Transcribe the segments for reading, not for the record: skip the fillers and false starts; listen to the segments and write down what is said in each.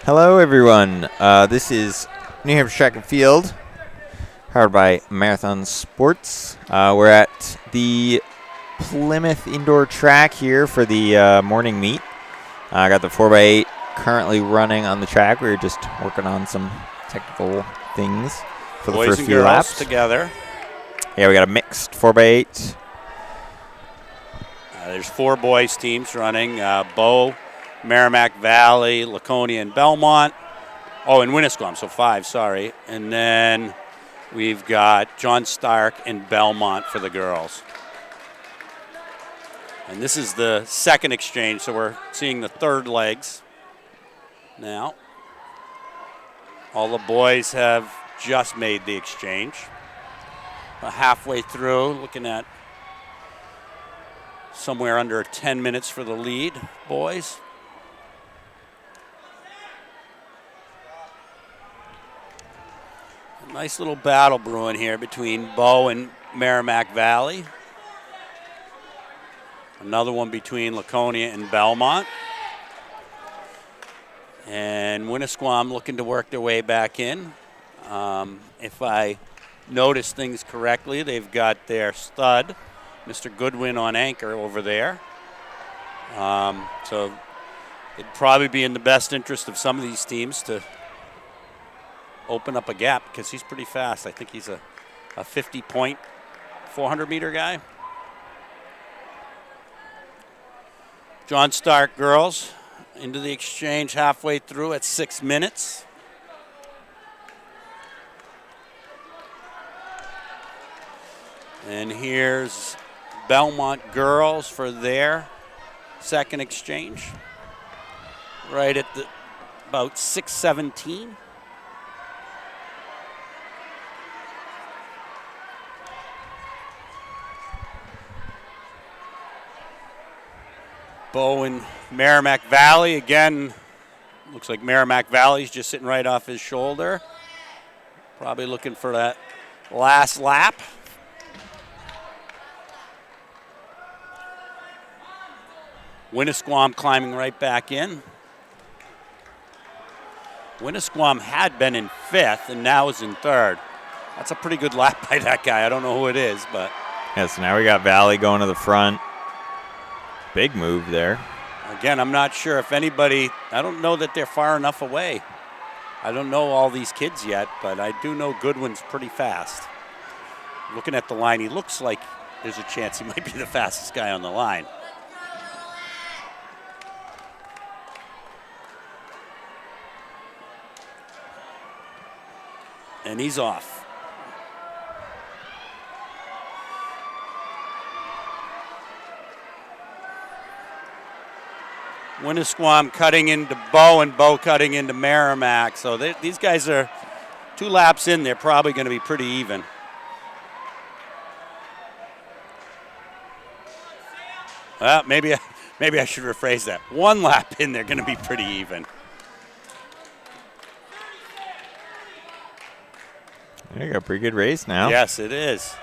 Hello, everyone. This is New Hampshire Track and Field, powered by Marathon Sports. We're at the Plymouth Indoor Track here for the morning meet. I got the 4x8 currently running on the track. We were just working on some technical things for the first few laps together. Yeah, we got a mixed 4x8. There's 4 boys teams running. Bow, Merrimack Valley, Laconia, and Belmont. Oh, and Winnisquam, so 5, sorry. And then we've got John Stark and Belmont for the girls. And this is the second exchange, so we're seeing the third legs now. All the boys have just made the exchange. Halfway through, looking at somewhere under 10 minutes for the lead, boys. A nice little battle brewing here between Bow and Merrimack Valley. Another one between Laconia and Belmont. And Winnisquam looking to work their way back in. If I notice things correctly, they've got their stud, Mr. Goodwin, on anchor over there. So it'd probably be in the best interest of some of these teams to open up a gap because he's pretty fast. I think he's a 50-point 400-meter guy. John Stark girls into the exchange halfway through at 6 minutes. And here's Belmont girls for their second exchange. Right at about 6:17. Bow and Merrimack Valley. Again, looks like Merrimack Valley's just sitting right off his shoulder. Probably looking for that last lap. Winnisquam climbing right back in. Winnisquam had been in 5th and now is in 3rd. That's a pretty good lap by that guy. I don't know who it is, but. Yeah, so now we got Valley going to the front. Big move there. Again, I'm not sure if anybody, I don't know that they're far enough away. I don't know all these kids yet, but I do know Goodwin's pretty fast. Looking at the line, he looks like there's a chance he might be the fastest guy on the line. And he's off. Winnisquam cutting into Bow and Bow cutting into Merrimack. So these guys are 2 laps in. They're probably going to be pretty even. Well, maybe I should rephrase that. 1 lap in, they're going to be pretty even. You got a pretty good race now. Yes, it is.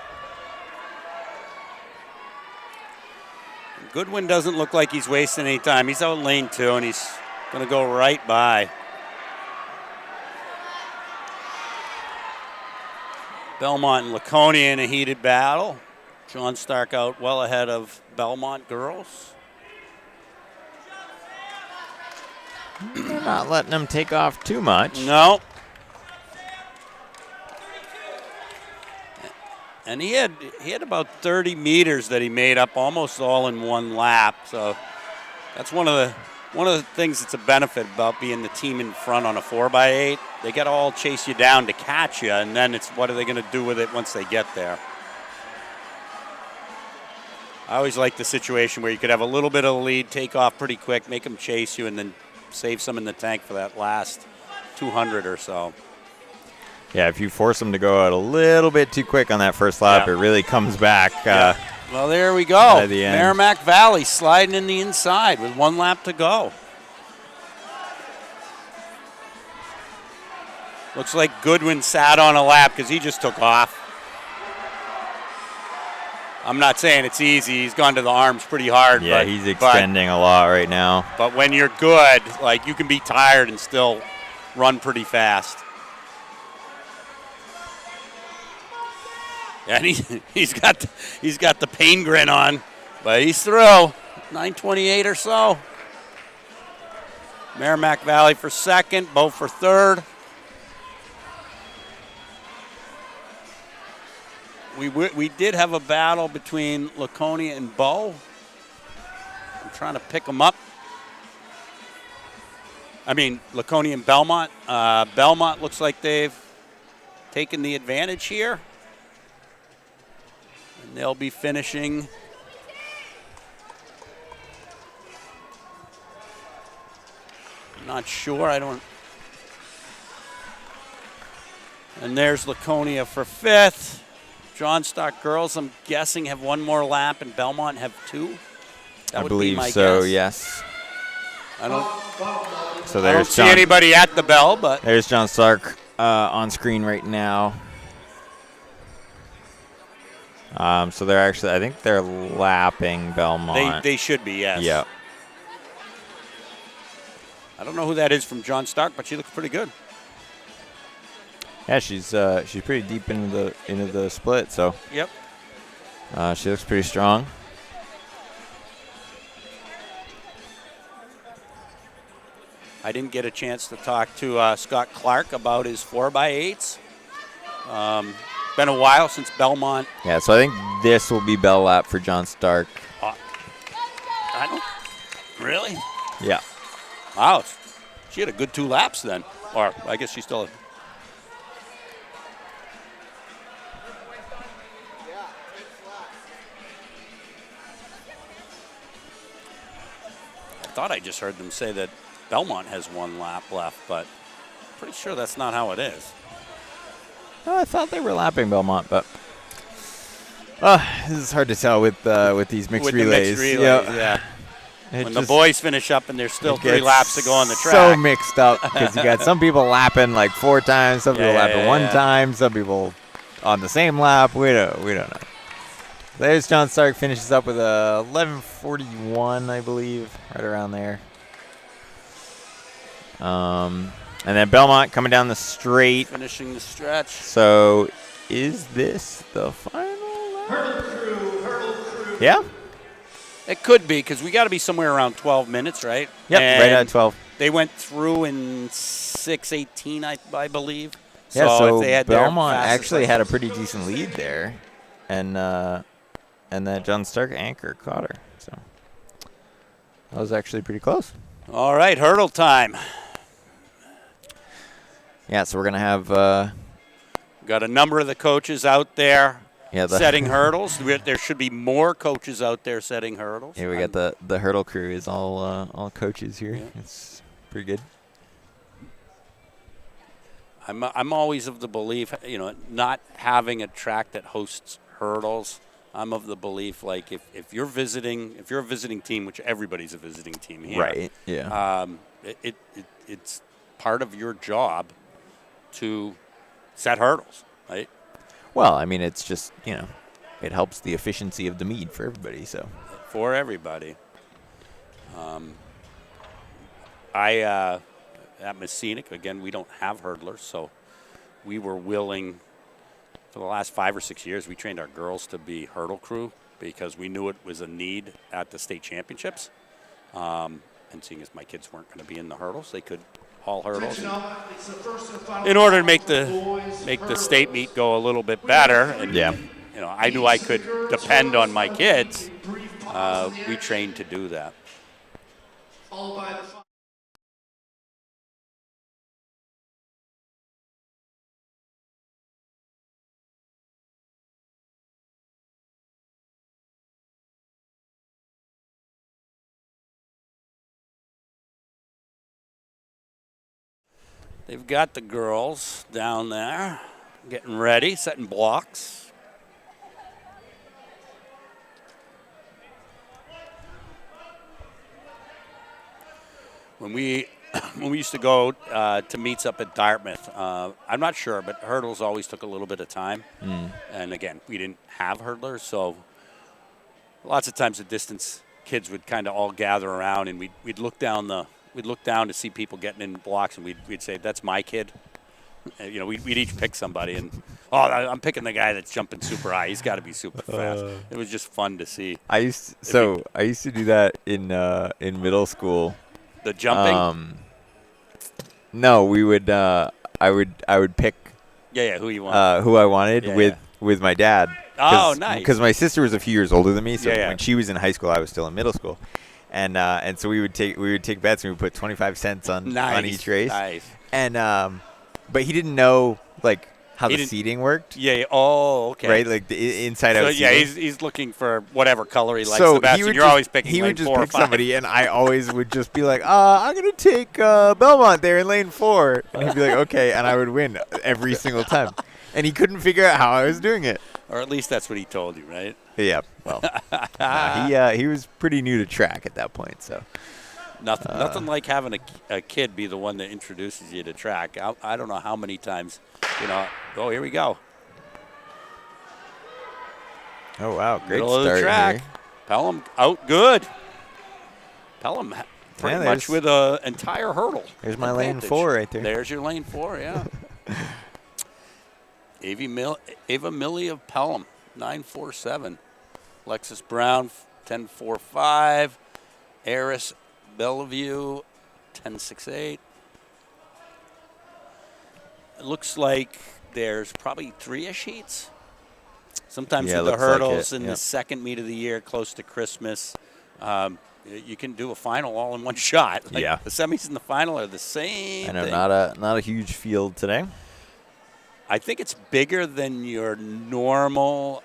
Goodwin doesn't look like he's wasting any time. He's out lane 2, and he's going to go right by. Belmont and Laconia in a heated battle. John Stark out well ahead of Belmont girls. They're not letting them take off too much. No. And he had about 30 meters that he made up almost all in 1 lap. So that's one of the things that's a benefit about being the team in front on a 4x8. They got to all chase you down to catch you, and then it's what are they going to do with it once they get there. I always like the situation where you could have a little bit of a lead, take off pretty quick, make them chase you, and then save some in the tank for that last 200 or so. Yeah, if you force them to go out a little bit too quick on that first lap, it really comes back. Well, there we go. By the end. Merrimack Valley sliding in the inside with 1 lap to go. Looks like Goodwin sat on a lap because he just took off. I'm not saying it's easy. He's gone to the arms pretty hard. Yeah, he's extending a lot right now. But when you're good, like, you can be tired and still run pretty fast. And he's got the pain grin on, but he's through. 9:28 or so. Merrimack Valley for second, Bo for third. We did have a battle between Laconia and Bo. I'm trying to pick them up. I mean, Laconia and Belmont. Belmont looks like they've taken the advantage here. And they'll be finishing not sure. I don't. And there's Laconia for fifth. John Stark girls, I'm guessing, have one more lap, and Belmont have two. That I would believe be my so. guess. Yes. I don't. So I there's don't see John, anybody at the bell, but there's John Stark on screen right now. So they're actually, I think they're lapping Belmont. they should be, yes. Yeah. I don't know who that is from John Stark, but she looks pretty good. Yeah, she's pretty deep into the split, so Yep. she looks pretty strong. I didn't get a chance to talk to Scott Clark about his 4x8s. Been a while since Belmont. Yeah, so I think this will be bell lap for John Stark. I don't. Really? Yeah. Wow. She had a good 2 laps then. Or I guess she still. I thought I just heard them say that Belmont has 1 lap left, but pretty sure that's not how it is. Oh, I thought they were lapping Belmont, but this is hard to tell with these mixed relays. The mixed relays, yeah. When the boys finish up and there's still 3 laps to go on the track. So mixed up because you got some people lapping like 4 times, some people lapping 1 time, some people on the same lap. We don't know. There's John Stark, finishes up with a 11:41, I believe, right around there. And then Belmont coming down the straight. Finishing the stretch. So is this the final lap? Hurdle crew. Yeah? It could be because we got to be somewhere around 12 minutes, right? Yep, and right at 12. They went through in 6:18, I believe. Yeah, so if they had Belmont actually had a pretty decent lead there. And that John Stark anchor caught her. So that was actually pretty close. All right, hurdle time. Yeah, so we're going to have Got a number of the coaches out there yeah, setting hurdles. There should be more coaches out there setting hurdles. Yeah, we got the hurdle crew is all coaches here. Yeah. It's pretty good. I'm always of the belief, not having a track that hosts hurdles. I'm of the belief, like, if you're a visiting team, which everybody's a visiting team here. Right, yeah. It's part of your job to set hurdles, right? Well, I mean, it's just, it helps the efficiency of the meet for everybody, so. For everybody. At Messinic, again, we don't have hurdlers, so we were willing, for the last 5 or 6 years, we trained our girls to be hurdle crew because we knew it was a need at the state championships. And seeing as my kids weren't going to be in the hurdles, they could haul hurdles. In order to make the state meet go a little bit better, and I knew I could depend on my kids. We trained to do that. They've got the girls down there getting ready, setting blocks. When we used to go to meets up at Dartmouth, I'm not sure, but hurdles always took a little bit of time. And again, we didn't have hurdlers, so lots of times the distance kids would kind of all gather around, and we'd look down the we'd look down to see people getting in blocks, and we'd say, "That's my kid." We'd each pick somebody, and I'm picking the guy that's jumping super high. He's got to be super fast. It was just fun to see. I used to do that in middle school. The jumping. No, we would. I would pick. Yeah, who you want? Who I wanted with my dad. Oh, nice. Because my sister was a few years older than me, so Yeah. when she was in high school, I was still in middle school, and so we would take bets, and we would put 25 cents on each race. Nice. And but he didn't know like how the seating worked. Yeah. Oh, okay. Right, like the inside out. So he's looking for whatever color he likes the best. And you're always picking. He would just 4 or pick 5. somebody, and I always would just be like, I'm gonna take Belmont there in lane 4, and he'd be like, okay, and I would win every single time, and he couldn't figure out how I was doing it. Or at least that's what he told you, right? Yeah. Well, he was pretty new to track at that point, so. Nothing like having a kid be the one that introduces you to track. I don't know how many times, oh, here we go. Oh, wow. Great Middle start of the track. here. Pelham out good. Pelham pretty Yeah, much with an entire hurdle. There's my advantage. lane 4 right there. There's your lane 4, yeah. Ava Millie of Pelham, 9.47. Lexus Brown, 10.45. Eris Bellevue, 10.68. It looks like there's probably 3-ish heats. Sometimes with the hurdles in the second meet of the year, close to Christmas, you can do a final all in one shot. The semis and the final are the same. I know, thing. not a huge field today. I think it's bigger than your normal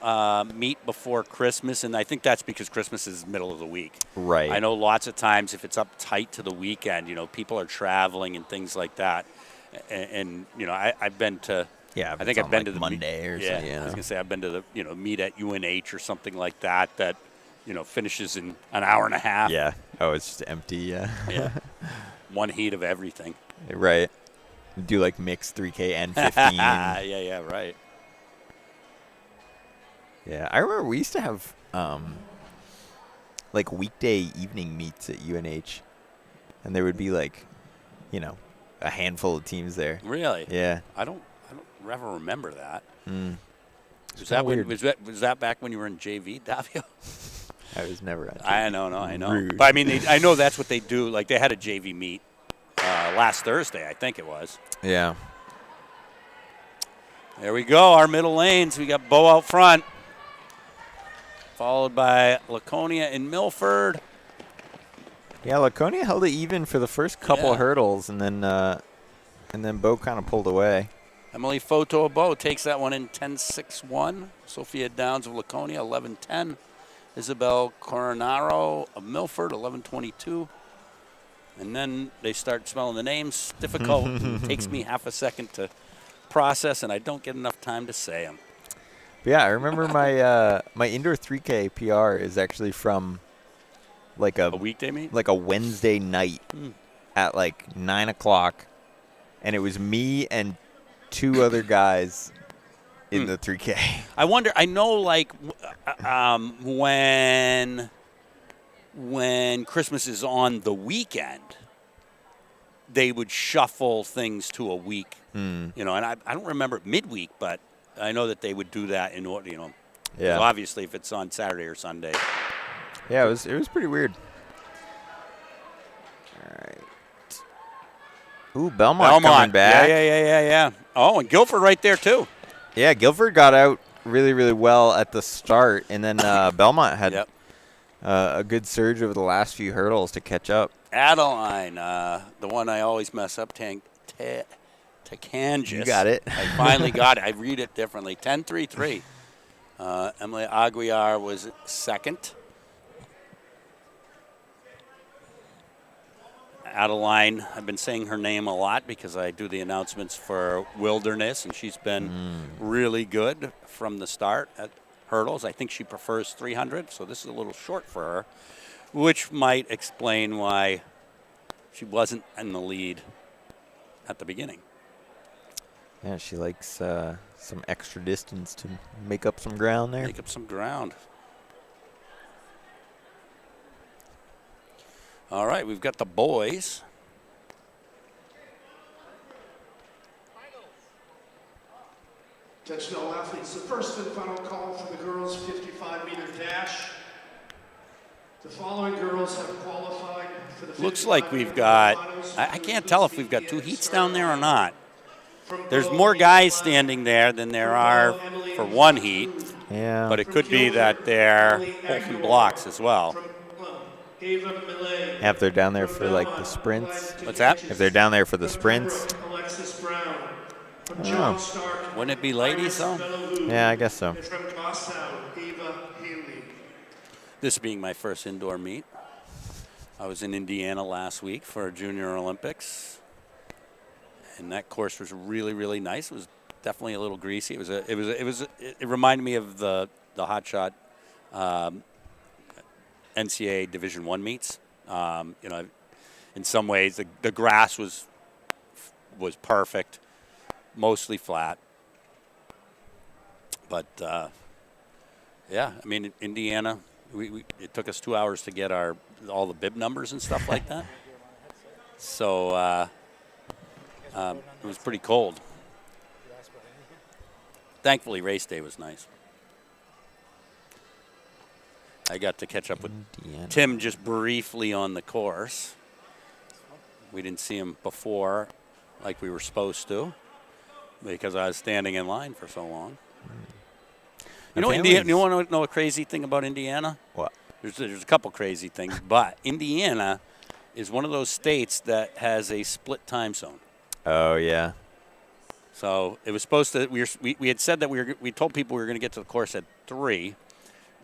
meet before Christmas, and I think that's because Christmas is middle of the week. Right. I know lots of times if it's up tight to the weekend, people are traveling and things like that. And I've been to. Yeah, I think I've been to the Monday or something. I was gonna say I've been to the meet at UNH or something like that finishes in an hour and a half. Yeah. Oh, it's just empty. Yeah. Yeah. One heat of everything. Right. Do like mixed 3K and 15. Yeah, right. Yeah, I remember we used to have like weekday evening meets at UNH, and there would be like, a handful of teams there. Really? Yeah. I don't ever remember that. Was that weird? Was that back when you were in JV, Davio? I was never at JV. I know. Rude. But I mean, I know that's what they do. Like they had a JV meet last Thursday, I think it was. Yeah. There we go, our middle lanes. We got Bo out front, followed by Laconia and Milford. Yeah, Laconia held it even for the first couple of hurdles, and then Bo kind of pulled away. Emily Foto of Bo takes that one in 10.61. Sophia Downs of Laconia, 11.10. Isabel Coronaro of Milford, 11.22. And then they start smelling the names. Difficult. Takes me half a second to process, and I don't get enough time to say them. Yeah, I remember my indoor 3K PR is actually from like a weekday meet, like a Wednesday night at like 9 o'clock, and it was me and 2 other guys in the 3K. I wonder. I know, like when Christmas is on the weekend, they would shuffle things to a week. And I don't remember midweek, but I know that they would do that in order. Yeah. Obviously, if it's on Saturday or Sunday. Yeah, it was pretty weird. All right. Ooh, Belmont coming back. Yeah. Oh, and Guilford right there too. Yeah, Guilford got out really, really well at the start, and then Belmont had a good surge over the last few hurdles to catch up. Adeline, the one I always mess up, Takangas. You got it. I finally got it. I read it differently. 10.33. Emily Aguiar was second. Adeline, I've been saying her name a lot because I do the announcements for Wilderness, and she's been really good from the start at hurdles. I think she prefers 300, so this is a little short for her, which might explain why she wasn't in the lead at the beginning. Yeah, she likes some extra distance to make up some ground there. Make up some ground. All right, we've got the boys. Attention all athletes, the first and final call for the girls' 55-meter dash. The following girls have qualified for the Looks like we've got, I can't tell if we've got 2 heats down there or not. There's more guys standing there than there are for 1 heat. Yeah. But it could be that they're open blocks as well. If they're down there for like the sprints. What's that? If they're down there for the sprints. Oh. Wouldn't it be ladies though? Yeah, I guess so. This being my first indoor meet. I was in Indiana last week for Junior Olympics. And that course was really, really nice. It was definitely a little greasy. It reminded me of the hot shot NCAA Division I meets. In some ways the grass was perfect, mostly flat. But yeah, I mean Indiana. It took us 2 hours to get all the bib numbers and stuff like that. So it was pretty cold. Thankfully, race day was nice. I got to catch up with Tim just briefly on the course. We didn't see him before like we were supposed to because I was standing in line for so long. You know, Indiana. You want to know a crazy thing about Indiana? What? There's a couple crazy things, but Indiana is one of those states that has a split time zone. Oh yeah. So it was supposed to. We had said that we told people we were going to get to the course at 3,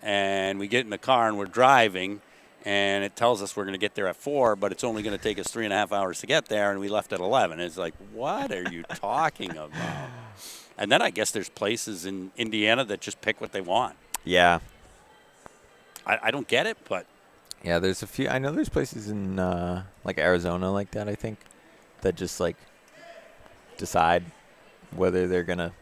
and we get in the car and we're driving, and it tells us we're going to get there at 4, but it's only going to take us 3.5 hours to get there, and we left at 11. It's like, what are you talking about? And then I guess there's places in Indiana that just pick what they want. Yeah. I don't get it, but yeah, there's a few. I know there's places in like Arizona like that. I think that just like decide whether they're gonna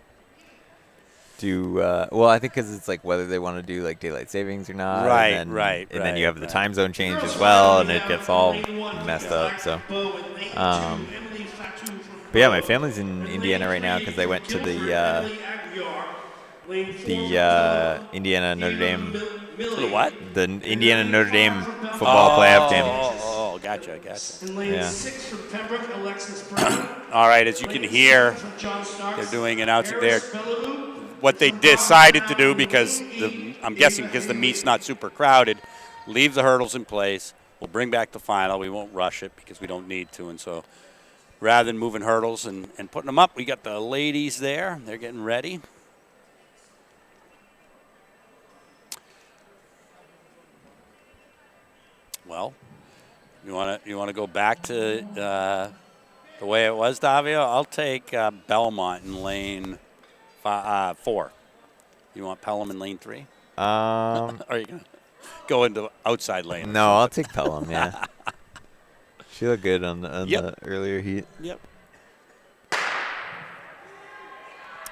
do. Well, I think because it's like whether they want to do like daylight savings or not. Right, and then, right. And then you have the time zone change as well, and it gets all messed up. So. But yeah, my family's in Indiana right now because they went to the Indiana Notre Dame. The what? The Indiana Notre Dame football playoff game. Oh, gotcha. Yeah. All right, as you can hear, they're doing announcing there. What they decided to do because I'm guessing because the meet's not super crowded, leave the hurdles in place. We'll bring back the final. We won't rush it because we don't need to, and so. Rather than moving hurdles and putting them up, we got the ladies there. They're getting ready. Well, you want to go back to the way it was, Davio? I'll take Belmont in lane 4. You want Pelham in lane 3? Or are you going to go into outside lane? No, I'll take Pelham, yeah. She looked good on the earlier heat. Yep.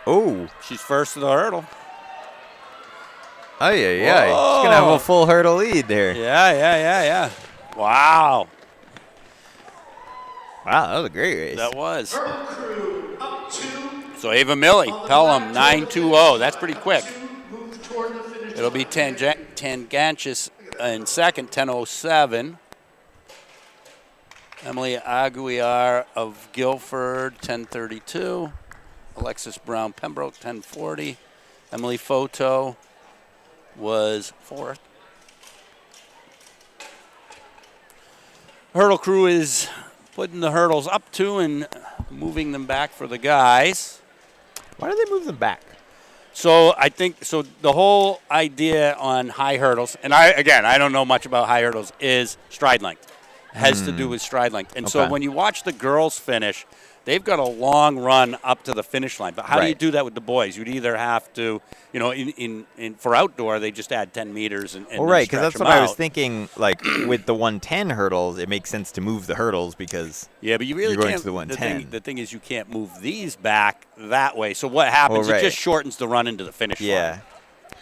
Oh. She's first to the hurdle. Oh, yeah. She's going to have a full hurdle lead there. Yeah. Wow. Wow, that was a great race. That was. So Ava Millie, Pelham, 9:20. That's pretty quick. It'll be Tanganchis in second, 10:07. Emily Aguiar of Guilford, 10:32. Alexis Brown Pembroke, 10:40. Emily Foto was 4th. Hurdle crew is putting the hurdles up to and moving them back for the guys. Why do they move them back? So I think the whole idea on high hurdles, and I don't know much about high hurdles, is stride length. Has to do with stride length. And so when you watch the girls finish, they've got a long run up to the finish line. But how do you do that with the boys? You'd either have to, in for outdoor, they just add 10 meters and right, because that's what I was thinking. Like with the 110 hurdles, it makes sense to move the hurdles because but you really you're going can't, to the 110. The thing is, you can't move these back that way. So what happens? It just shortens the run into the finish line. Yeah.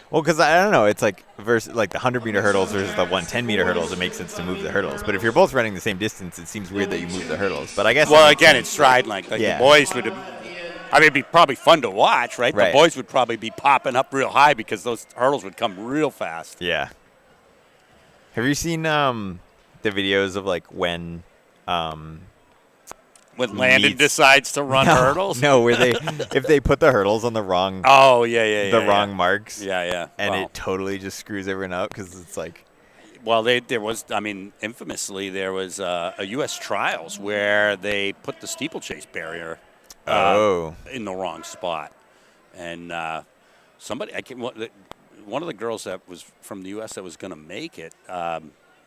Well, because I don't know, it's like versus like the 100-meter hurdles versus the 110-meter hurdles. It makes sense to move the hurdles, but if you're both running the same distance, it seems weird that you move the hurdles. But I guess again, it's stride length. Like the boys would have I mean, it'd be probably fun to watch, right? Right. The boys would probably be popping up real high because those hurdles would come real fast. Yeah. Have you seen the videos of like when When Landon decides to run hurdles? No, where if they put the hurdles on the wrong wrong marks. Yeah. And it totally just screws everyone up because it's like. Well, there was, I mean, infamously, there was a U.S. trials where they put the steeplechase barrier in the wrong spot. And one of the girls that was from the U.S. that was going to make it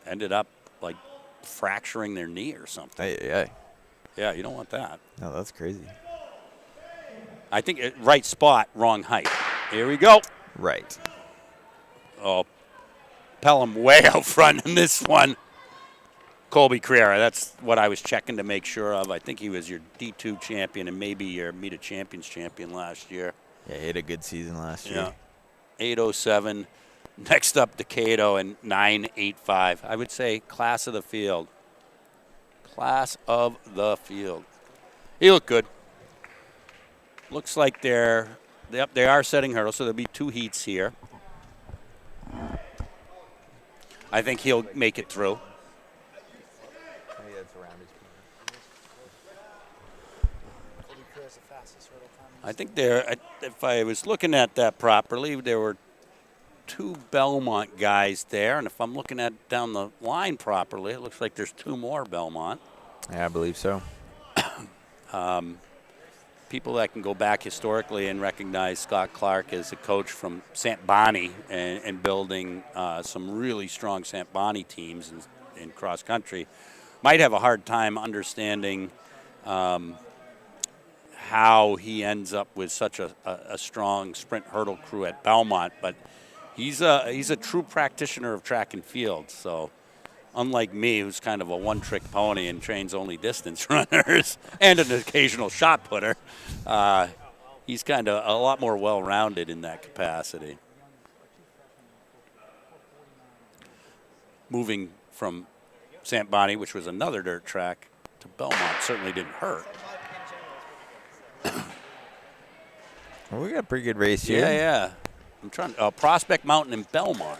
ended up, like, fracturing their knee or something. Yeah, you don't want that. No, that's crazy. I think right spot, wrong height. Here we go. Right. Oh, Pelham way out front in this one. Colby Carrera, that's what I was checking to make sure of. I think he was your D2 champion and maybe your Meet of Champions champion last year. Yeah, he had a good season last year. 8:07. Next up, Decato and 9:85. I would say class of the field. Class of the field. He looked good. Looks like they are setting hurdles, so there'll be 2 heats here. I think he'll make it through. I think if I was looking at that properly, there were 2 Belmont guys there, and if I'm looking at down the line properly, it looks like there's 2 more Belmont. Yeah, I believe so. People that can go back historically and recognize Scott Clark as a coach from St. Bonnie and building some really strong St. Bonnie teams in cross country might have a hard time understanding how he ends up with such a strong sprint hurdle crew at Belmont. But he's a true practitioner of track and field. So unlike me, who's kind of a one-trick pony and trains only distance runners and an occasional shot putter, he's kind of a lot more well-rounded in that capacity. Moving from St. Bonnie, which was another dirt track, to Belmont certainly didn't hurt. Well, we got a pretty good race here. Yeah. I'm trying Prospect Mountain in Belmont.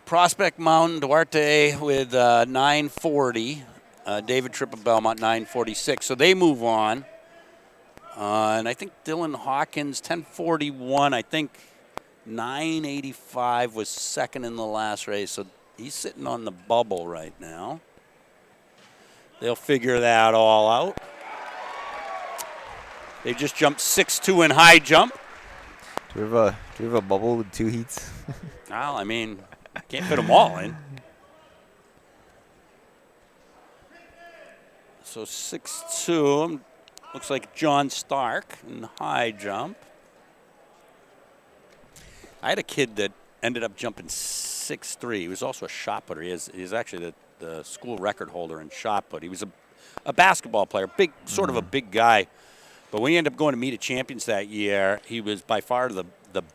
Prospect Mountain, Duarte with 940. David Tripp of Belmont, 946. So they move on. And I think Dylan Hawkins, 1041. I think 985 was second in the last race. So he's sitting on the bubble right now. They'll figure that all out. They just jumped 6'2" in high jump. Do we have a bubble with 2 heats? Well, I mean, can't fit them all in. So 6'2", looks like John Stark in the high jump. I had a kid that ended up jumping 6'3". He was also a shot putter. He's actually the school record holder in shot put. He was a basketball player, sort of a big guy. But when he ended up going to Meet of Champions that year, he was by far the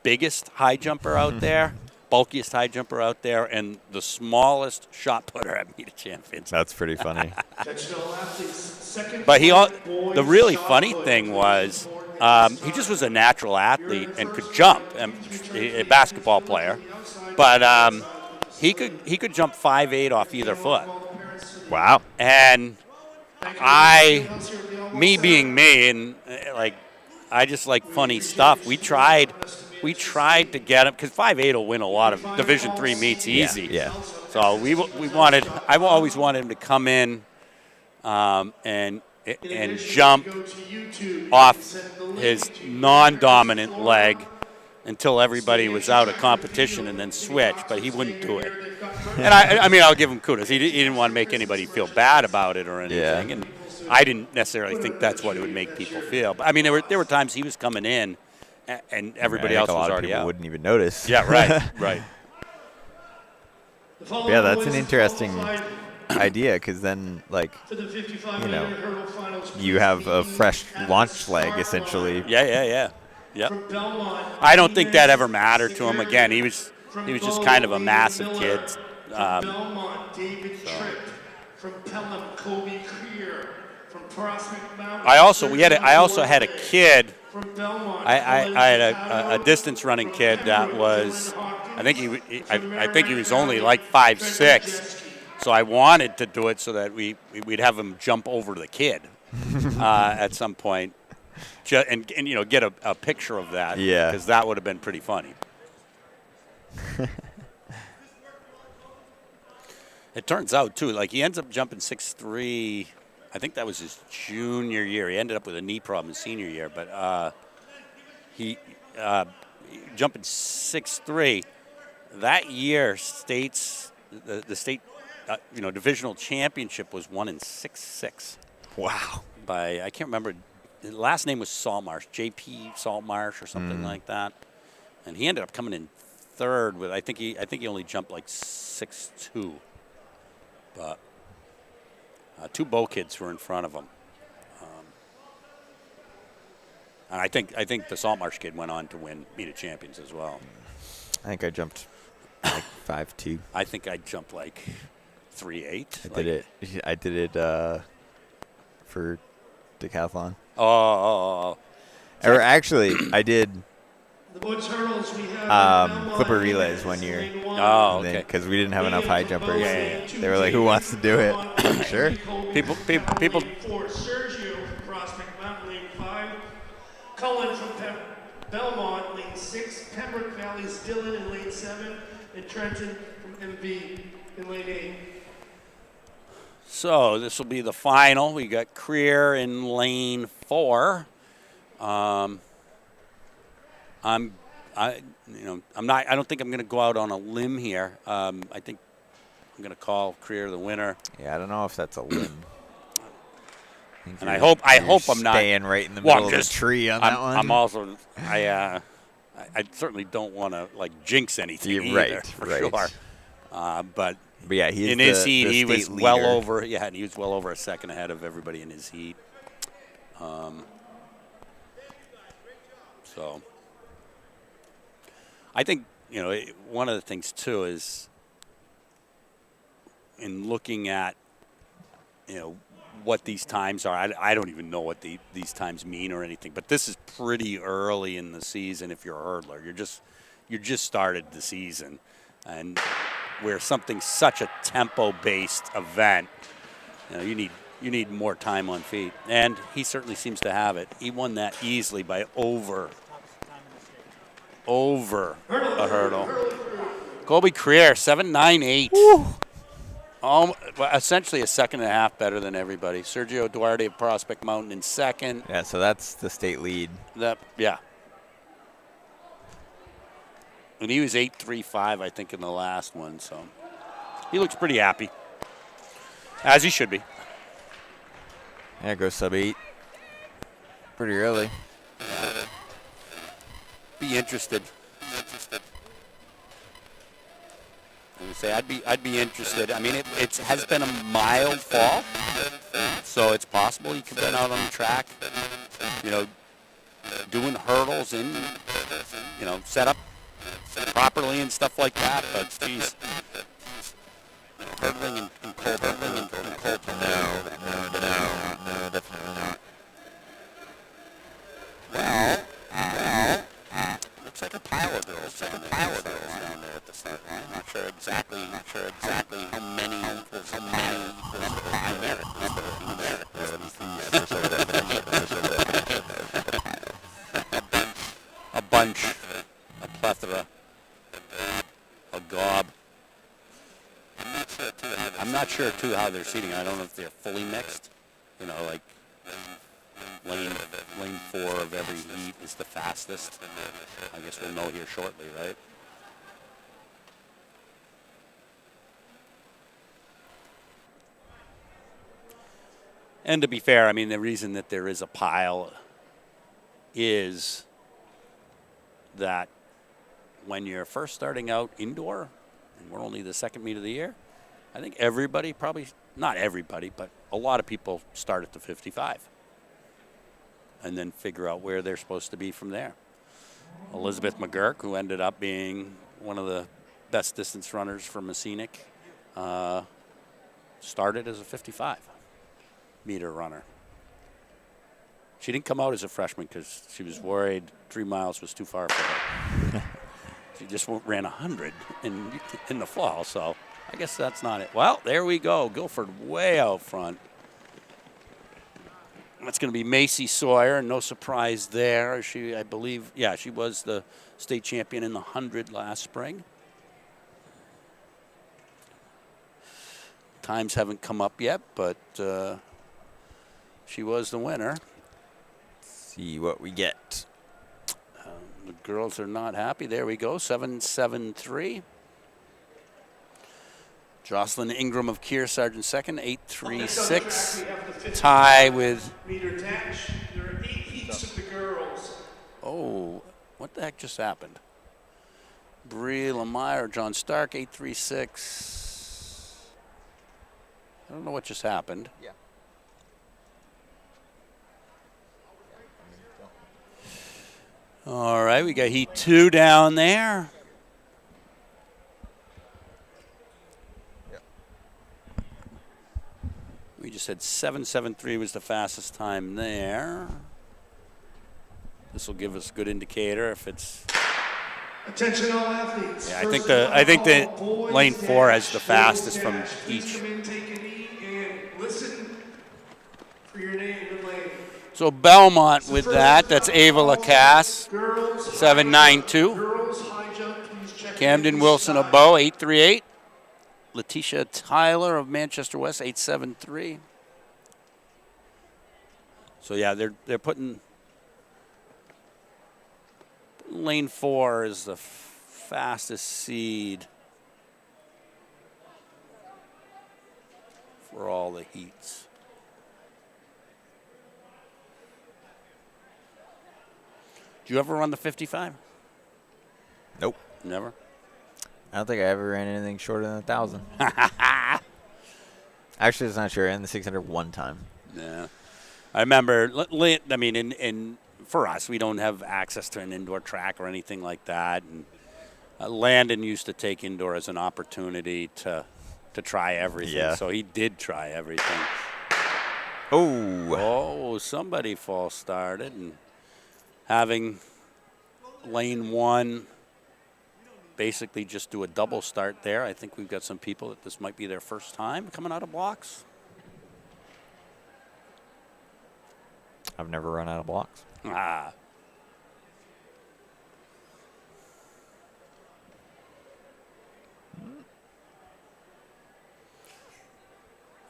biggest high jumper out there, bulkiest high jumper out there, and the smallest shot putter at Meet of Champions. That's pretty funny. But the really funny thing was he just was a natural athlete and could jump, a basketball player. But he could jump 5'8" off either foot. Wow. And me being me, and I just like funny stuff. We tried to get him because 5'8" will win a lot of Division III meets easy. Yeah. So I always wanted him to come in and jump off his non-dominant leg until everybody was out of competition and then switch, but he wouldn't do it. And I mean, I'll give him kudos. He didn't want to make anybody feel bad about it or anything. Yeah. And I didn't necessarily think that's what it would make people feel. But I mean, there were times he was coming in and everybody else was already out. A lot of people wouldn't even notice. Yeah, right. Yeah, that's an interesting idea because then, you have a fresh launch leg essentially. Yeah. I don't think that ever mattered to him. Again, he was just kind of a massive kid. from Pelham, Kobe Creer. From Prospect Mountain. I also had a kid. From Belmont. I had a distance running kid that was, I think he was only like 5'6", so I wanted to do it so that we'd have him jump over the kid at some point, and get a picture of that. Yeah. Because that would have been pretty funny. It turns out too, like he ends up jumping 6'3". I think that was his junior year. He ended up with a knee problem his senior year, but he jumping 6'3". That year, the state divisional championship was won in 6'6". Wow. By, I can't remember, his last name was Saltmarsh, J.P. Saltmarsh or something like that, and he ended up coming in third with I think he only jumped like 6'2", but. Two Bow kids were in front of him, and I think the Saltmarsh kid went on to win Meet of Champions as well. I think I jumped like 5'2". I think I jumped like 3'8". I did it for decathlon. Oh. Or actually, I did The boys hurdles we have Clipper relays one year. Oh, okay. Because we didn't have enough high jumpers. Yeah. They were like, "Who wants to do it?" Sure. People. For Sergio from Prospect Mountain, lane 5. Cullen from Belmont, lane 6. Pembroke Valley's Dylan in lane 7. And Trenton from MV in lane 8. So this will be the final. We got Creer in lane 4. I don't think I'm going to go out on a limb here. I think I'm going to call Creer the winner. Yeah, I don't know if that's a limb. And I hope I'm not staying right in the middle of the tree on that one. I'm also I certainly don't want to like jinx anything either, for sure. But yeah, he's in his heat, he was leader. well over. Yeah, and he was well over a second ahead of everybody in his heat. So I think one of the things too is in looking at what these times are. I don't even know what these times mean or anything, but this is pretty early in the season. If you're a hurdler, you just started the season, and where something's such a tempo-based event, you need more time on feet, and he certainly seems to have it. He won that easily by over a hurdle. Colby Creer, 7.98. Essentially a second and a half better than everybody. Sergio Duarte of Prospect Mountain in second. Yeah, so that's the state lead. Yeah. And he was 8.35, I think, in the last one. So he looks pretty happy, as he should be. Yeah, go sub 8. Pretty early. Be interested. I would say I'd be interested. I mean, it has been a mild fall, so it's possible you could have been out on the track, doing hurdles and set up properly and stuff like that. But geez, hurdling and cold. No, definitely not. Well. Looks like a pile of girls down there at the start line. Not sure exactly how many equals a pile equals a pile there. A bunch, a plethora, a gob. I'm not sure too how they're seating. I don't know if they're fully mixed. Like lane 4 of every heat is the fastest. I guess we'll know here shortly, right? And to be fair, I mean, the reason that there is a pile is that when you're first starting out indoor, and we're only the second meet of the year, I think everybody, probably not everybody, but a lot of people start at the 55 and then figure out where they're supposed to be from there. Elizabeth McGurk, who ended up being one of the best distance runners for Messinic, started as a 55-meter runner. She didn't come out as a freshman because she was worried 3 miles was too far for her. She just ran 100 in the fall, so I guess that's not it. Well, there we go. Guilford way out front. That's going to be Macy Sawyer. No surprise there. She, I believe, yeah, she was the state champion in the 100 last spring. Times haven't come up yet, but she was the winner. Let's see what we get. The girls are not happy. There we go, 7.73. Jocelyn Ingram of Kearsarge in second, 8.36. Tie with. Meter dash. There are 8 heats of the girls. Oh, what the heck just happened? Bree Lemire, John Stark, 8.36. I don't know what just happened. Yeah. All right, we got heat 2 down there. Yep. We just said 7.73 was the fastest time there. This will give us a good indicator if it's. Attention all athletes. Yeah, I think the lane 4 has the fastest from each. Come in, take a knee, and listen for your name in lane. So Belmont with that. That's Ava Lacasse, 7.92. Girls high jump, please check. Camden Wilson of Bow, 8.38. Letitia Tyler of Manchester West, 8.73. So yeah, they're putting lane 4 is the fastest seed for all the heats. Did you ever run the 55? Nope. Never? I don't think I ever ran anything shorter than 1,000. Actually, it's not sure. I ran the 600 one time. Yeah. I remember, I mean, for us, we don't have access to an indoor track or anything like that. And Landon used to take indoor as an opportunity to try everything. Yeah. So he did try everything. Oh, Somebody false started and having lane 1 basically just do a double start there. I think we've got some people that this might be their first time coming out of blocks. I've never run out of blocks. Ah.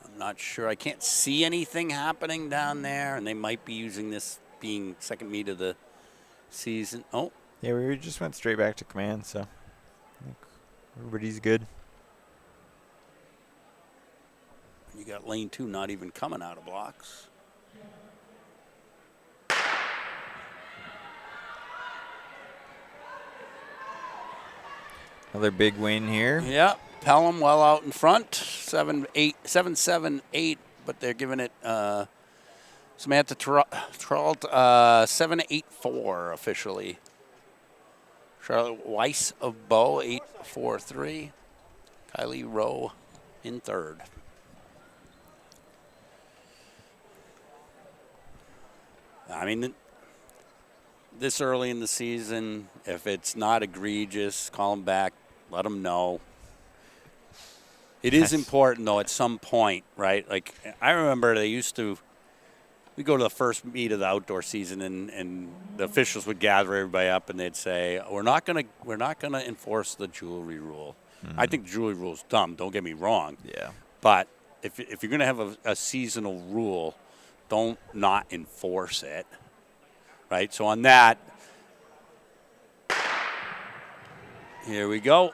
I'm not sure. I can't see anything happening down there, and they might be using this being second meet of the season. Oh. Yeah, we just went straight back to command, so I think everybody's good. You got lane 2 not even coming out of blocks. Another big win here. Yeah, Pelham well out in front, 7-7-8, but they're giving it Samantha Trault 7-8-4 officially. Charlotte Weiss of Bow 8-4-3. Kylie Rowe in third. I mean, this early in the season, if it's not egregious, call them back, let them know. It is important, though, at some point, right? Like, I remember we go to the first meet of the outdoor season, and the officials would gather everybody up, and they'd say, we're not gonna enforce the jewelry rule. Mm-hmm. I think the jewelry rule is dumb, don't get me wrong. Yeah. But if you're going to have a seasonal rule, don't not enforce it, right? So on that, here we go.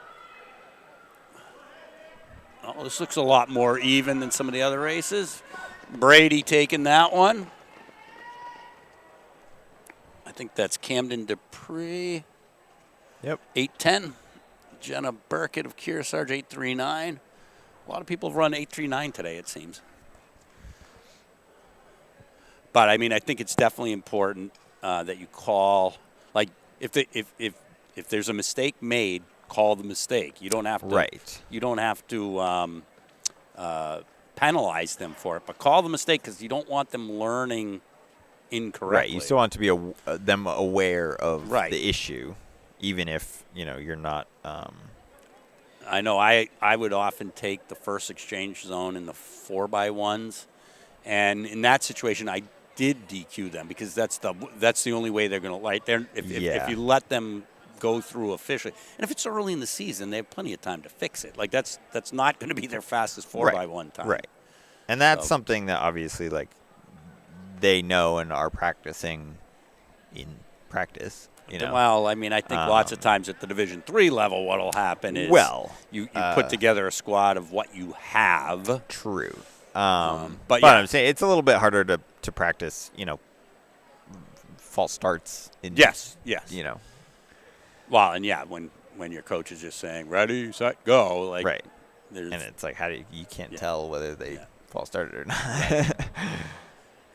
Oh, this looks a lot more even than some of the other races. Brady taking that one. I think that's Camden Dupree. Yep. 8:10. Jenna Burkett of Kearsarge, 8:39. A lot of people have run 8:39 today, it seems. But I mean, I think it's definitely important that you call, like, if there's a mistake made, call the mistake. You don't have to. Right. You don't have to penalize them for it, but call the mistake because you don't want them learning incorrectly. Right. You still want to be them aware of Right. the issue, even if you're not. I know I would often take the first exchange zone in the 4x1s, and in that situation I did DQ them because that's the only way they're going to light. If you let them go through officially, and if it's early in the season, they have plenty of time to fix it. Like that's not going to be their fastest 4x1 time. Right. And that's something that obviously they know and are practicing in practice. Well, I mean, I think lots of times at the Division III level, what'll happen is you put together a squad of what you have. True. But I'm saying it's a little bit harder to practice, false starts. Yes. Well, and when your coach is just saying ready, set, go, right, and it's like you can't tell whether they false started or not.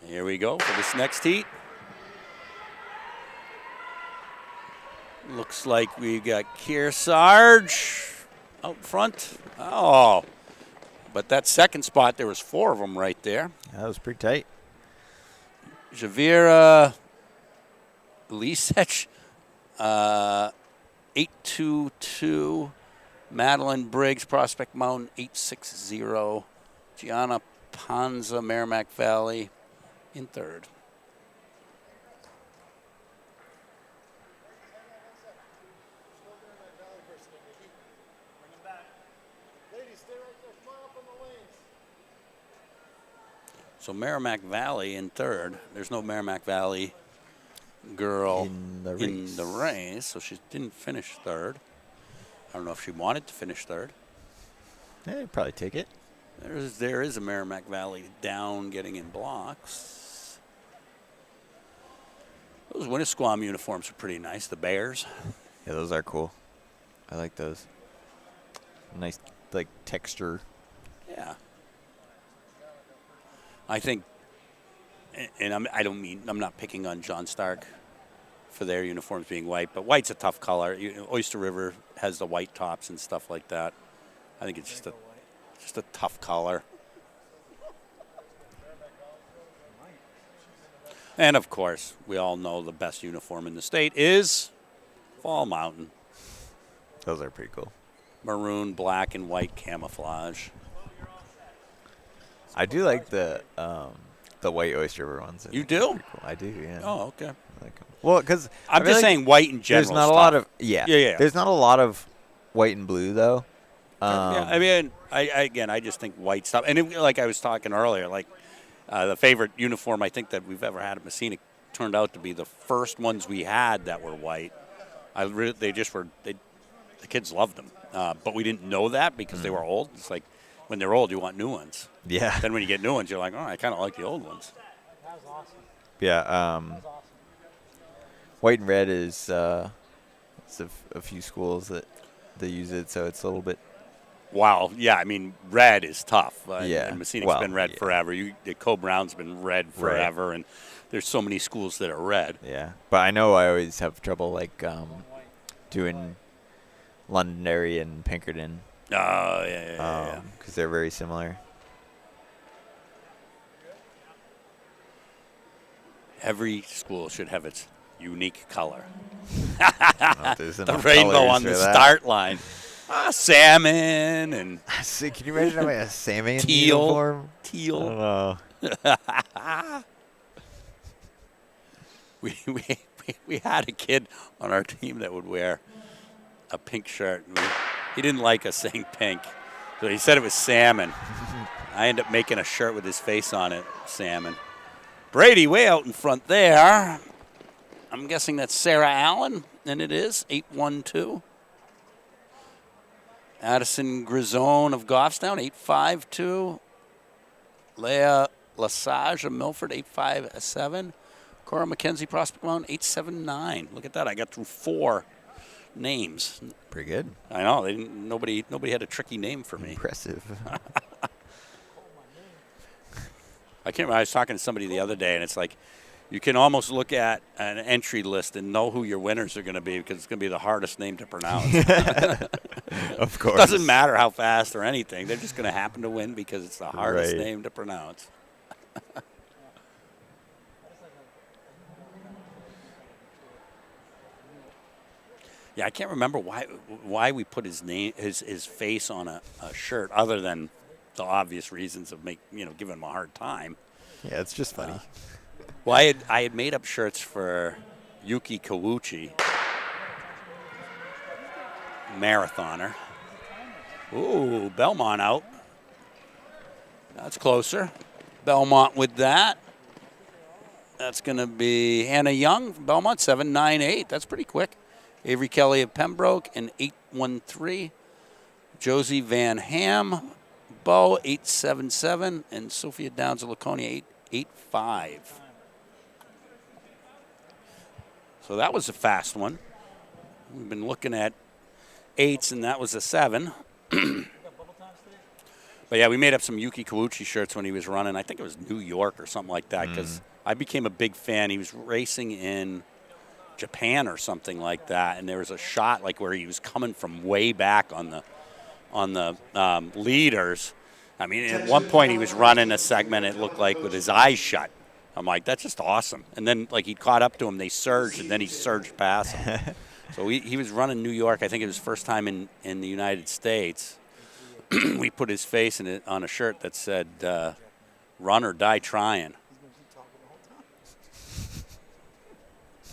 Here we go for this next heat. Looks like we got Kearsarge out front. Oh, but that second spot, there was 4 of them right there. That was pretty tight. Javira Lisech, 822. Madeline Briggs, Prospect Mountain, 860. Gianna Panza, Merrimack Valley, in 3rd. So Merrimack Valley in 3rd. There's no Merrimack Valley girl in the race, so she didn't finish 3rd. I don't know if she wanted to finish 3rd. Yeah, you'd probably take it. There is a Merrimack Valley down getting in blocks. Those Winnisquam uniforms are pretty nice, the Bears. Yeah, those are cool. I like those. Nice, texture. Yeah. I think, and I'm not picking on John Stark for their uniforms being white, but white's a tough color. Oyster River has the white tops and stuff like that. I think it's just a tough color. And of course, we all know the best uniform in the state is Fall Mountain. Those are pretty cool. Maroon, black, and white camouflage. I do like the white Oyster River ones. You do? Cool. I do, yeah. Oh, okay. I like them. Well, because I'm just saying white in general. There's not a lot of yeah. There's not a lot of white and blue though. I mean, I just think white stuff. And like I was talking earlier, the favorite uniform I think that we've ever had at Messina turned out to be the first ones we had that were white. The kids loved them, but we didn't know that because they were old. It's like when they're old, you want new ones. Yeah. Then when you get new ones, you're like, oh, I kind of like the old ones. That was awesome. Yeah. That was awesome. White and red is it's a few schools that they use it, so it's a little bit. Wow. Yeah, I mean, red is tough. Yeah. And Messina's been red forever. Co-Brown's been red forever, right. And there's so many schools that are red. Yeah, but I know I always have trouble doing Londonderry and Pinkerton. Oh, yeah. Because they're very similar. Every school should have its unique color. The rainbow on the start line. Salmon and can you imagine having a salmon teal uniform? Teal. I don't know. we had a kid on our team that would wear a pink shirt. And he didn't like us saying pink, so he said it was salmon. I ended up making a shirt with his face on it, salmon. Brady way out in front there. I'm guessing that's Sarah Allen, and it is 812. Addison Grisone of Goffstown, 852. Leah Lesage of Milford, 857. Cora McKenzie, Prospect Mountain, 879. Look at that. I got through 4 names. Pretty good. I know. Nobody had a tricky name for me. Impressive. I can't remember. I was talking to somebody the other day, and it's like, You can almost look at an entry list and know who your winners are going to be because it's going to be the hardest name to pronounce. Of course. Doesn't matter how fast or anything. They're just going to happen to win because it's the hardest Right. name to pronounce. Yeah, I can't remember why we put his name, his face on a shirt, other than the obvious reasons of giving him a hard time. Yeah, it's just funny. Well, I had made up shirts for Yuki Kawuchi, marathoner. Ooh, Belmont out. That's closer. Belmont with that. That's going to be Hannah Young from Belmont, 7.98. That's pretty quick. Avery Kelly of Pembroke in 8.13. Josie Van Ham, Bow, 8.77. And Sophia Downs of Laconia, 8.85. So that was a fast one. We've been looking at 8s, and that was a 7. But, yeah, we made up some Yuki Kawuchi shirts when he was running. I think it was New York or something like that because I became a big fan. He was racing in Japan or something like that, and there was a shot like where he was coming from way back on the leaders. I mean, at one point he was running a segment, it looked like, with his eyes shut. I'm like, that's just awesome. And then, like, he caught up to him, they surged, and then he surged past him. So he was running New York. I think it was his first time in the United States. We put his face on a shirt that said, run or die trying.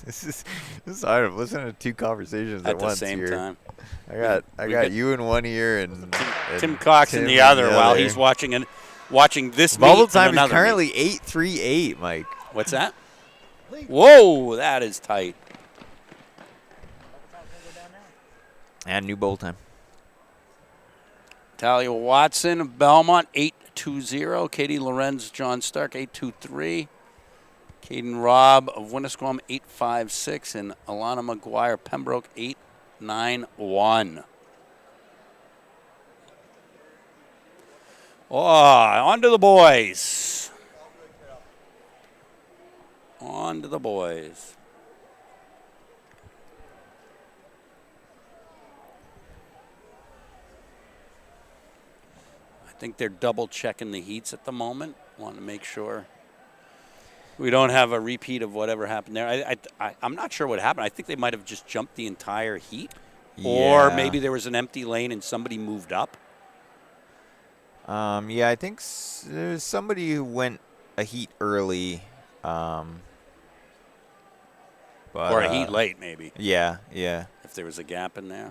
This is hard. I'm listening to two conversations at the once same here. time. I got you in one ear and Tim Cox in the other while he's watching this Bubble meet time and is another currently meet. 8:38, Mike. What's that? Whoa, that is tight. And new bowl time. Talia Watson of Belmont, 8.20. Katie Lorenz, John Stark, 8.23. Caden Robb of Winnisquam, 8.56. And Alana McGuire, Pembroke, 8.91. Oh, on to the boys. On to the boys. I think they're double checking the heats at the moment. Want to make sure we don't have a repeat of whatever happened there. I'm not sure what happened. I think they might have just jumped the entire heat. Or maybe there was an empty lane and somebody moved up. Yeah, I think there's somebody who went a heat early. But, or a heat late, maybe. Yeah. If there was a gap in there.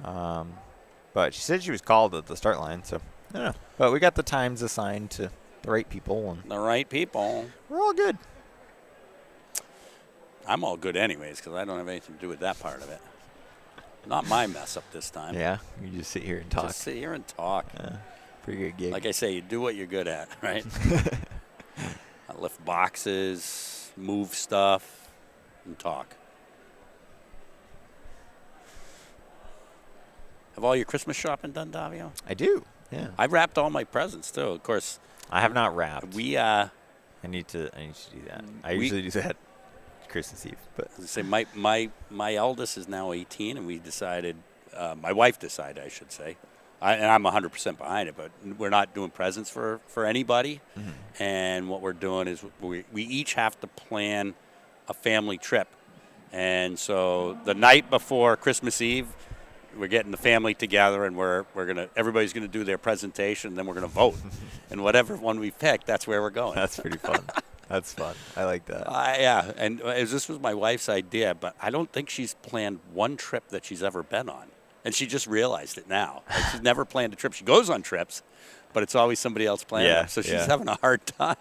But she said she was called at the start line, so I don't know. But we got the times assigned to the right people. And the right people. We're all good. I'm all good anyways because I don't have anything to do with that part of it. Not my mess up this time. Yeah, you just sit here and talk. Just sit here and talk. Pretty good gig. Like I say, you do what you're good at, right? I lift boxes, move stuff, and talk. Have all your Christmas shopping done, Davio? I do. Yeah. I wrapped all my presents too. Of course. I have not wrapped. I need to do that. I usually do that Christmas Eve. But say my eldest is now 18, and we decided, my wife decided, I should say, and I'm 100% behind it, but we're not doing presents for anybody. Mm-hmm. And what we're doing is we each have to plan a family trip. And so the night before Christmas Eve, we're getting the family together, and everybody's gonna do their presentation, and then we're gonna vote. And whatever one we pick, that's where we're going. That's pretty fun. That's fun. I like that. Yeah, and this was my wife's idea, but I don't think she's planned one trip that she's ever been on. And she just realized it now. Like, she's never planned a trip. She goes on trips, but it's always somebody else planning them. So she's having a hard time.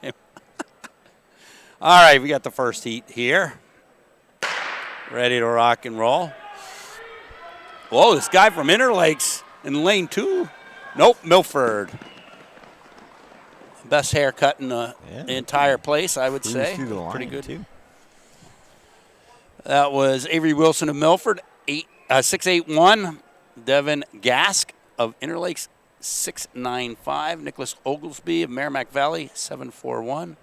All right, we got the first heat here. Ready to rock and roll. Whoa, this guy from Interlakes in lane 2. Nope, Milford. Best haircut in the entire place, I would say. Pretty good. Too. That was Avery Wilson of Milford, 6'8", Devin Gask of Interlakes, 6'9", Nicholas Oglesby of Merrimack Valley, 7'4",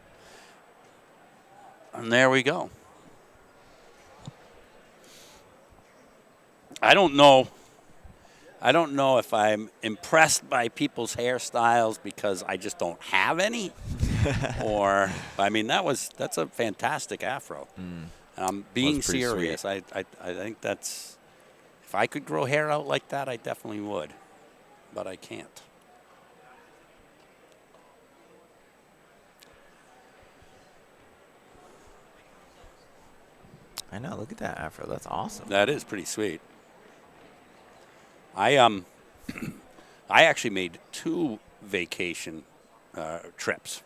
and there we go. I don't know. I don't know if I'm impressed by people's hairstyles because I just don't have any, or I mean that's a fantastic afro. I'm being serious. I think that's, if I could grow hair out like that, I definitely would, but I can't. I know. Look at that afro. That's awesome. That is pretty sweet. I actually made 2 vacation trips.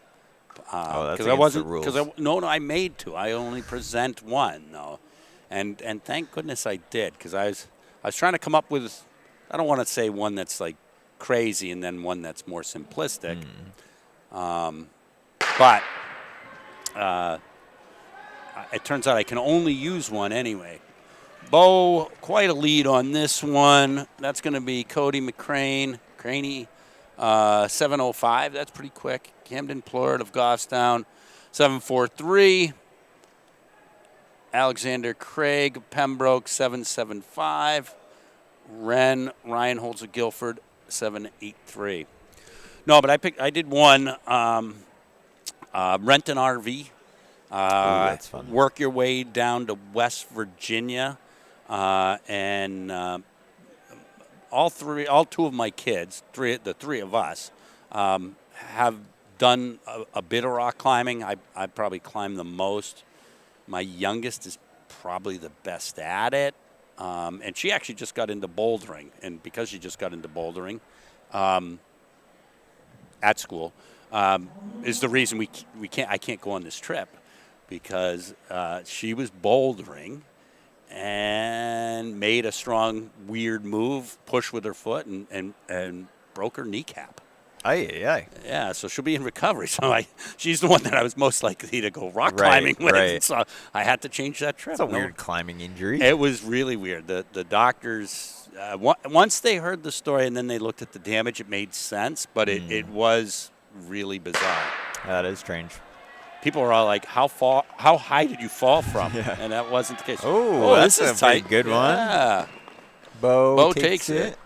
That's Because against the rules. no, I made 2. I only present 1, though, and thank goodness I did, because I was trying to come up with, I don't want to say one that's like crazy and then one that's more simplistic, but it turns out I can only use one anyway. Bo, quite a lead on this one. That's going to be Cody McCrane, Craney, 7:05. That's pretty quick. Camden Plord of Goffstown, 7:43. Alexander Craig of Pembroke, 7:75. Ryan Holtz of Guilford, 7:83. No, but I did one. Rent an RV. That's fun. Work your way down to West Virginia, and all 2 of my kids, the 3 of us, have done a bit of rock climbing. I probably climb the most. My youngest is probably the best at it, and she actually just got into bouldering, and because she just got into bouldering at school, is the reason I can't go on this trip. Because she was bouldering and made a strong, weird move, push with her foot, and broke her kneecap. Aye. Yeah, so she'll be in recovery. So she's the one that I was most likely to go rock climbing with. Right. So I had to change that trip. It's a weird climbing injury. It was really weird. The doctors, once they heard the story and then they looked at the damage, it made sense, but it was really bizarre. That is strange. People were all like, how high did you fall from? Yeah. And that wasn't the case. Oh, that's this is a pretty tight. good one. Yeah. Bo takes it.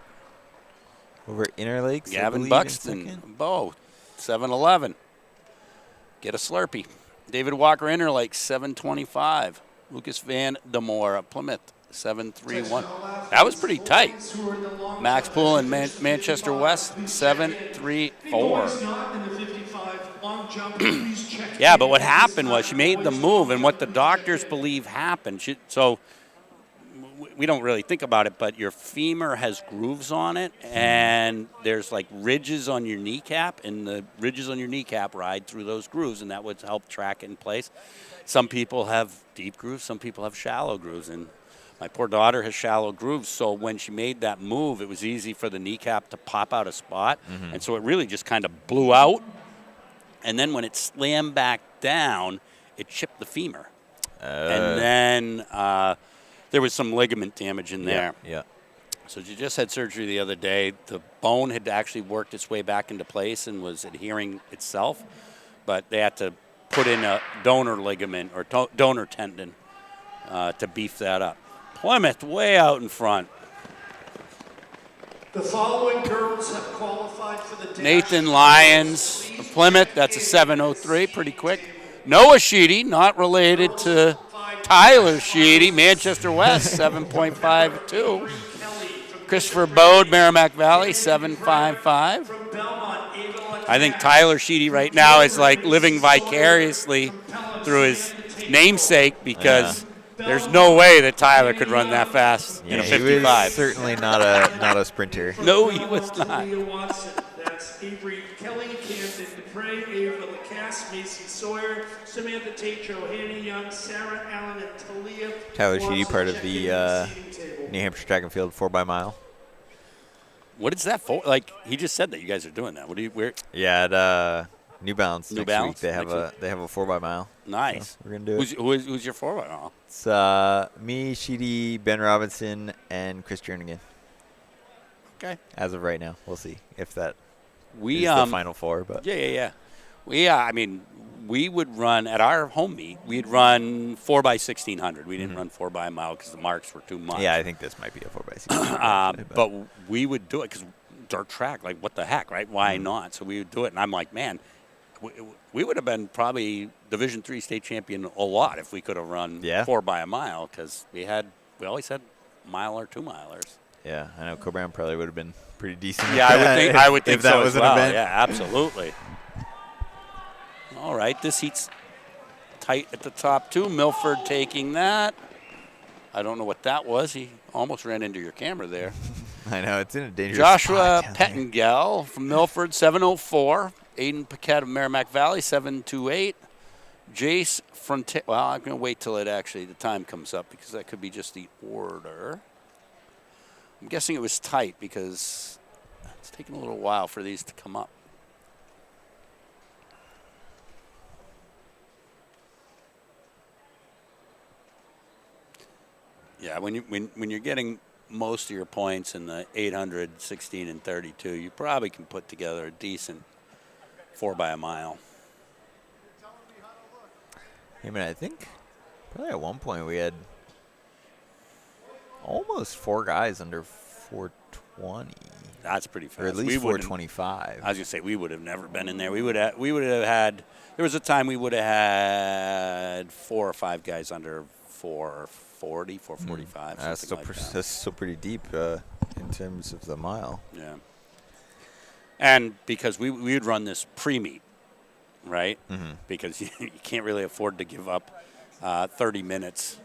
Over Interlakes. Gavin Buxton. Bo, 7:11. Get a Slurpee. David Walker Interlakes, 7:25. Lucas Van Demore, Plymouth, 7:31. That was pretty tight. Max Poole in Manchester West, 7:34. Yeah, but what happened was she made the move, and what the doctors believe happened. So we don't really think about it, but your femur has grooves on it, and there's like ridges on your kneecap, and the ridges on your kneecap ride through those grooves, and that would help track it in place. Some people have deep grooves, some people have shallow grooves, and my poor daughter has shallow grooves, so when she made that move, it was easy for the kneecap to pop out a spot, and so it really just kind of blew out. And then when it slammed back down, it chipped the femur. And then there was some ligament damage in there. Yeah. So she just had surgery the other day. The bone had actually worked its way back into place and was adhering itself, but they had to put in a donor ligament or donor tendon to beef that up. Plymouth way out in front. The following girls have qualified for the dash. Nathan Lyons of Plymouth, that's a 7:03, pretty quick. Noah Sheedy, not related to Tyler Sheedy, Manchester West, 7.52. Christopher Bode, Merrimack Valley, 7.55. I think Tyler Sheedy right now is like living vicariously through his namesake because there's no way that Tyler could run that fast in a 55. He was certainly not a sprinter. No, he was not. That's Avery Kelly, Camden Dupre, Ava Lacasse, Macy Sawyer, Samantha Tate, Johanna Young, Sarah Allen, and Talia. Tyler Sheedy, part of the New Hampshire Track and Field 4x-mile. What is that for? Like, he just said that you guys are doing that. What do you wear? Yeah, at New Balance. New next Balance? week they have a 4x-mile. Nice. So we're gonna do it. Who's your forward? Oh. It's me, Sheedy, Ben Robinson, and Chris Jernigan. Okay. As of right now, we'll see if that is the final 4. But yeah. I mean, we would run at our home meet. We'd run 4x1600. We didn't run 4 by a mile because the marks were too much. Yeah, I think this might be a 4x1600. But we would do it because dirt track, like what the heck, right? Why not? So we would do it, and I'm like, man, we would have been probably Division III state champion a lot if we could have run 4 by a mile because we always had mile or 2 milers. Yeah, I know Coburn probably would have been pretty decent. Yeah, I would think if that so was as well. an event. Yeah, absolutely. All right, this heat's tight at the top too. Milford taking that. I don't know what that was. He almost ran into your camera there. I know, it's in a dangerous Joshua spot Pettengell from Milford, 7:04. Aiden Paquette of Merrimack Valley, 7:28. Jace Frontier. Well, I'm going to wait till the time comes up because that could be just the order. I'm guessing it was tight because it's taking a little while for these to come up. Yeah, when you're getting most of your points in the 800, 16, and 32, you probably can put together a decent 4 by a mile. I mean, I think probably at one point we had almost 4 guys under 420. That's pretty fast. Or at least 425. I was going to say we would have never been in there. We would have had. There was a time we would have had 4 or 5 guys under 440, 445. That's still pretty deep in terms of the mile. Yeah. And because we would run this pre-meet, right? Mm-hmm. Because you can't really afford to give up 30 minutes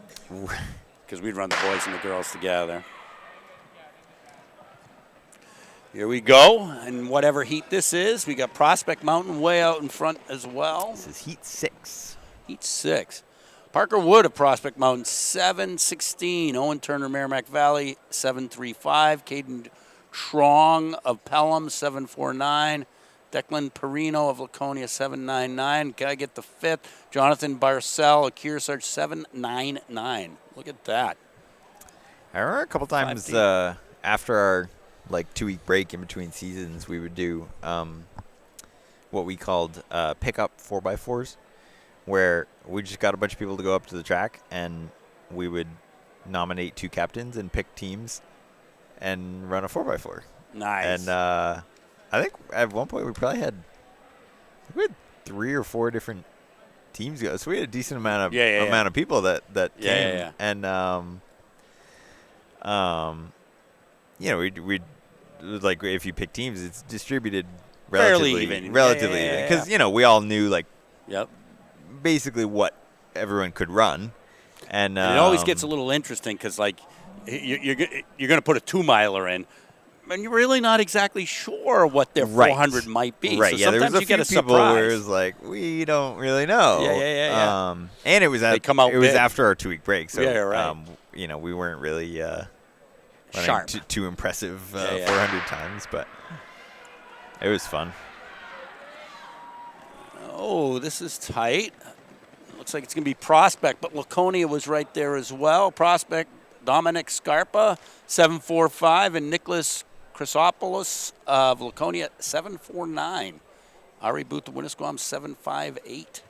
because we'd run the boys and the girls together. Here we go, and whatever heat this is, we got Prospect Mountain way out in front as well. This is Heat 6. Heat 6. Parker Wood of Prospect Mountain, 7:16. Owen Turner, Merrimack Valley, 7:35. Caden Schrong of Pelham, 7:49. Declan Perino of Laconia, 7:99. Can I get the 5th? Jonathan Barcel of Kearsarge, 7:99. Look at that. I remember a couple times after our 2-week break in between seasons, we would do what we called pickup 4x4s, where we just got a bunch of people to go up to the track and we would nominate 2 captains and pick teams and run a 4x4. Nice. And I think at one point we probably had 3 or 4 different teams go. So we had a decent amount of people that came. Yeah. And we'd like if you pick teams, it's distributed relatively even because we all knew basically what everyone could run, and it always gets a little interesting because you're going to put a 2-miler in, and you're really not exactly sure what their 400 might be. Right. So sometimes you get a surprise. Where it was we don't really know. Yeah. And it was after our 2-week break, so we weren't really sharp. Too impressive 400 times, but it was fun. Oh, this is tight. Looks like it's going to be Prospect, but Laconia was right there as well. Prospect, Dominic Scarpa, 7:45, and Nicholas Chrysopoulos of Laconia, 7:49. Ari Booth of Winnisquam, 7:58.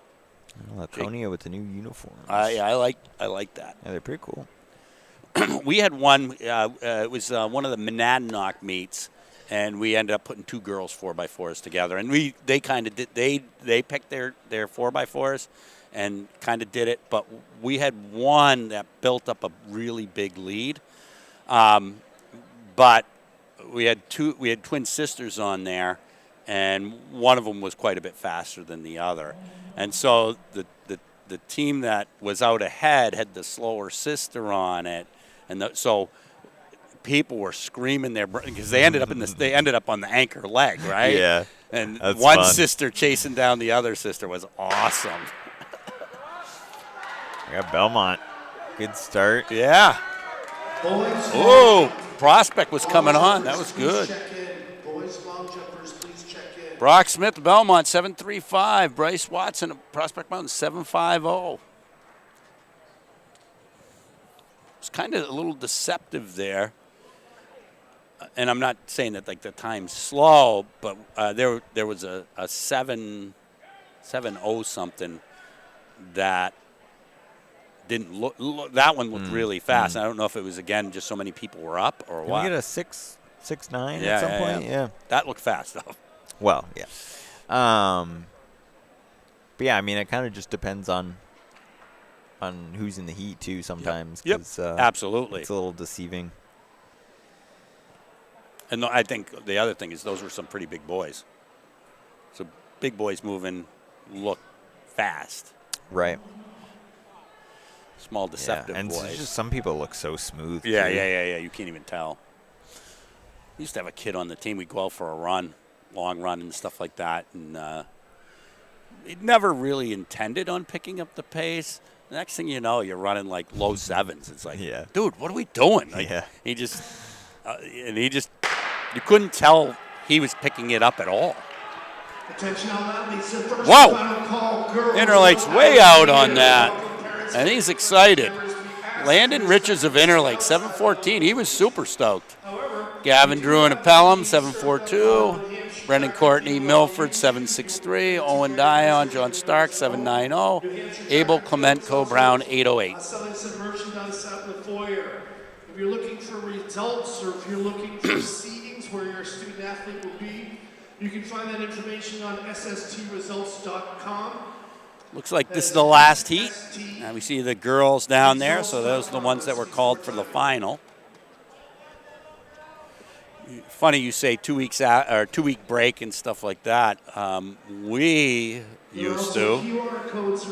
Laconia with the new uniforms. I like that. Yeah, they're pretty cool. We had one. It was one of the Monadnock meets, and we ended up putting 2 girls 4x4s together. And they kind of did. They picked their 4x4s, and kind of did it. But we had one that built up a really big lead. But we had twin sisters on there, and one of them was quite a bit faster than the other. And so the team that was out ahead had the slower sister on it. And so people were screaming their because they ended up on the anchor leg, right? Yeah. And that's one fun. sister chasing down the other sister was awesome. We got Belmont. Good start. Yeah. Oh, Prospect was coming on. That was good. Boys, long jumpers, please check in. Brock Smith, Belmont, 7:35. Bryce Watson of Prospect Mountain, 7:50. It's kind of a little deceptive there. And I'm not saying that the time's slow, but there was a 7 7:0 something that didn't look that one looked really fast. I don't know if it was, again, just so many people were up or Did what. we get a 6.9 at some point? Yeah. That looked fast, though. Well, yeah. But yeah, I mean, it kind of just depends on who's in the heat too sometimes. Yep. Absolutely. It's a little deceiving. And I think the other thing is those were some pretty big boys. So big boys moving look fast. Right. Small deceptive and boys. it's just some people look so smooth. Yeah, too. yeah. You can't even tell. We used to have a kid on the team. We'd go out for a run, long run and stuff like that. And he never really intended on picking up the pace. The next thing you know, you're running like low sevens. It's like, dude, what are we doing? Like, he just, you couldn't tell he was picking it up at all. Attention all athletes. The first Whoa! final call, girls. Interlake's way out on that, and he's excited. Landon Riches of Interlake, 7:14. He was super stoked. Gavin Drew and Pelham, 7:42. Brendan Courtney Milford, 7:63. Owen Dion, John Stark, 7:90. Abel Clementco Brown, 8:08. Selling some merchandise out in the foyer. If you're looking for results or if you're looking for seedings where your student athlete will be, you can find that information on sstresults.com. Looks like this is the last heat. Now we see the girls down there, so those are the ones that were called for the final. Funny you say 2 weeks out or 2 week break and stuff like that. We used to,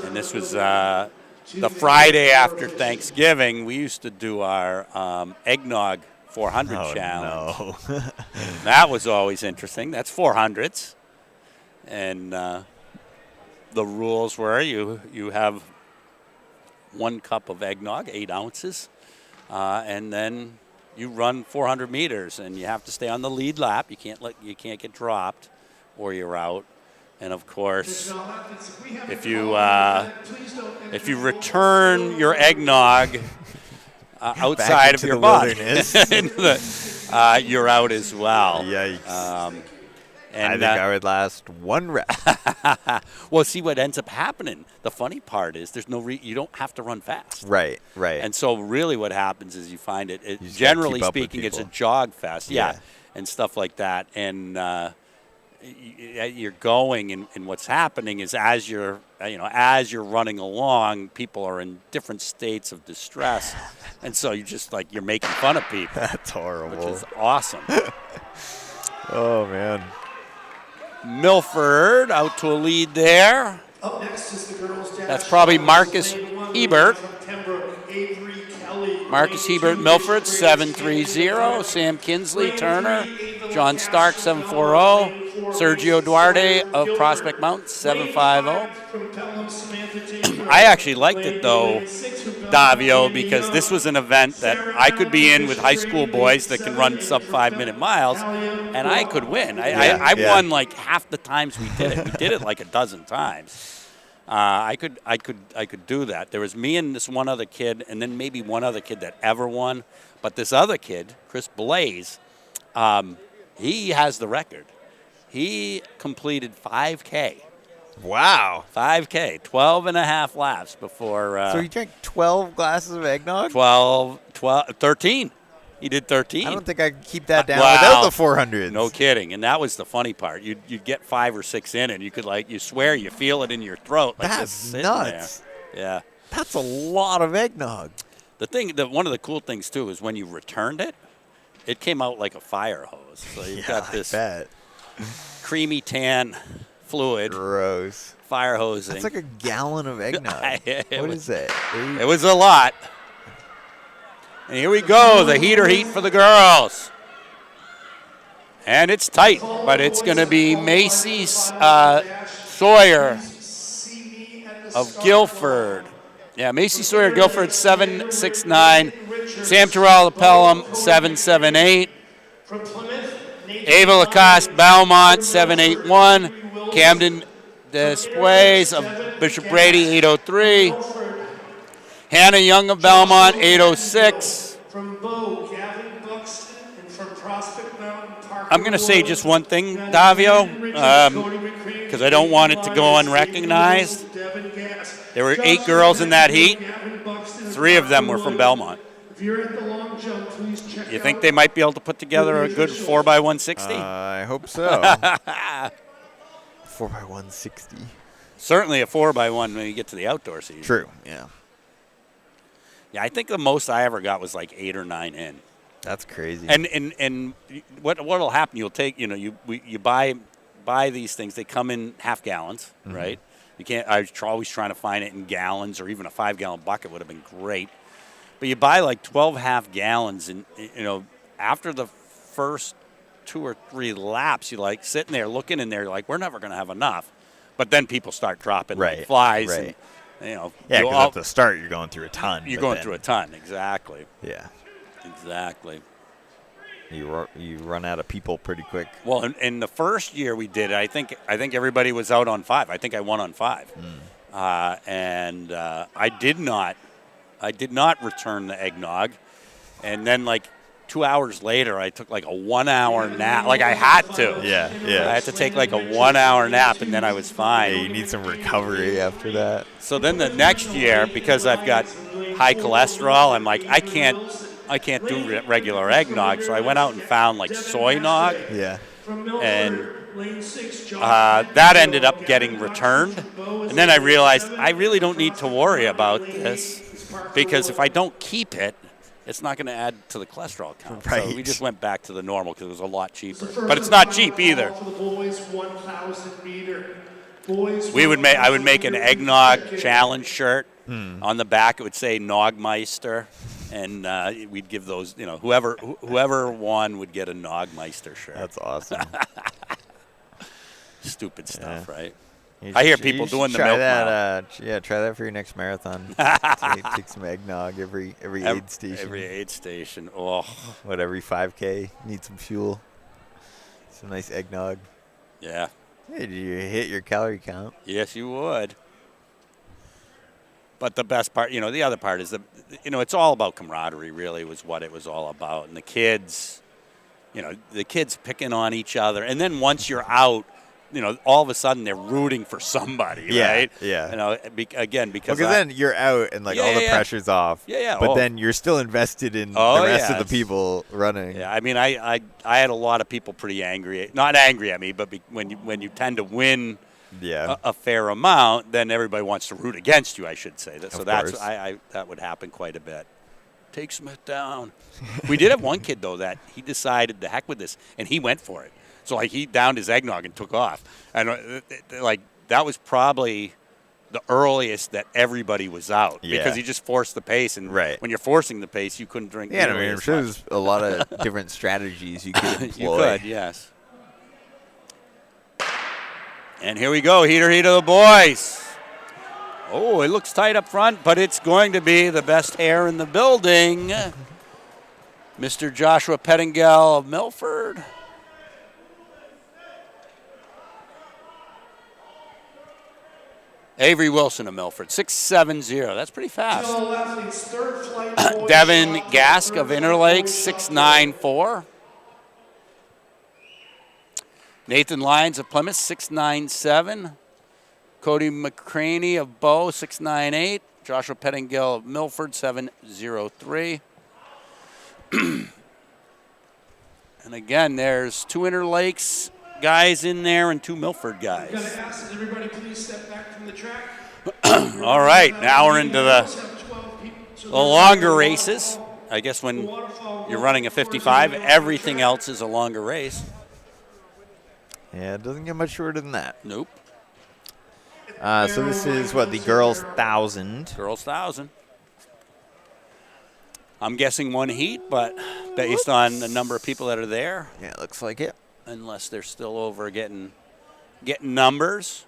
and this was the Friday after Thanksgiving. We used to do our eggnog 400 challenge. No. That was always interesting. That's 400s, and the rules were you have 1 cup of eggnog, 8 ounces, and then you run 400 meters, and you have to stay on the lead lap. You can't get dropped, or you're out. And of course, if you return your eggnog outside of your body, you're out as well. Yikes. And I think I would last 1 rep. Well, see what ends up happening. The funny part is there's you don't have to run fast. Right. And so really what happens is you find it generally speaking, it's a jog fest. Yeah. And stuff like that. And you're going, and what's happening is as you're running along, people are in different states of distress. And so you're making fun of people. That's horrible. Which is awesome. Oh, man. Milford out to a lead there. Up next is the girls' dash. That's probably Marcus Hebert. Marcus Hebert Milford, 7:30. Sam Kinsley Turner. John Stark, 7:40. Sergio Duarte of Prospect Mountain, 7:50. I actually liked it, though, Davio, because this was an event that I could be in with high school boys that can run sub 5-minute miles, and I could win. I won like half the times we did it. We did it like a dozen times. I could do that. There was me and this one other kid, and then maybe one other kid that ever won. But this other kid, Chris Blaze, he has the record. He completed 5K. Wow. 5K, 12 and a half laps before. So he drank 12 glasses of eggnog? 13. He did 13. I don't think I could keep that down without the 400s. No kidding. And that was the funny part. You'd get 5 or 6 in, and you could, you swear you feel it in your throat. Like that's nuts. There. Yeah. That's a lot of eggnog. One of the cool things, too, is when you returned it, it came out like a fire hose. So you've got this creamy tan fluid. Gross. Fire hosing. That's like a gallon of eggnog. What is that? It was a lot. And here we go, the heater heat for the girls. And it's tight, but it's going to be Macy Sawyer of Guilford. Yeah, Macy Sawyer, Guilford, 7.69. Sam Terrell of Pelham, 7.78. Ava Lacoste, Belmont, 7.81. Camden Displays of Bishop Brady, 8.03. Hannah Young of Belmont, 8.06. From Bow, Gavin Buxton, and from Prospect Mountain Park. I'm going to say just one thing, Davio. because I don't want it to go unrecognized. There were 8 girls in that heat. 3 of them were from Belmont. If you're at the long jump, please check You think they might be able to put together a good 4x160? I hope so. 4x160. Certainly a 4x1 when you get to the outdoor season. True. Yeah. Yeah, I think the most I ever got was like 8 or 9 in. That's crazy. And what'll happen? You'll take you buy these things. They come in half gallons, right? You can't. I was always trying to find it in gallons, or even a 5-gallon bucket would have been great. But you buy like 12 half gallons, and after the first 2 or 3 laps, you like sitting there looking in there, like we're never going to have enough. But then people start dropping like flies, right. and Yeah, because at the start you're going through a ton. You're going through a ton, exactly. Yeah, exactly. You run out of people pretty quick. Well, in the first year we did it, I think everybody was out on 5. I think I won on 5, and I did not return the eggnog, and then like 2 hours later, I took like a 1 hour nap. Like I had to. Yeah. I had to take like a 1 hour nap, and then I was fine. Yeah, you need some recovery after that. So then the next year, because I've got high cholesterol, I'm like, I can't do regular eggnog. So I went out and found like soy nog. Yeah. And that ended up getting returned. And then I realized I really don't need to worry about this, because if I don't keep it, it's not going to add to the cholesterol count. Right. So we just went back to the normal because it was a lot cheaper. But it's not cheap either. I would make an eggnog challenge shirt. On the back it would say Nogmeister, and we'd give those. Whoever won would get a Nogmeister shirt. That's awesome. Stupid stuff, right? I hear people doing the milk that. Try that for your next marathon. Take some eggnog every aid station. Every aid station. Oh, what, every 5K? Need some fuel. Some nice eggnog. Yeah. Hey, do you hit your calorie count? Yes, you would. But the best part, the other part is it's all about camaraderie. Really, was what it was all about, and the kids picking on each other, and then once you're out, all of a sudden they're rooting for somebody, right? Yeah. Because then you're out and all the pressure's off. Yeah. But then you're still invested in the rest of the people running. Yeah. I mean, I had a lot of people pretty angry. Not angry at me, but when you tend to win a fair amount, then everybody wants to root against you, I should say. So that would happen quite a bit. Take Smith down. We did have one kid though that he decided the heck with this, and he went for it. So, he downed his eggnog and took off. And, that was probably the earliest that everybody was out. Yeah. Because he just forced the pace. And when you're forcing the pace, you couldn't drink Yeah, I'm sure there's a lot of different strategies you could employ. You could, yes. And here we go, heater of the boys. Oh, it looks tight up front, but it's going to be the best hair in the building. Mr. Joshua Pettingell of Milford. Avery Wilson of Milford, 6.70. That's pretty fast. Devin Gask of Interlakes, 6.94. Nathan Lyons of Plymouth, 6.97. Cody McCraney of Bow, 6.98. Joshua Pettingell of Milford, 7.03. And again, there's 2 Interlakes guys in there and 2 Milford guys. I'm going to ask that everybody please step back from the track. All right, now we're into the longer races. I guess when you're running a 55, everything else is a longer race. Yeah, it doesn't get much shorter than that. Nope. So this is the girls' 1,000. Girls' 1,000. I'm guessing one heat, but based on the number of people that are there. Yeah, it looks like it. Unless they're still over getting numbers.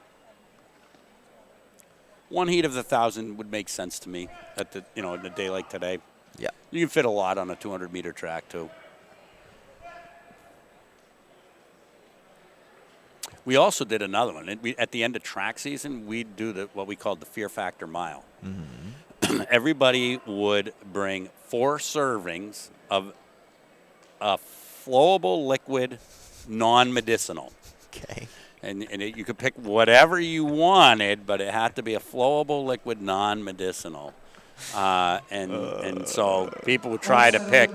One heat of the 1,000 would make sense to me at in a day like today. Yeah. You can fit a lot on a 200-meter track too. We also did another one. At the end of track season, we'd do what we called the Fear Factor Mile. Mm-hmm. Everybody would bring 4 servings of a flowable liquid, non-medicinal. Okay. You could pick whatever you wanted, but it had to be a flowable liquid, non-medicinal. And so people would try to pick.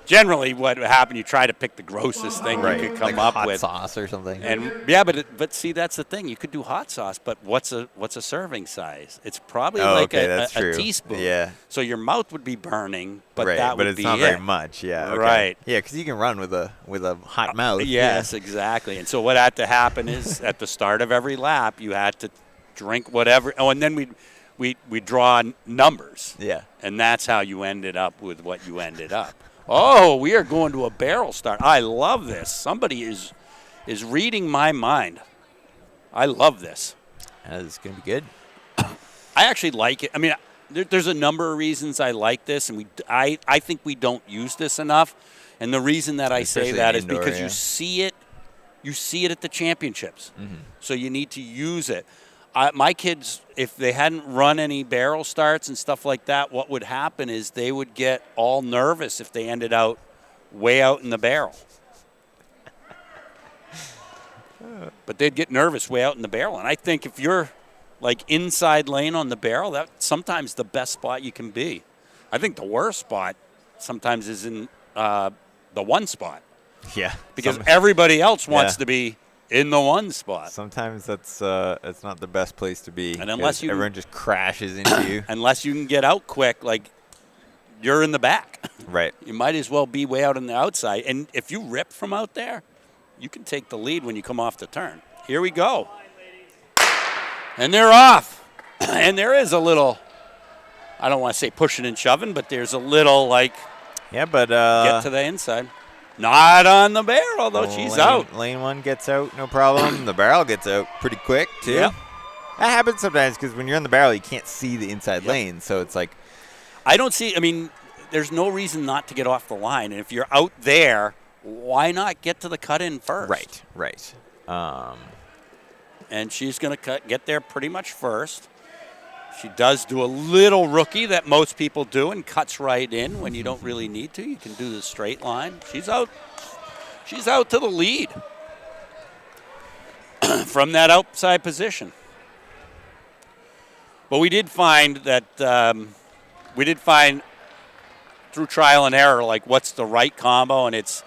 Generally, what would happen, you try to pick the grossest thing you could come up hot with. sauce or something. And yeah, but see, that's the thing. You could do hot sauce, but what's a serving size? It's probably a teaspoon. Yeah. So your mouth would be burning, but right, that but would it's be not it. very much. Yeah. Okay. Right. Yeah, because you can run with a hot mouth. Yes, exactly. And so what had to happen is at the start of every lap, you had to drink whatever. Oh, and then we draw numbers. Yeah. And that's how you ended up with what you ended up. Oh, we are going to a barrel start. I love this. Somebody is reading my mind. I love this. It's going to be good. I actually like it. I mean, there's a number of reasons I like this, and I think we don't use this enough. And the reason that I say that is because you see it at the championships. Mm-hmm. So you need to use it. My kids, if they hadn't run any barrel starts and stuff like that, what would happen is they would get all nervous if they ended out way out in the barrel. But they'd get nervous way out in the barrel. And I think if you're like inside lane on the barrel, that's sometimes the best spot you can be. I think the worst spot sometimes is in the one spot. Yeah. Because everybody else wants to be in the one spot. Sometimes it's not the best place to be. And unless everyone just crashes into you. Unless you can get out quick, like you're in the back. Right. You might as well be way out on the outside. And if you rip from out there, you can take the lead when you come off the turn. Here we go. And they're off. And there is a little, I don't want to say pushing and shoving, but there's a little like, yeah, but get to the inside. Not on the barrel, though. She's out. Lane one gets out, no problem. The barrel gets out pretty quick, too. Yep. That happens sometimes because when you're in the barrel, you can't see the inside lane. So it's like. There's no reason not to get off the line. And if you're out there, why not get to the cut-in first? Right. And she's going to get there pretty much first. She does do a little rookie that most people do and cuts right in when you don't really need to. You can do the straight line. She's out. She's out to the lead from that outside position. But we did find that through trial and error, like what's the right combo, and it's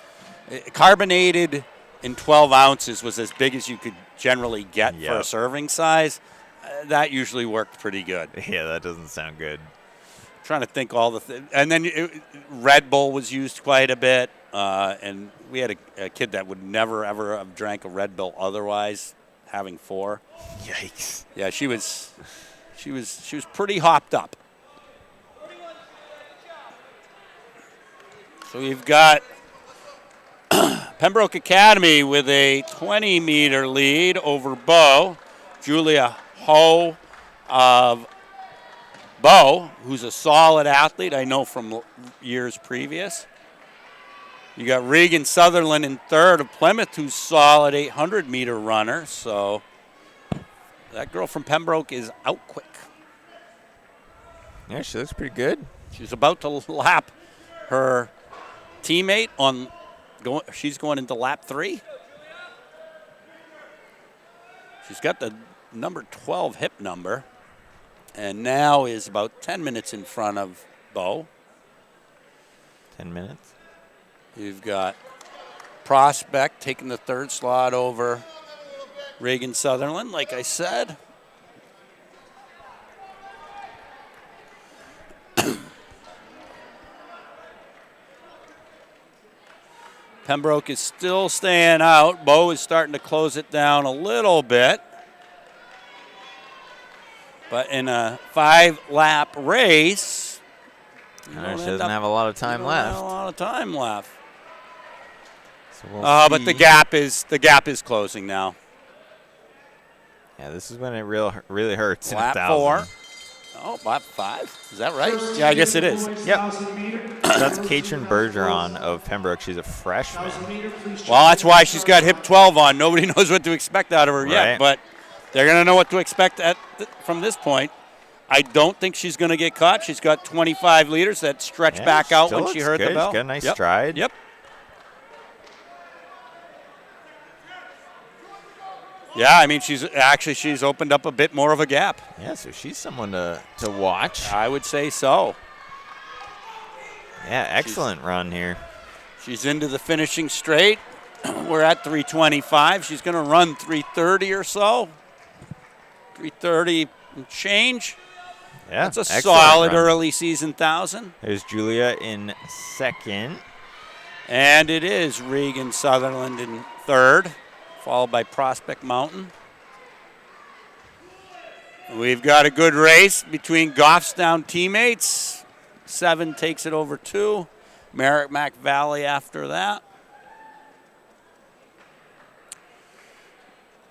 carbonated in 12 ounces was as big as you could generally get for a serving size. That usually worked pretty good. Yeah, that doesn't sound good. Trying to think all the and then Red Bull was used quite a bit, and we had a kid that would never ever have drank a Red Bull otherwise, having 4. Yikes! Yeah, she was pretty hopped up. So we've got Pembroke Academy with a 20-meter lead over Bow. Julia Ho of Bow, who's a solid athlete, I know from years previous. You got Regan Sutherland in third of Plymouth, who's solid 800-meter runner. So that girl from Pembroke is out quick. Yeah, she looks pretty good. She's about to lap her teammate on. She's going into lap 3. She's got the number 12 hip number, and now is about 10 minutes in front of Bo. 10 minutes. You've got Prospect taking the third slot over Reagan Sutherland, like I said. Pembroke is still staying out. Bo is starting to close it down a little bit. But in a 5-lap race, she doesn't have a lot of time left. Have a lot of time left. So we'll but the gap is closing now. Yeah, this is when it really hurts. Lap 4. Oh, lap 5. Is that right? Yeah, I guess it is. Yep. That's Katrin Bergeron of Pembroke. She's a freshman. Well, that's why she's got hip 12 on. Nobody knows what to expect out of her yet, but they're going to know what to expect from this point. I don't think she's going to get caught. She's got 25 liters that stretch back out when she heard the bell. She's got a nice stride. Yep. Yeah, I mean, she's opened up a bit more of a gap. Yeah, so she's someone to watch. I would say so. Yeah, excellent run here. She's into the finishing straight. We're at 3:25. She's going to run 3:30 or so. 3:30 and change. Yeah, that's a solid run. early season 1,000. There's Julia in second. And it is Regan Sutherland in third, followed by Prospect Mountain. We've got a good race between Goffstown teammates. 7 takes it over 2. Merrimack Valley after that.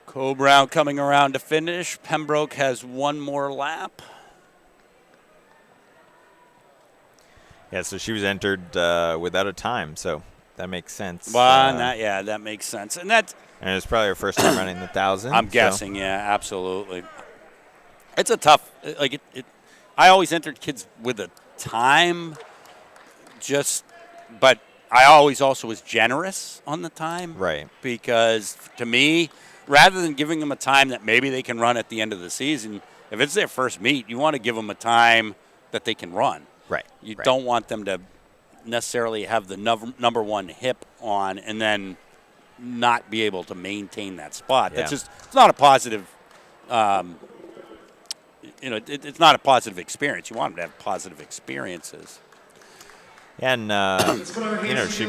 Coe-Brown coming around to finish. Pembroke has one more lap. Yeah, so she was entered without a time, so that makes sense. Well, that makes sense. And it's probably her first time running the 1,000. I'm guessing, yeah, absolutely. It's a tough, I always entered kids with a time, but I always also was generous on the time. Right. Because to me, rather than giving them a time that maybe they can run at the end of the season, if it's their first meet, you want to give them a time that they can run. Right. You don't want them to necessarily have the number one hip on and then not be able to maintain that spot. Yeah. It's not a positive, it's not a positive experience. You want them to have positive experiences. And she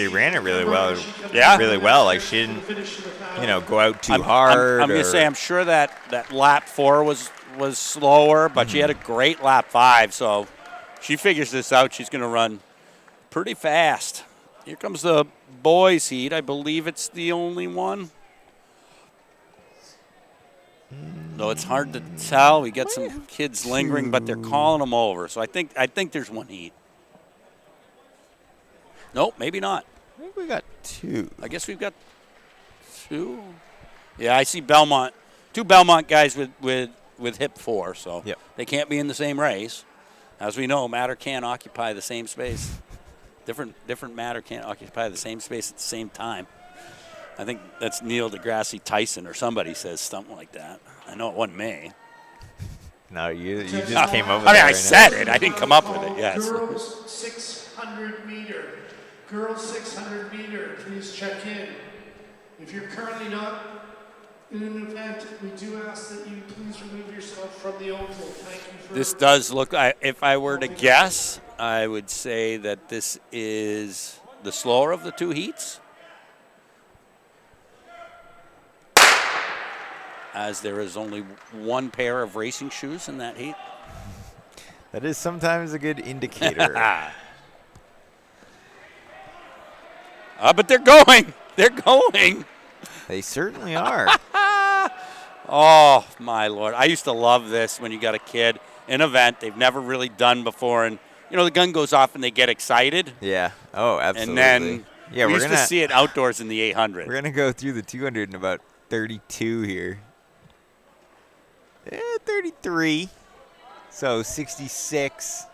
ran it really well. Yeah, really well. Like she didn't, go out too hard. I'm gonna say I'm sure that lap 4 was slower, but she had a great lap 5. So she figures this out. She's gonna run pretty fast. Here comes the boys' heat. I believe it's the only one. Though it's hard to tell. We got some kids lingering, but they're calling them over. So I think there's one heat. Nope, maybe not. I think we got 2. I guess we've got 2. Yeah, I see Belmont. 2 Belmont guys with hip 4, so they can't be in the same race. As we know, matter can't occupy the same space. Different matter can't occupy the same space at the same time. I think that's Neil deGrasse Tyson or somebody says something like that. I know it wasn't me. No, you just came up with it. I mean, I said it. I didn't come up with it, yes. Girls 600 meter. Girls 600 meter, please check in. If you're currently not in an event, we do ask that you please remove yourself from the oval. Thank you for this does look, if I were to guess, I would say that this is the slower of the 2 heats. As there is only one pair of racing shoes in that heat. That is sometimes a good indicator. But they're going. They're going. They certainly are. Oh, my Lord. I used to love this when you got a kid, an event they've never really done before, and, the gun goes off and they get excited. Yeah. Oh, absolutely. And then we used to see it outdoors in the 800. We're going to go through the 200 in about 32 here. 33. So 66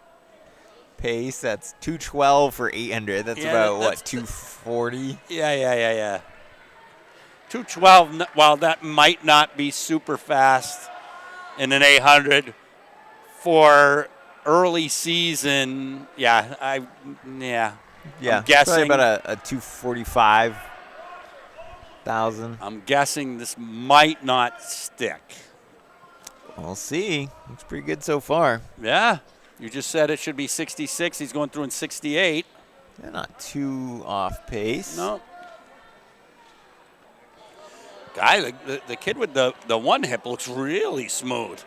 pace. That's 212 for 800. That's about, 240? Yeah. 212, while that might not be super fast in an 800 for early season, I'm guessing probably about a 245,000. I'm guessing this might not stick. We'll see. Looks pretty good so far. Yeah. You just said it should be 66. He's going through in 68. Yeah, not too off pace. No. Guy, the kid with the one hip looks really smooth.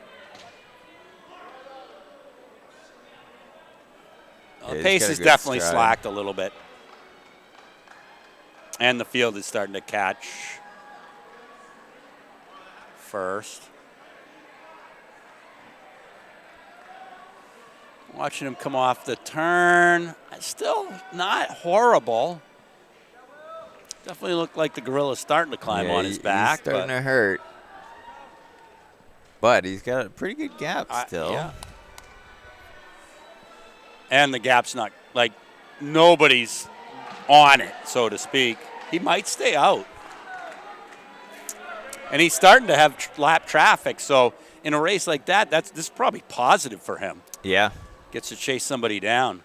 The pace is definitely slacked a little bit. And the field is starting to catch first. Watching him come off the turn. Still not horrible. Definitely looked like the gorilla's starting to climb on his back. He's starting to hurt. But he's got a pretty good gap still. Yeah. And the gap's not, nobody's on it, so to speak. He might stay out. And he's starting to have lap traffic. So in a race like that, this is probably positive for him. Yeah. Gets to chase somebody down.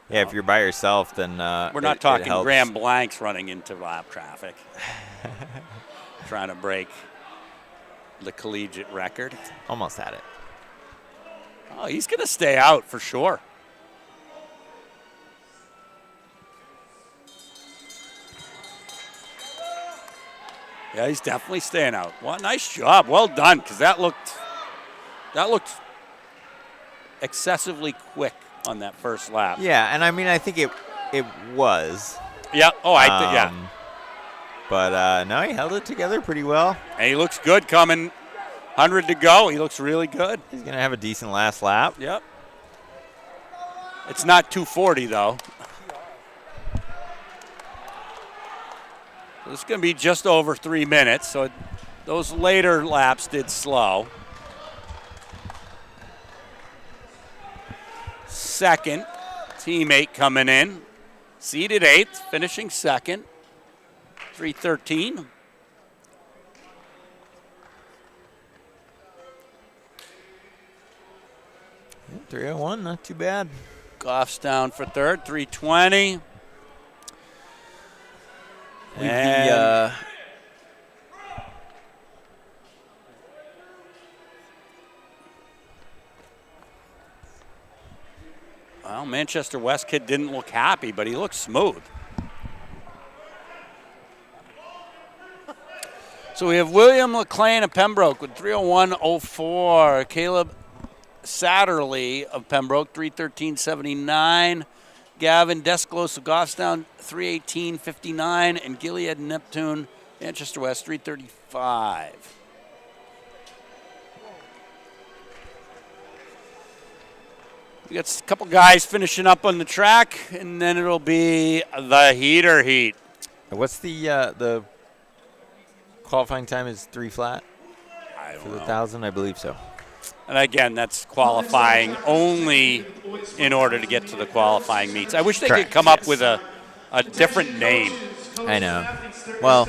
Yeah, if you're by yourself, then we're not talking Graham Blanks running into lap traffic. Trying to break the collegiate record. Almost had it. Oh, he's going to stay out for sure. Yeah, he's definitely staying out. Well, nice job. Well done, because that looked excessively quick on that first lap. Yeah, and I mean, I think it was. Yeah. Oh, yeah. But no, he held it together pretty well. And he looks good coming. 100 to go. He looks really good. He's going to have a decent last lap. Yep. It's not 240, though. This is going to be just over 3 minutes, so those later laps did slow. Second teammate coming in. Seeded 8th, finishing second. 3:13. Yeah, 3:01, not too bad. Goff's down for third, 3:20. Well, Manchester West kid didn't look happy, but he looked smooth. So we have William LeClain of Pembroke with 3:01.04. Caleb Satterley of Pembroke, 3:13.79. Gavin Desclos of Goffstown, 3:18.59. And Gilead Neptune, Manchester West, 3:35. We got a couple guys finishing up on the track, and then it'll be the heater heat. What's the qualifying time is 3 flat? I don't for know. the 1,000, I believe so. And again, that's qualifying only in order to get to the qualifying meets. I wish they could come up with a different name. I know. Well,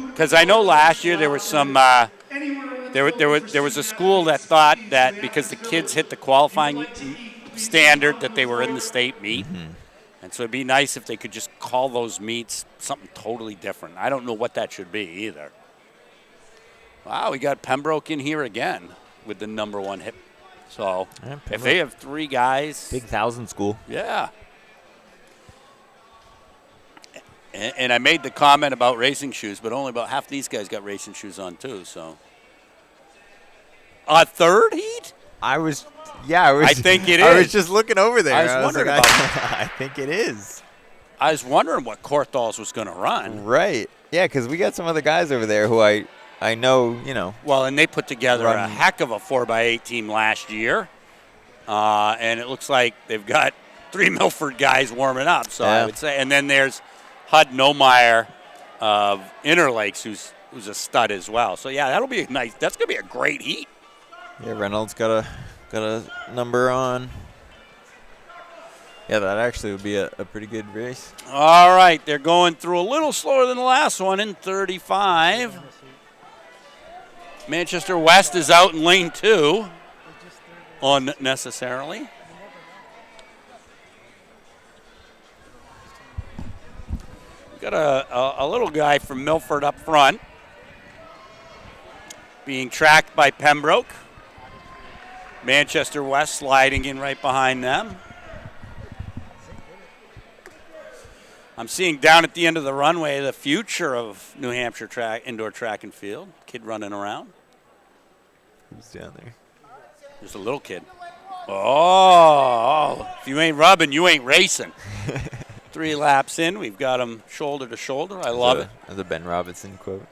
because I know last year there was some there was a school that thought that because the kids hit the qualifying standard that they were in the state meet. Mm-hmm. And so it'd be nice if they could just call those meets something totally different. I don't know what that should be either. Wow, we got Pembroke in here again with the number 1 hit. So yeah, if they have 3 guys. Big 1,000 school. Yeah. And I made the comment about racing shoes, but only about half these guys got racing shoes on too. So a third heat? I think it is. I was just looking over there. I was wondering about that. I think it is. I was wondering what Korthals was going to run. Right. Yeah, because we got some other guys over there who I know, you know. Well, and they put together a heck of a 4x8 team last year. And it looks like they've got 3 Milford guys warming up. So I would say, and then there's Hud Nomeyer of Interlakes, who's a stud as well. So yeah, that'll be nice. That's going to be a great heat. Yeah, Reynolds got a number on. Yeah, that actually would be a pretty good race. All right, they're going through a little slower than the last one in 35. Manchester West is out in lane 2, unnecessarily. We've got a little guy from Milford up front, being tracked by Pembroke. Manchester West sliding in right behind them. I'm seeing down at the end of the runway the future of New Hampshire indoor track and field. Kid running around. Who's down there? There's a little kid. Oh, if you ain't rubbing, you ain't racing. 3 laps in, we've got him shoulder to shoulder. I love it. That's a Ben Robinson quote.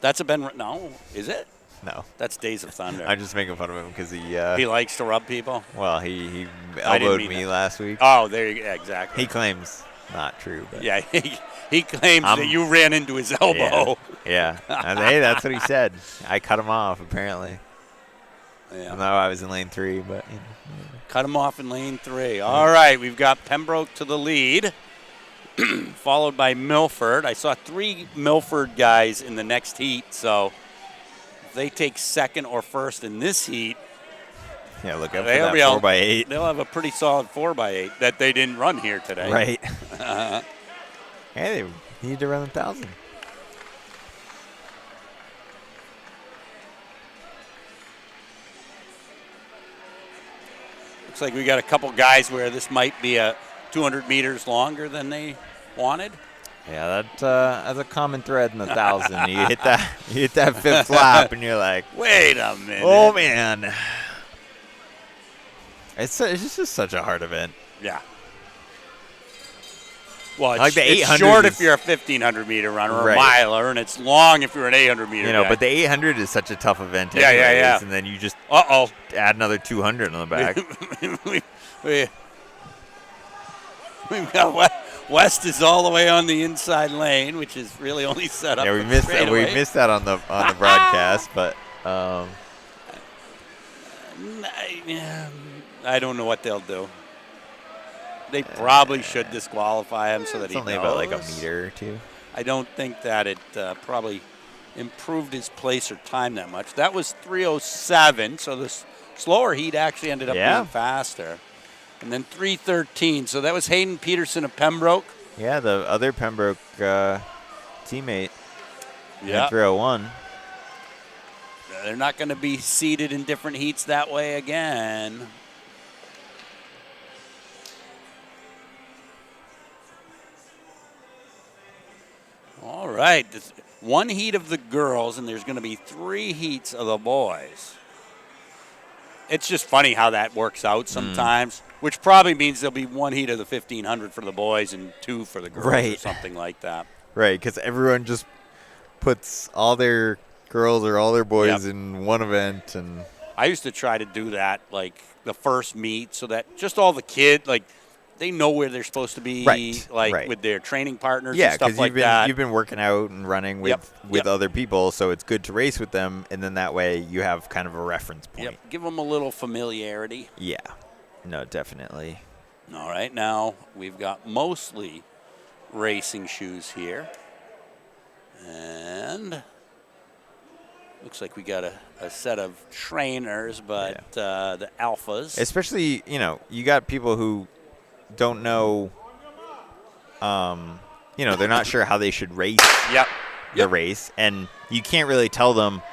That's a Ben. No, is it? No. That's Days of Thunder. I'm just making fun of him because he likes to rub people. Well, he elbowed me last week. Oh, there you go. Exactly. He claims not true. But yeah, he claims that you ran into his elbow. Yeah. Hey, that's what he said. I cut him off, apparently. Yeah. No, I was in lane 3, but. Cut him off in lane 3. All right, we've got Pembroke to the lead. followed by Milford. I saw 3 Milford guys in the next heat, so if they take second or first in this heat, yeah, look out for that 4x8. They'll have a pretty solid 4x8 that they didn't run here today. Right. Hey, they need to run 1,000. Looks like we got a couple guys where this might be a 200 meters longer than they wanted. Yeah, that's a common thread in 1,000. you hit that fifth lap, and you're like, wait a minute. Oh man, it's just such a hard event. Yeah. Well, like the it's 800 short if you're a 1,500 meter runner or a miler, and it's long if you're an 800 meter. But the 800 is such a tough event. Yeah, anyways, And then you just add another 200 on the back. We've got West is all the way on the inside lane, which is really only set up. Yeah, we missed that. We missed that on the broadcast, but I don't know what they'll do. They probably should disqualify him so that it's only about like a meter or two. I don't think that it probably improved his place or time that much. That was 3:07, so the slower heat actually ended up being faster. And then 3:13, so that was Hayden Peterson of Pembroke. Yeah, the other Pembroke teammate. Yeah, 3:01. They're not going to be seated in different heats that way again. All right, one heat of the girls, and there's going to be 3 heats of the boys. It's just funny how that works out sometimes, which probably means there'll be 1 heat of the 1,500 for the boys and 2 for the girls or something like that. Right, because everyone just puts all their girls or all their boys in one event. And I used to try to do that, like the first meet, so that just all the kids, like, they know where they're supposed to be, with their training partners and stuff like that. You've been working out and running with other people, so it's good to race with them, and then that way you have kind of a reference point. Give them a little familiarity. Yeah. No, definitely. All right, now we've got mostly racing shoes here. And looks like we got a set of trainers, but the alphas. Especially, you got people who don't know, they're not sure how they should race the race, and you can't really tell them,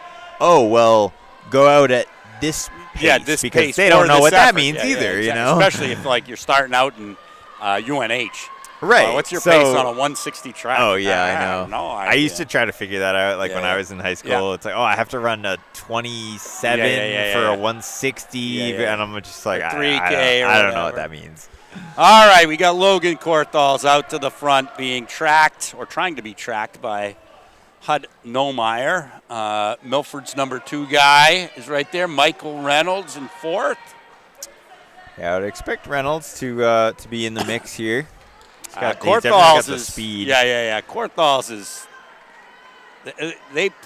oh, well, go out at this pace, this because pace they don't know what that effort. means either, Especially if, like, you're starting out in UNH. Right. What's your pace on a 160 track? Oh, yeah, I know. No idea. I used to try to figure that out, when I was in high school. It's like, I have to run a 27 for a 160, and I'm just like, 3K I don't know what that means. All right, we got Logan Korthals out to the front being tracked, or trying to be tracked by Hud Nomeyer. Milford's number 2 guy is right there. Michael Reynolds in 4th. Yeah, I would expect Reynolds to be in the mix here. Korthals is speed. Yeah. Korthals is.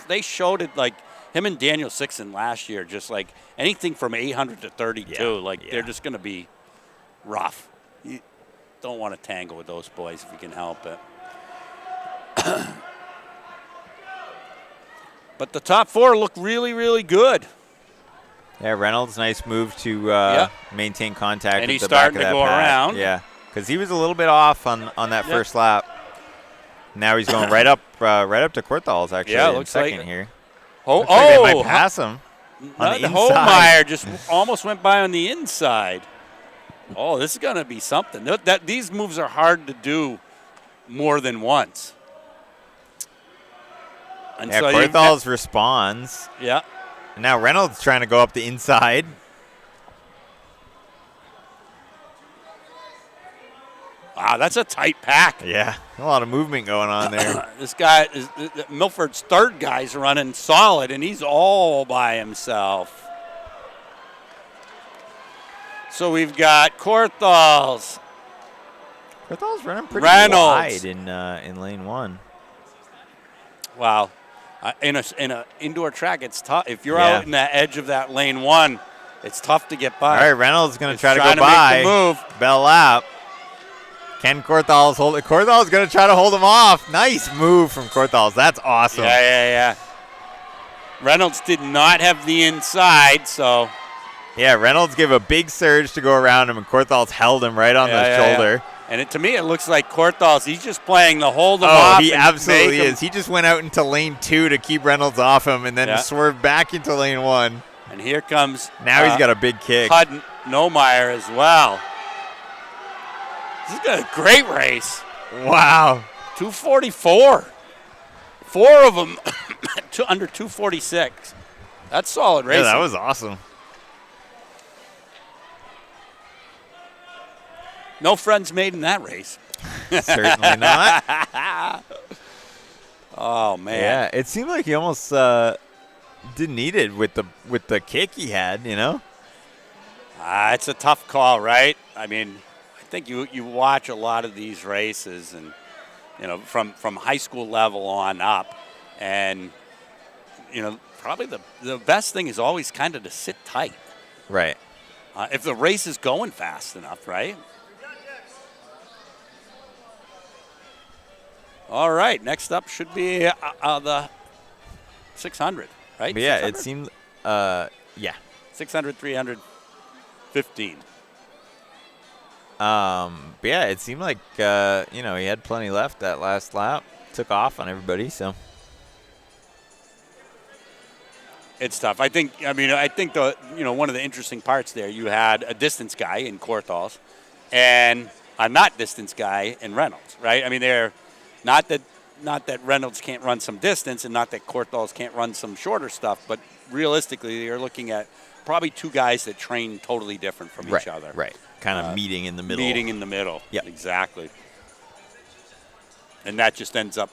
They showed it, like him and Daniel Sixon last year. Just like anything from 800 to 32. They're just going to be rough. You don't want to tangle with those boys if you can help it. But the top 4 look really, really good. Yeah, Reynolds, nice move to maintain contact. And he's at the back starting of to that go pad. around. Yeah, because he was a little bit off on that first lap. Now he's going right up to Korthals, actually, in second here. They might pass him on the inside. Holmeyer just almost went by on the inside. Oh, this is going to be something. These moves are hard to do more than once. And so Korthals responds. Yeah. And now Reynolds trying to go up the inside. Wow, that's a tight pack. Yeah, a lot of movement going on there. This guy, Milford's 3rd guy's running solid, and he's all by himself. So we've got Korthals. Korthals running pretty Reynolds. wide in lane 1. Wow. In a indoor track, it's tough. If you're out in the edge of that lane 1, it's tough to get by. All right, Reynolds going to try to go by. Make the move. Bell lap. Can Korthals hold it? Korthals going to try to hold him off. Nice move from Korthals. That's awesome. Yeah. Reynolds did not have the inside, so. Yeah, Reynolds gave a big surge to go around him, and Korthals held him right on the shoulder. Yeah. And to me, it looks like Korthals, he's just playing the hold him off. Oh, he absolutely is. He just went out into lane 2 to keep Reynolds off him and then swerved back into lane 1. And here comes. Now he's got a big kick. Hud Nomeyer as well. This has got a great race. Wow. 244. 4 of them under 246. That's solid racing. Yeah, that was awesome. No friends made in that race. Certainly not. Oh, man. Yeah, it seemed like he almost didn't need it with the kick he had, you know? It's a tough call, right? I mean, I think you watch a lot of these races and, you know, from high school level on up. And, you know, probably the best thing is always kind of to sit tight. Right. If the race is going fast enough, right? All right, next up should be the 600, right? But yeah, 600? it seemed, 600, 300, 15. But yeah, it seemed like, he had plenty left that last lap. Took off on everybody, so. It's tough. I think one of the interesting parts there, you had a distance guy in Korthals and a not distance guy in Reynolds, right? I mean, they're not that Reynolds can't run some distance and not that Korthals can't run some shorter stuff, but realistically, you're looking at probably 2 guys that train totally different from each other. Right. Kind of meeting in the middle. Meeting in the middle. Yeah. Exactly. And that just ends up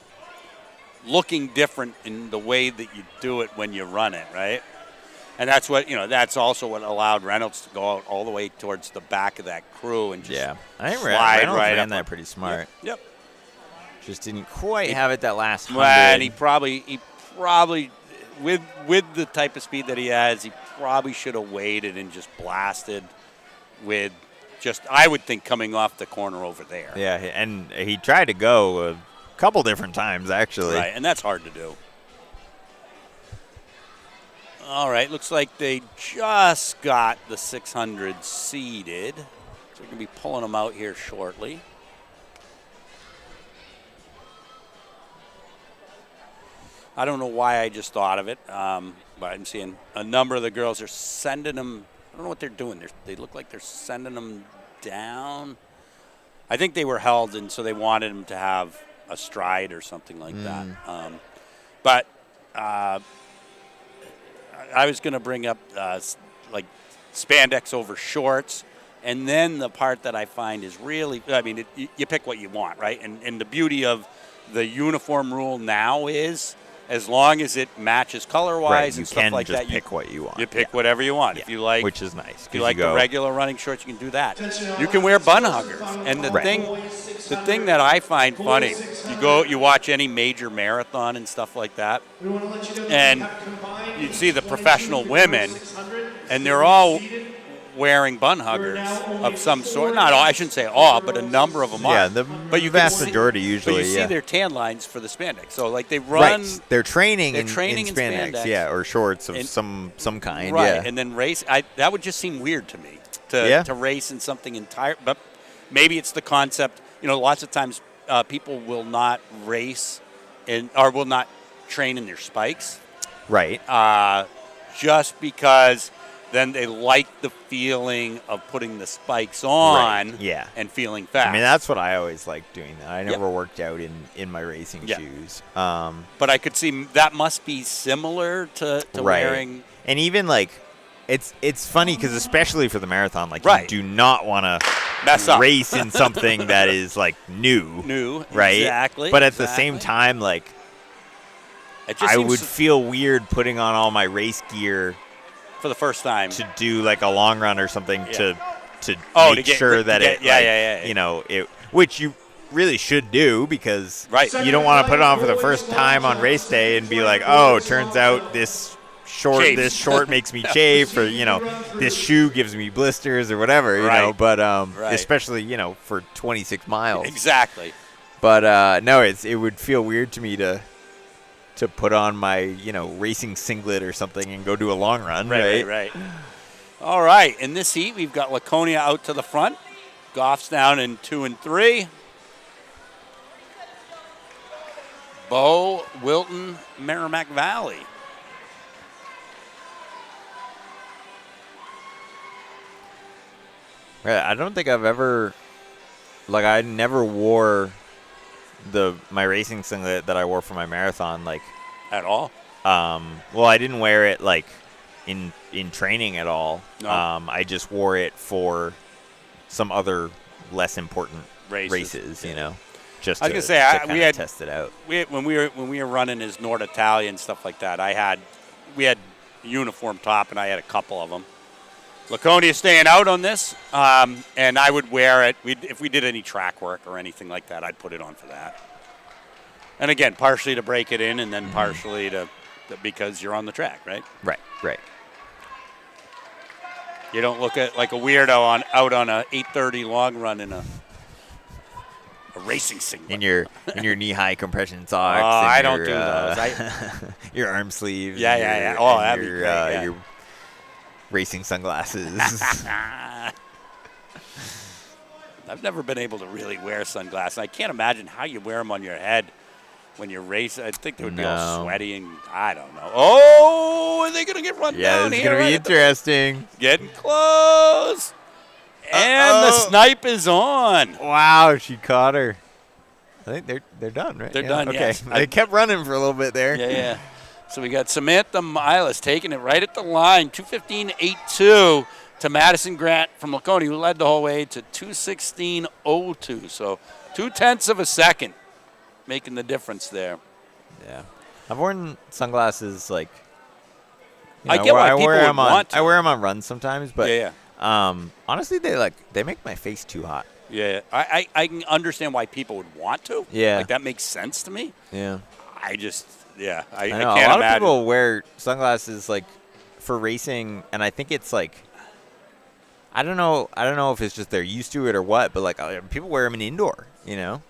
looking different in the way that you do it when you run it, right? And that's that's also what allowed Reynolds to go out all the way towards the back of that crew and just I think slide Reynolds right ran up. that pretty smart. Yep. Just didn't quite have it that last 100. And he probably with the type of speed that he has, he probably should have waited and just blasted with I would think coming off the corner over there. Yeah, and he tried to go a couple different times, actually. Right, and that's hard to do. All right, looks like they just got the 600 seeded. So we're going to be pulling them out here shortly. I don't know why I just thought of it, but I'm seeing a number of the girls are sending them. I don't know what they're doing. They look like they're sending them down. I think they were held, and so they wanted them to have a stride or something like that. But I was going to bring up like spandex over shorts. And then the part that I find is really, I mean, you pick what you want, right? And the beauty of the uniform rule now is as long as it matches color-wise and stuff like that. You can just pick what you want. You pick whatever you want. Yeah. If you like, which is nice. If you like the regular running shorts, you can do that. You can wear bun huggers. And the thing that I find funny, you watch any major marathon and stuff like that, and you see the professional women, and they're all wearing bun huggers of some sort. Not all, I shouldn't say all, but a number of them are. Yeah, the vast majority usually. But you see their tan lines for the spandex. So like they run. Right. They're training in spandex. Yeah, or shorts of some kind. Right, yeah. and then race. That would just seem weird to me to race in something entire. But maybe it's the concept. Lots of times people will not race or will not train in their spikes. Right. Just because. Then they like the feeling of putting the spikes on and feeling fast. I mean, that's what I always liked doing. That I never worked out in my racing shoes. But I could see that must be similar to wearing. And even like, it's funny because especially for the marathon, like you do not want to mess up, race in something that is like new, right? Exactly. But at the same time, like, I would feel weird putting on all my race gear for the first time to do like a long run or something to make sure that which you really should do because you don't want to put it on for the first time on race day and be like, oh, turns out this short. This short makes me chafe, or this shoe gives me blisters, or whatever. You know, but especially for 26 miles. Exactly. But no, it would feel weird to me to put on my racing singlet or something and go do a long run. Right. All right. In this heat, we've got Laconia out to the front. Goff's down in 2 and 3. Bow, Wilton, Merrimack Valley. I don't think I've ever, I never wore my racing singlet that I wore for my marathon, at all. Well, I didn't wear it in training at all. No. I just wore it for some other less important races. Just I was gonna say we had test it out. When we were running as Nord Italia and stuff like that. We had uniform top, and I had a couple of them. Laconia staying out on this, and I would wear it. If we did any track work or anything like that, I'd put it on for that. And again, partially to break it in, and then partially to because you're on the track, right? Right. You don't look like a weirdo out on a 8:30 long run in a racing singlet. In your knee-high compression socks. I don't do those. Your arm sleeves. Yeah. Oh, that'd be great. Your racing sunglasses. I've never been able to really wear sunglasses. I can't imagine how you wear them on your head when you're racing. I think they would be all sweaty, and I don't know. Oh, are they going to get run down here? Yeah, it's going to be interesting. Getting close. And the snipe is on. Wow, she caught her. I think they're done, right? They're done, okay. yes. They kept running for a little bit there. Yeah. So we got Samantha Milas taking it right at the line, 2:15.82 to Madison Grant from Laconia, who led the whole way to 2:16.02. So 0.2 of a second making the difference there. Yeah. I've worn sunglasses I get why people would want to. I wear them on runs sometimes, but yeah. Honestly, they make my face too hot. Yeah, I can understand why people would want to. Yeah. That makes sense to me. Yeah. I know. I can't a lot imagine. of people wear sunglasses for racing, and I think it's I don't know if it's just they're used to it or what, but people wear them in indoor, Yeah.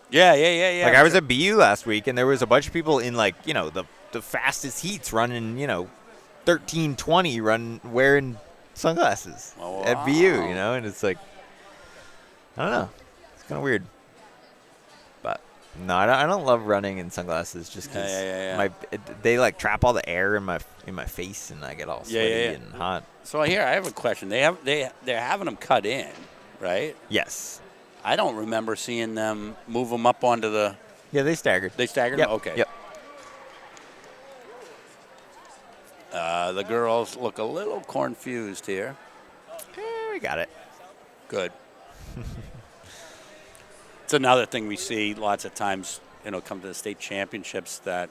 I was at BU last week, and there was a bunch of people in the fastest heats running 13:20 wearing sunglasses at BU, and it's I don't know, it's kind of weird. But no, I don't love running in sunglasses just because they trap all the air in my face, and I get all sweaty and hot. So I have a question. They're having them cut in, right? Yes. I don't remember seeing them move them up onto the. Yeah, they staggered. They staggered. Yep. Okay. Yep. The girls look a little confused here. We got it. Good. It's another thing we see lots of times, come to the state championships, that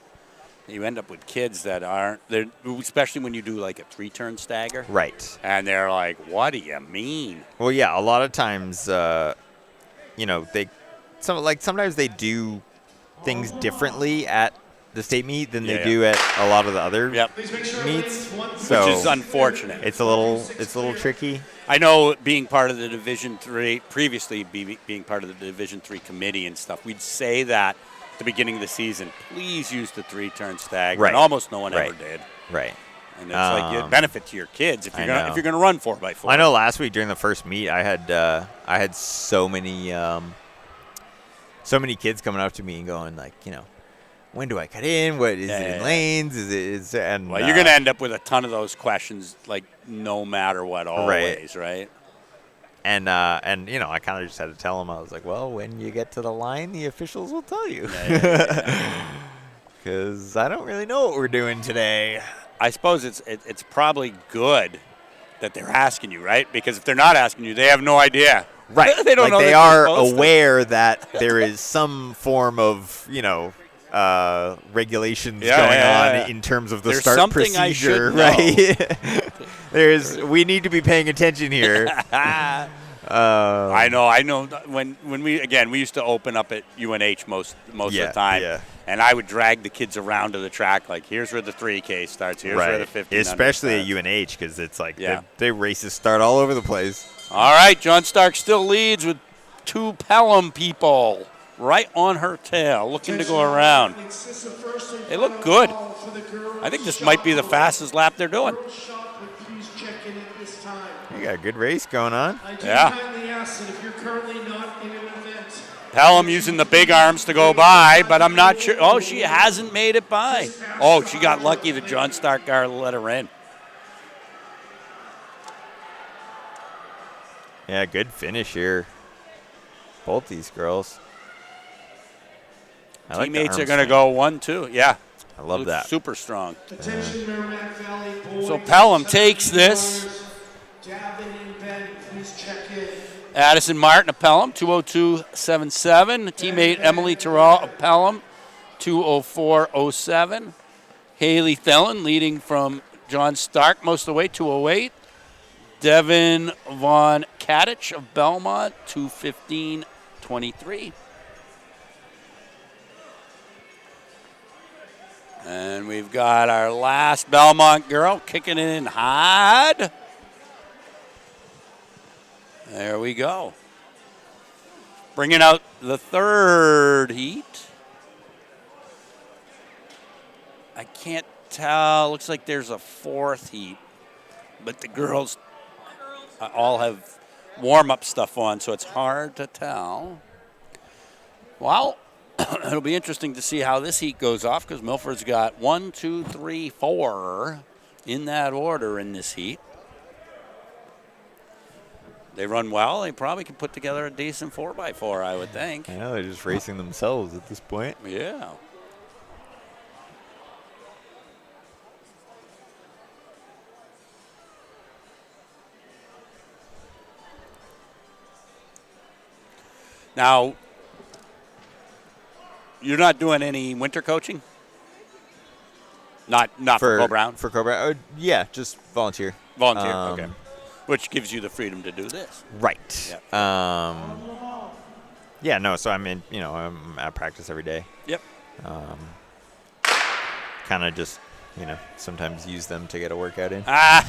you end up with kids that aren't, especially when you do a 3-turn stagger. Right. And they're like, what do you mean? Well, yeah, a lot of times, sometimes they do things differently at the state meet than they do at a lot of the other meets. So which is unfortunate. It's a little tricky. I know being part of the Division III, previously being part of the Division III committee and stuff, we'd say that at the beginning of the season, please use the 3-turn stagger. Right. And almost no one ever did. Right. And it's a benefit to your kids if you're gonna run 4x4. I know last week during the first meet, I had so many kids coming up to me and going when do I cut in? What is it in lanes? Is it and you're going to end up with a ton of those questions, no matter what, always, right? And I kind of just had to tell them. I was like, well, when you get to the line, the officials will tell you, because I don't really know what we're doing today. I suppose it's probably good that they're asking you, right? Because if they're not asking you, they have no idea. Right. They don't know. They are aware that there is some form of regulations going on in terms of the There's start something procedure, right? We need to be paying attention here. I know. When we used to open up at UNH most of the time. Yeah. And I would drag the kids around to the track, like, here's where the 3K starts, here's where the 1500 Especially starts. at UNH, because it's like they races start all over the place. All right, John Stark still leads with 2 Pelham people right on her tail, looking to go around. They look good. I think this might be the fastest lap they're doing. You got a good race going on. Yeah. Pelham using the big arms to go by, but I'm not sure. Oh, she hasn't made it by. Oh, she got lucky that John Stark car let her in. Yeah, good finish here. Both these girls. Teammates are going to go 1-2. Yeah. I love that. Super strong. So Pelham takes this. Addison Martin of Pelham, 202.77. Teammate Emily Terrell of Pelham, 204.07. Haley Thelen leading from John Stark most of the way, 208. Devin Von Kadich of Belmont, 215.23. And we've got our last Belmont girl kicking it in hard. There we go. Bringing out the third heat. I can't tell. Looks like there's a fourth heat. But the girls all have warm-up stuff on, so it's hard to tell. Well, it'll be interesting to see how this heat goes off because Milford's got 1, 2, 3, 4 in that order in this heat. They run well. They probably can put together a decent 4x4, I would think. I know, they're just racing themselves at this point. Yeah. Now, you're not doing any winter coaching? Not for Co-Brown? For Co-Brown? Yeah, just volunteer. Volunteer, okay. Which gives you the freedom to do this. Right. Yep. Yeah, no, so I'm at practice every day. Yep. Kind of just, sometimes use them to get a workout in. Have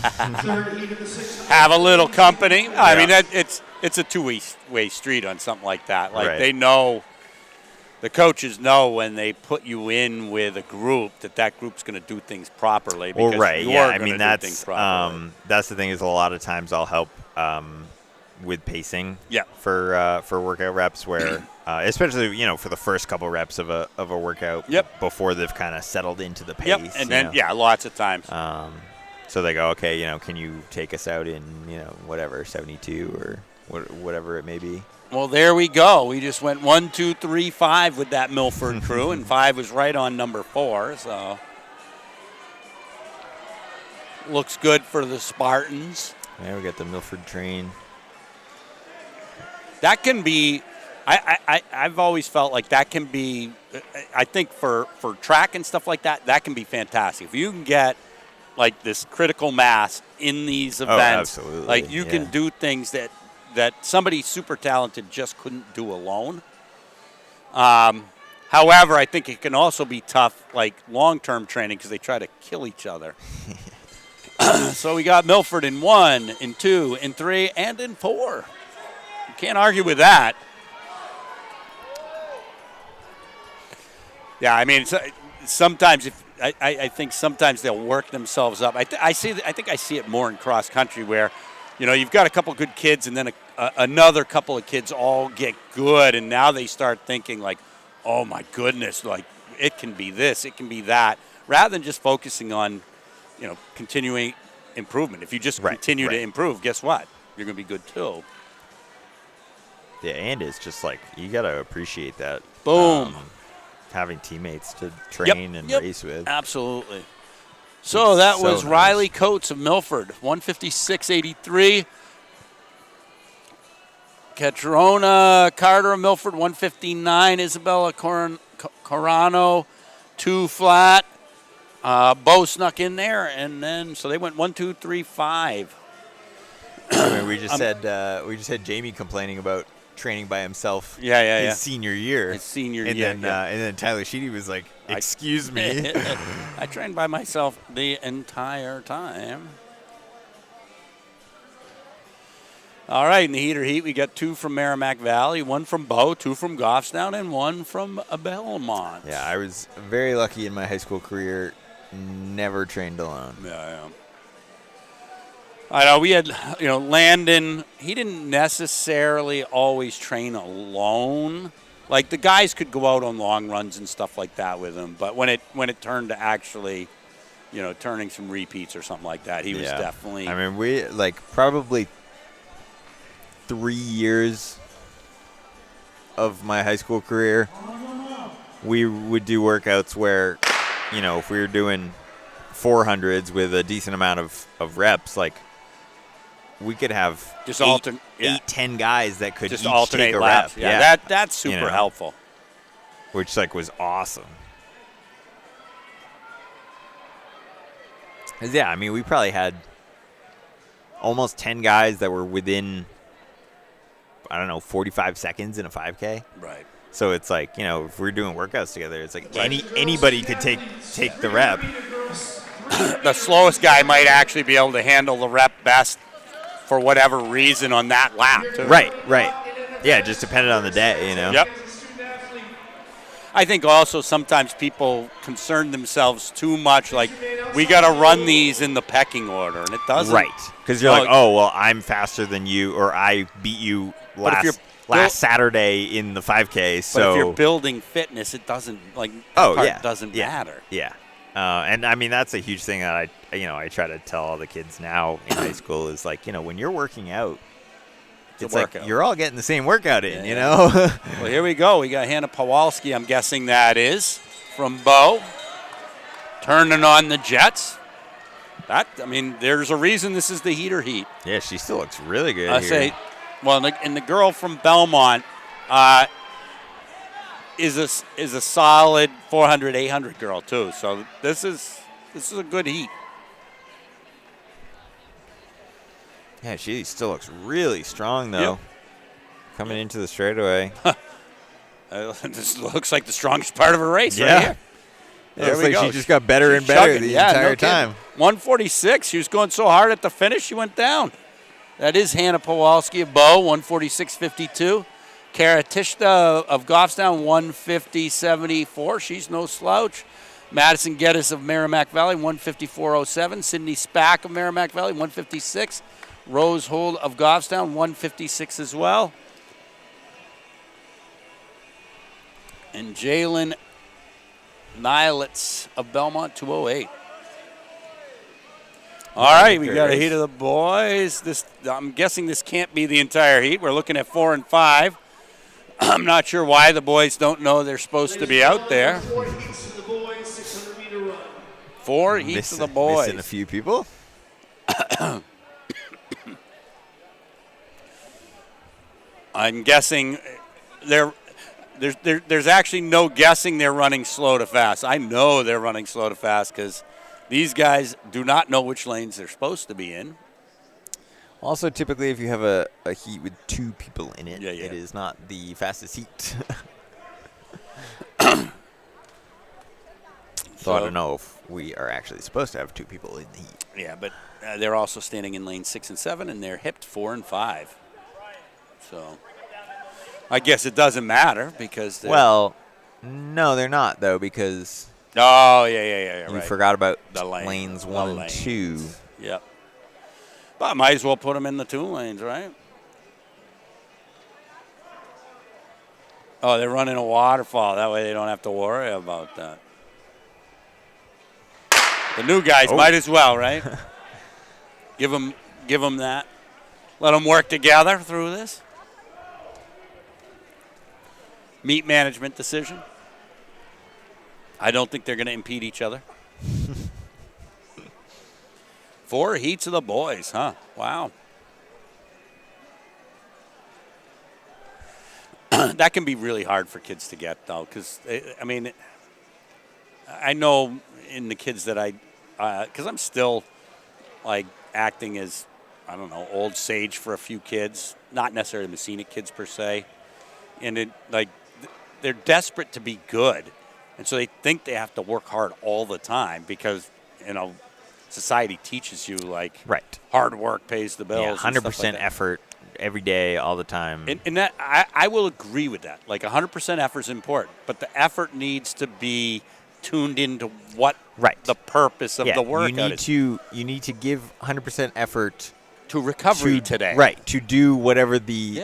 a little company. Yeah. I mean, it's a two-way street on something like that. Like, right. They know, the coaches know when they put you in with a group that group's going to do things properly. Well, right, yeah. I mean, that's the thing is a lot of times I'll help with pacing. Yeah. For workout reps where, especially for the first couple reps of a workout. Yep. Before they've kind of settled into the pace. Yep. And then lots of times. So they go, okay, can you take us out in whatever 72 or whatever it may be. Well, there we go. We just went 1, 2, 3, 5 with that Milford crew, and 5 was right on number 4. So looks good for the Spartans. Yeah, we got the Milford train. That can be. I've always felt like that can be. I think for track and stuff like that, that can be fantastic. If you can get like this critical mass in these events, absolutely. Like you can do things that somebody super talented just couldn't do alone. However, I think it can also be tough, like long-term training, because they try to kill each other. So we got Milford in 1, in 2, in 3, and in 4. You can't argue with that. Yeah, I mean, sometimes I think sometimes they'll work themselves up. I think I see it more in cross country where, you've got a couple good kids and then another couple of kids all get good, and now they start thinking like, oh my goodness, like it can be this, it can be that, rather than just focusing on, continuing improvement. If you just continue to improve, guess what? You're going to be good too. Yeah, and it's just like you got to appreciate that. Boom. Having teammates to train and race with. Absolutely. So that was nice. Riley Coates of Milford, 156.83. Catrona Carter of Milford, 159. Isabella Corano, 2 flat. Bo snuck in there, and then so they went 1, 2, 3, 5. I mean, we just had Jamie complaining about training by himself. Yeah. His senior year. His senior and year. Then, and then Tyler Sheedy was like, "Excuse me." I trained by myself the entire time. All right, in the heater heat, we got 2 from Merrimack Valley, 1 from Bow, 2 from Goffstown, and 1 from Belmont. Yeah, I was very lucky in my high school career. Never trained alone. Yeah. I know we had, Landon, he didn't necessarily always train alone. Like, the guys could go out on long runs and stuff like that with him, but when it turned to actually, turning some repeats or something like that, he was definitely. I mean, we, probably 3 years of my high school career, we would do workouts where, if we were doing 400s with a decent amount of reps, we could have just 10 guys that could just each alternate take a laps. rep. Yeah, that's super helpful. Which was awesome. 'Cause, I mean, we probably had almost 10 guys that were within, 45 seconds in a 5K. Right. So it's if we're doing workouts together, it's anybody could take the rep. The slowest guy might actually be able to handle the rep best for whatever reason on that lap, too. Right. Yeah, just depended on the day, Yep. I think also sometimes people concern themselves too much, like, we got to run these in the pecking order, and it doesn't. Right, because you're I'm faster than you, or I beat you last Saturday in the 5K. So, but if you're building fitness, it doesn't, doesn't matter. Yeah. And I mean, that's a huge thing that I try to tell all the kids now in high school is when you're working out, it's you're all getting the same workout in, Well, here we go. We got Hannah Pawalski, I'm guessing that is, from Bow, turning on the Jets. There's a reason this is the heater heat. Yeah, she still looks really good here. And the girl from Belmont is a solid 400, 800 girl too. So this is a good heat. Yeah, she still looks really strong though. Yep. Coming into the straightaway. This looks like the strongest part of her race right here. There we go. She just got better and better the entire time. 146. She was going so hard at the finish, she went down. That is Hannah Pawalski of Bow, 146.52. Kara Tishta of Goffstown, 150.74. She's no slouch. Madison Geddes of Merrimack Valley, 154.07. Sydney Spack of Merrimack Valley, 156. Rose Hold of Goffstown, 156 as well. And Jalen Nilitz of Belmont, 208. All right, we got a heat of the boys. I'm guessing this can't be the entire heat. We're looking at 4 and 5. I'm not sure why the boys don't know they're supposed to be out there. 4 heats of the boys, 600-meter run. 4 heats of the boys. Missing a few people. I'm guessing there's actually no guessing they're running slow to fast. I know they're running slow to fast because these guys do not know which lanes they're supposed to be in. Also, typically, if you have a heat with 2 people in it, Yeah. it is not the fastest heat. So I don't know if we are actually supposed to have 2 people in the heat. Yeah, but they're also standing in lane 6 and 7, and they're hipped 4 and 5. So I guess it doesn't matter because well, no, they're not though because you right. Forgot about the lanes 1 and 2. Yep. But I might as well put them in the 2 lanes, right? Oh, they're running a waterfall. That way they don't have to worry about that. The new guys might as well, right? Give them that. Let them work together through this. Meet management decision. I don't think they're going to impede each other. 4 heats of the boys, huh? Wow. That can be really hard for kids to get, though, because, I know in the kids that because I'm still, acting as I don't know, old sage for a few kids, not necessarily Messina kids per se. And they're desperate to be good. And so they think they have to work hard all the time because, society teaches you Right. hard work pays the bills. Yeah, and stuff 100% like that. effort every day, all the time. And that I will agree with that. 100% effort is important, but the effort needs to be tuned into what the purpose of the workout is. You need to give 100% effort to recovery today. Right, to do whatever the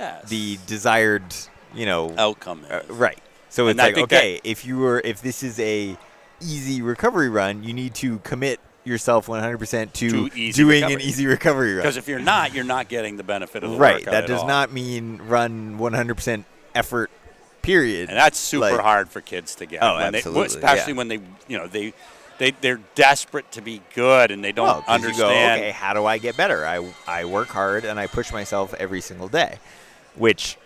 desired, outcome is. Right. So And it's I like, think okay, if this is a easy recovery run, you need to commit yourself 100% to doing an easy recovery run. Because if you're not getting the benefit of the right. workout That at does all. not mean run 100% effort. Period. And that's super hard for kids to get. Oh, when absolutely. Especially when they're desperate to be good and they don't understand. You go, okay, how do I get better? I work hard and I push myself every single day, which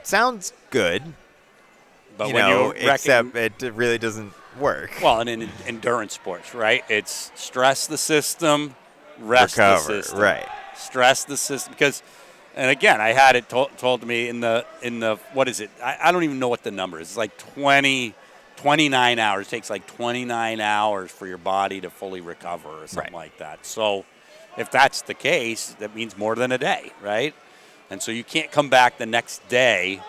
sounds good. But except it really doesn't work. Well, and in endurance sports, right? It's stress the system, rest recover, the system. Right. Stress the system because, and again, I had it told to me in the what is it? I don't even know what the number is. It's like 29 hours. It takes like 29 hours for your body to fully recover or something like that. So if that's the case, that means more than a day, right? And so you can't come back the next day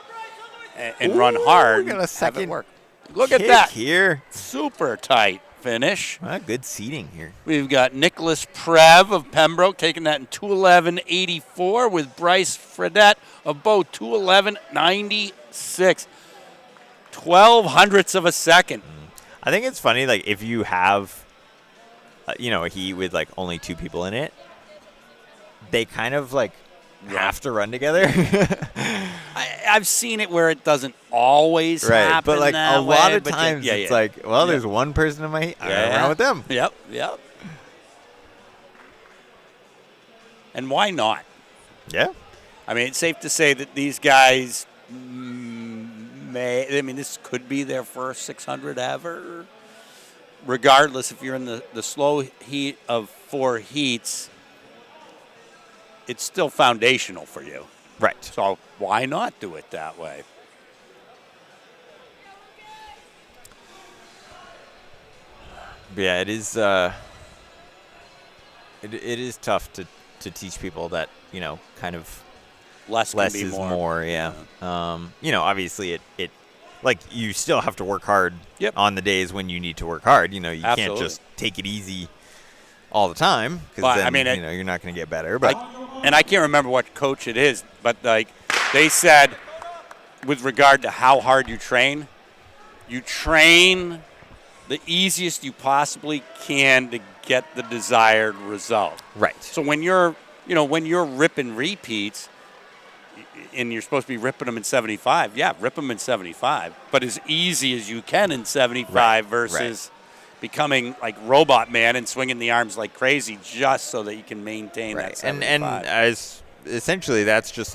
and run hard. We got a second work. Look at that here. Super tight finish. Good seating here. We've got Nicholas Prev of Pembroke taking that in 2:11.84 with Bryce Fredette of Bow 2:11.96. 0.12 of a second. I think it's funny, if you have, a heat with only two people in it, they kind of have to run together. I've seen it where it doesn't always happen but that a lot way, of times it's there's one person in my heat. I run with them. Yep. And why not? Yeah. I mean, it's safe to say that these guys this could be their first 600 ever. Regardless, if you're in the slow heat of 4 heats, it's still foundational for you. Right. So why not do it that way? Yeah, it is. It is tough to teach people that kind of less is more. Yeah. Obviously it you still have to work hard on the days when you need to work hard. You can't just take it easy all the time because then you're not going to get better. But and I can't remember what coach it is, but they said with regard to how hard you train the easiest you possibly can to get the desired result. Right. So when you're ripping repeats and you're supposed to be ripping them in 75, rip them in 75, but as easy as you can in 75 versus becoming like Robot Man and swinging the arms like crazy just so that you can maintain that 75. And as essentially that's just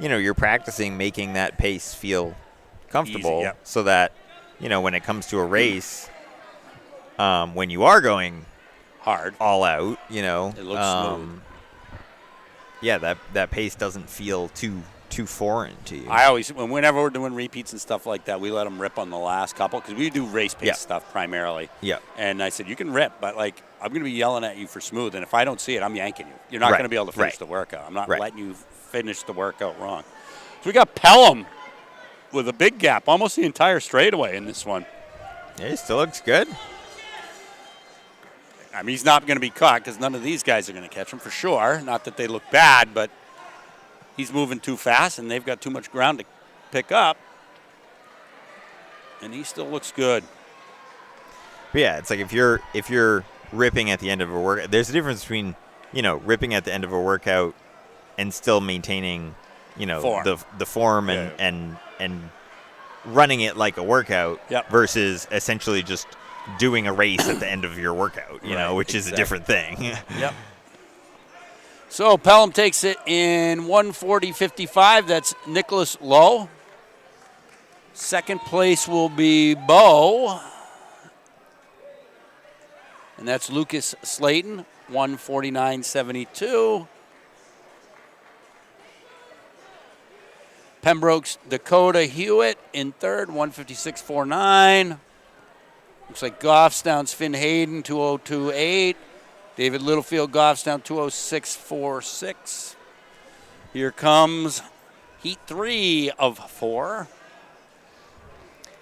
you're practicing making that pace feel comfortable Easy, so that when it comes to a race, when you are going hard, all out, it looks smooth. Yeah, that pace doesn't feel too foreign to you. Whenever we're doing repeats and stuff like that, we let them rip on the last couple because we do race pace stuff primarily. Yeah. And I said, you can rip, but I'm going to be yelling at you for smooth, and if I don't see it, I'm yanking you. You're not going to be able to finish the workout. I'm not letting you finish the workout wrong. So we got Pelham with a big gap, almost the entire straightaway in this one. Yeah, he still looks good. I mean, he's not going to be caught because none of these guys are going to catch him for sure. Not that they look bad, but he's moving too fast, and they've got too much ground to pick up. And he still looks good. But yeah, it's if you're ripping at the end of a workout, there's a difference between ripping at the end of a workout and still maintaining form. the form and running it like a workout versus essentially just doing a race at the end of your workout, which is a different thing. Yep. So Pelham takes it in 1:40.55. That's Nicholas Lowe. Second place will be Bo. And that's Lucas Slayton. 149.72. Pembroke's Dakota Hewitt in third, 156.49. Looks like Goffstown's Finn Hayden, 202.8. David Littlefield, Goffstown, 206.46. Here comes Heat 3 of 4.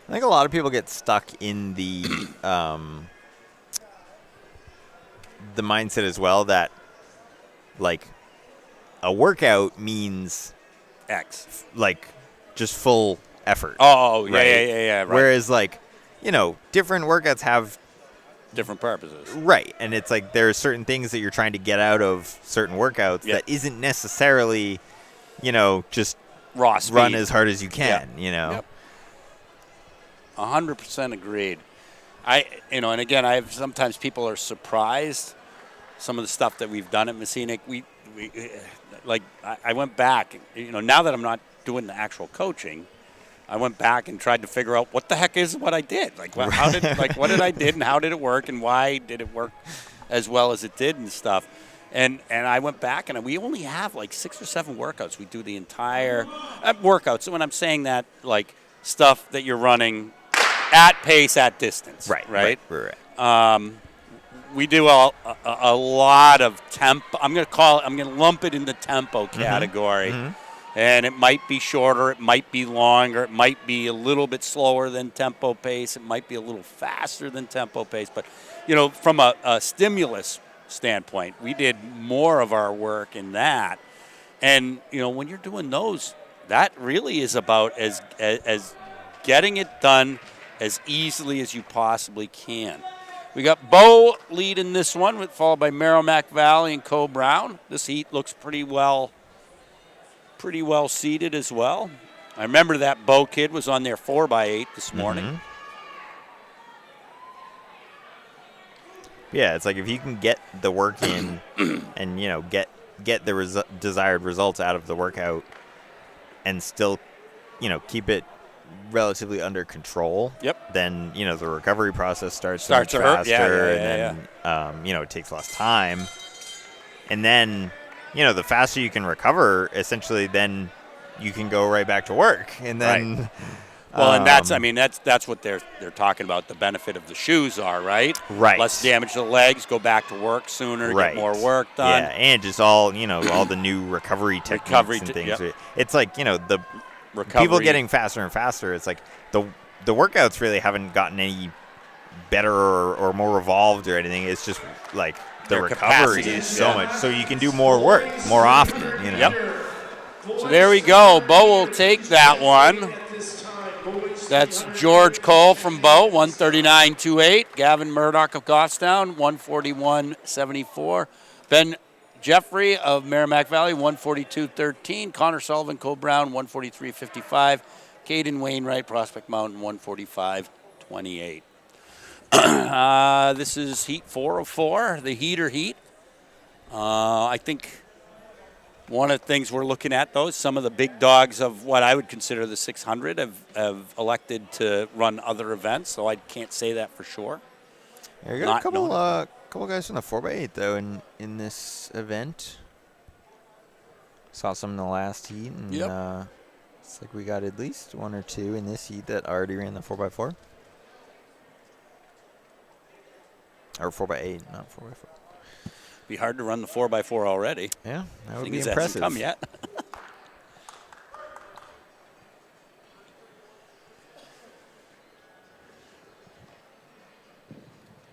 I think a lot of people get stuck in the mindset as well that, like, a workout means X. Like, just full effort. Oh, right? Yeah. Right. Whereas, like, different workouts have different purposes. Right. And it's like there are certain things that you're trying to get out of certain workouts that isn't necessarily, just raw speed. Run as hard as you can, Yep. 100% agreed. And again, sometimes people are surprised some of the stuff that we've done at Messina. I went back, now that I'm not doing the actual coaching, I went back and tried to figure out what the heck is what I did. What did I did and how did it work and why did it work as well as it did and stuff. And I went back and we only have like 6 or 7 workouts. We do the entire workouts. So when I'm saying that, like stuff that you're running at pace, at distance. Right. We do a lot of tempo. I'm going to lump it in the tempo category. Mm-hmm. And it might be shorter, it might be longer, it might be a little bit slower than tempo pace, it might be a little faster than tempo pace. But, from a stimulus standpoint, we did more of our work in that. And, when you're doing those, that really is about as getting it done as easily as you possibly can. We got Bo leading this one, followed by Merrimack Valley and Co. Brown. This heat looks pretty well seated as well. I remember that Bo kid was on their 4x8 this morning. Mm-hmm. Yeah, it's like if you can get the work in and, get the desired results out of the workout and still, keep it relatively under control. Yep. Then, the recovery process starts much faster. And then, it takes less time. And then, the faster you can recover, essentially, then you can go right back to work. And then, right. Well, and that's what they're talking about. The benefit of the shoes are right. Less damage to the legs, go back to work sooner, get more work done. Yeah, and just all the new recovery techniques and things. Yep. It's like the recovery. People getting faster and faster. It's like the workouts really haven't gotten any better or more evolved or anything. It's just like the recovery is so much, so you can do more work more often. Yep. So there we go. Bo will take that one. That's George Cole from Bo, 139.28. Gavin Murdoch of Goffstown, 141.74. Ben Jeffrey of Merrimack Valley, 142.13. Connor Sullivan, Cole Brown, 143.55. Caden Wainwright, Prospect Mountain, 145.28. This is Heat 4 of 4, the heater heat. I think one of the things we're looking at, though, is some of the big dogs of what I would consider the 600 have elected to run other events, so I can't say that for sure. Yeah, you got a couple guys from the 4x8, though, in this event. Saw some in the last heat, and it's like we got at least 1 or 2 in this heat that already ran the 4x4. Or 4x8, not 4x4. Be hard to run the 4x4 already. Yeah, that would be impressive. impressive. Hasn't come yet.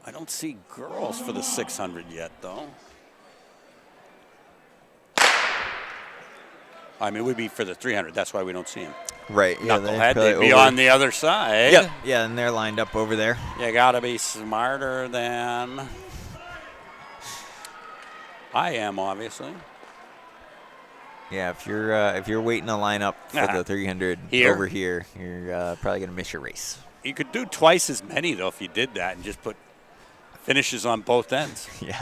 I don't see girls for the 600 yet, though. It would be for the 300. That's why we don't see them. Right. Yeah, Knucklehead, they'd be on the other side. Yep. Yeah, and they're lined up over there. You got to be smarter than I am, obviously. Yeah, if you're waiting to line up for the 300 over here, you're probably going to miss your race. You could do twice as many, though, if you did that and just put finishes on both ends. Yeah,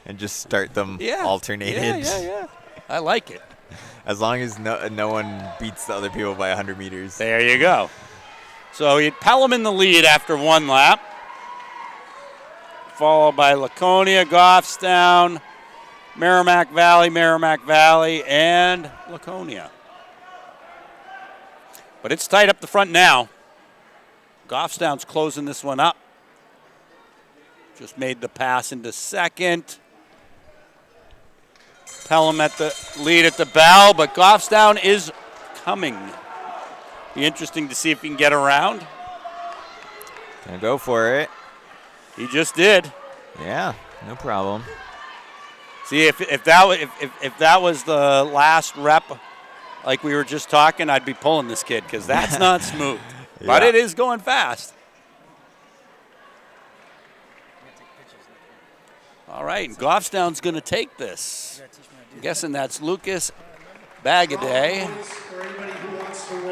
and just start them alternated. Yeah. I like it. As long as no one beats the other people by 100 meters. There you go. So you had Pelham in the lead after one lap. followed by Laconia, Goffstown, Merrimack Valley, and Laconia. But it's tight up the front now. Goffstown's closing this one up. Just made the pass into second. Pelham at the lead at the bell, but Goffstown is coming. Be interesting to see if he can get around. Gonna go for it. He just did. Yeah, no problem. See, if that was the last rep, like we were just talking, I'd be pulling this kid because that's not smooth. Yeah. But it is going fast. All right, and Goffstown's going to take this. I'm guessing that's Lucas Bagaday.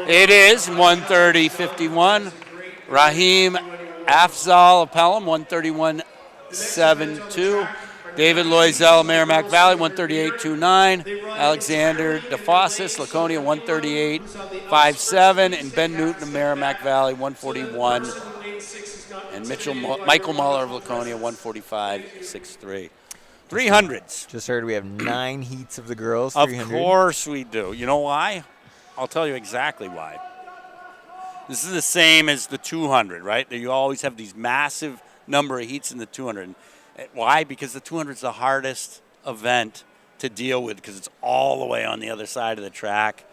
It is 130.51. Raheem Afzal of Pelham, 131.72. David Loisel of Merrimack Valley, 138.29. Alexander DeFossis, Laconia, 138.57. And Ben Newton of Merrimack Valley, 141. And Michael Muller of Laconia, 145.63. 300s. Just heard we have 9 heats of the girls. Of 300. course we do. You know why? I'll tell you exactly why. This is the same as the 200, right? You always have these massive number of heats in the 200. Why? Because the 200 is the hardest event to deal with because it's all the way on the other side of the track.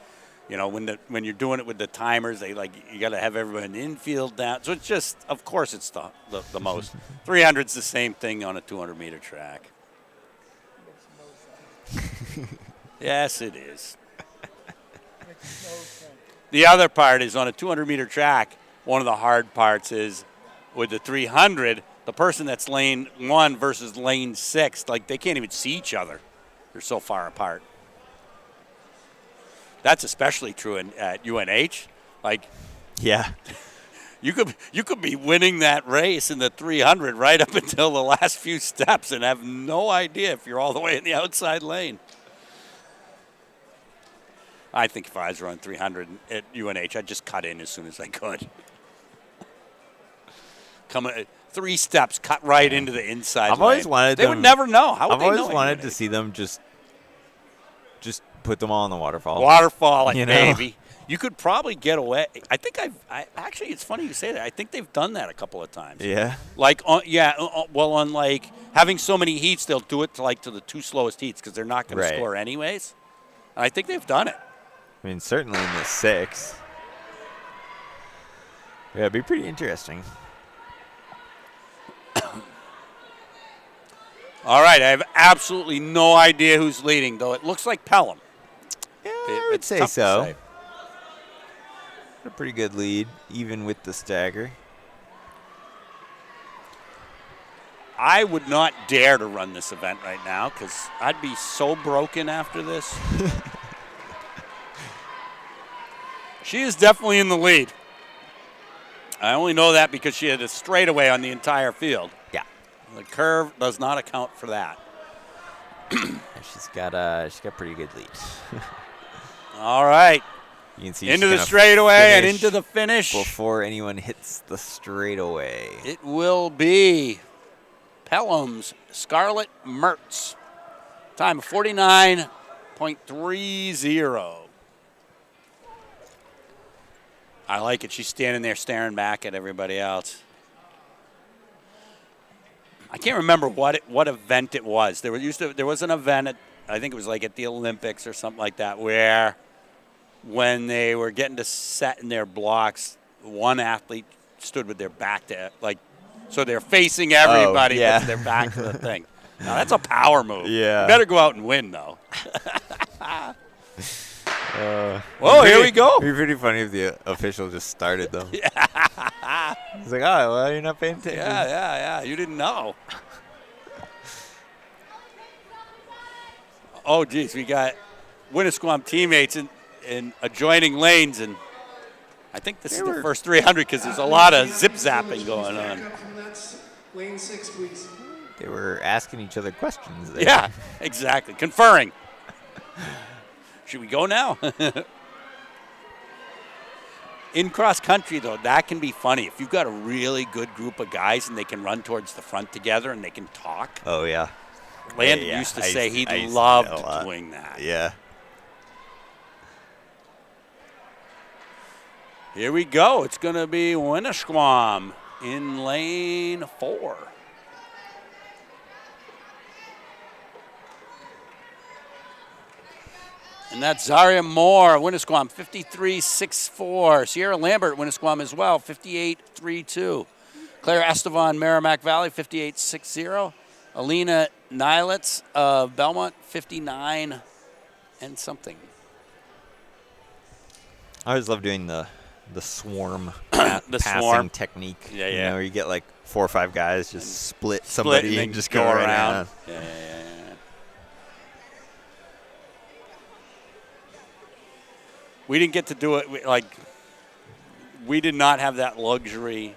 You know, when you're doing it with the timers, you got to have everyone in the infield down. So it's just, of course, it's the most. 300's the same thing on a 200-meter track. Yes, it is. The other part is on a 200-meter track, one of the hard parts is with the 300, the person that's lane 1 versus lane 6, like they can't even see each other. They're so far apart. That's especially true at UNH. Like, yeah, you could be winning that race in the 300 right up until the last few steps and have no idea if you're all the way in the outside lane. I think if I was running 300 at UNH, I'd just cut in as soon as I could. Come 3 steps, cut right into the inside. I've always lane. wanted They them, would never know. How would I've they always know wanted to see them just put them all in the waterfall. Waterfalling, you know? baby. You could probably get away. I think actually, it's funny you say that. I think they've done that a couple of times. Yeah. Like, on like having so many heats, they'll do it to the 2 slowest heats because they're not going to score anyways. And I think they've done it. I mean, certainly in the 6. Yeah, it'd be pretty interesting. All right, I have absolutely no idea who's leading, though. It looks like Pelham. Yeah, I would say so. A pretty good lead, even with the stagger. I would not dare to run this event right now because I'd be so broken after this. She is definitely in the lead. I only know that because she had a straightaway on the entire field. Yeah. The curve does not account for that. She's got pretty good lead. All right. You can see into the straightaway and into the finish. Before anyone hits the straightaway. It will be Pelham's Scarlett Mertz. Time of 49.30. I like it. She's standing there staring back at everybody else. I can't remember what event it was. There was an event I think it was like at the Olympics or something like that, where when they were getting to set in their blocks, one athlete stood with their back to so they're facing everybody with their back to the thing. Now that's a power move. Yeah. You better go out and win though. Well, here we go. It'd be pretty funny if the official just started though. Yeah. He's like, oh, well, you're not paying attention. Yeah. You didn't know. Oh, geez, we got Winnisquam teammates in adjoining lanes, and I think this is the first 300 because there's a lot of zip-zapping going on. Lane 6, please. They were asking each other questions there. Yeah, exactly. Conferring. Should we go now? In cross country, though, that can be funny. If you've got a really good group of guys and they can run towards the front together and they can talk. Oh, yeah. Landon Yeah, used to I say used he to do that a loved lot. doing that. Yeah. Here we go. It's going to be Winnisquam in lane 4. And that's Zaria Moore, Winnisquam, 53.64. Sierra Lambert, Winnisquam as well, 58.32. Claire Estevan, Merrimack Valley, 58.60. Alina Nilitz of Belmont, 59 and something. I always love doing the swarm The passing swarm technique. Yeah, You yeah. know, where you get like 4 or 5 guys, just split and somebody then and just go go right around. around. Yeah. We didn't get to do it. We did not have that luxury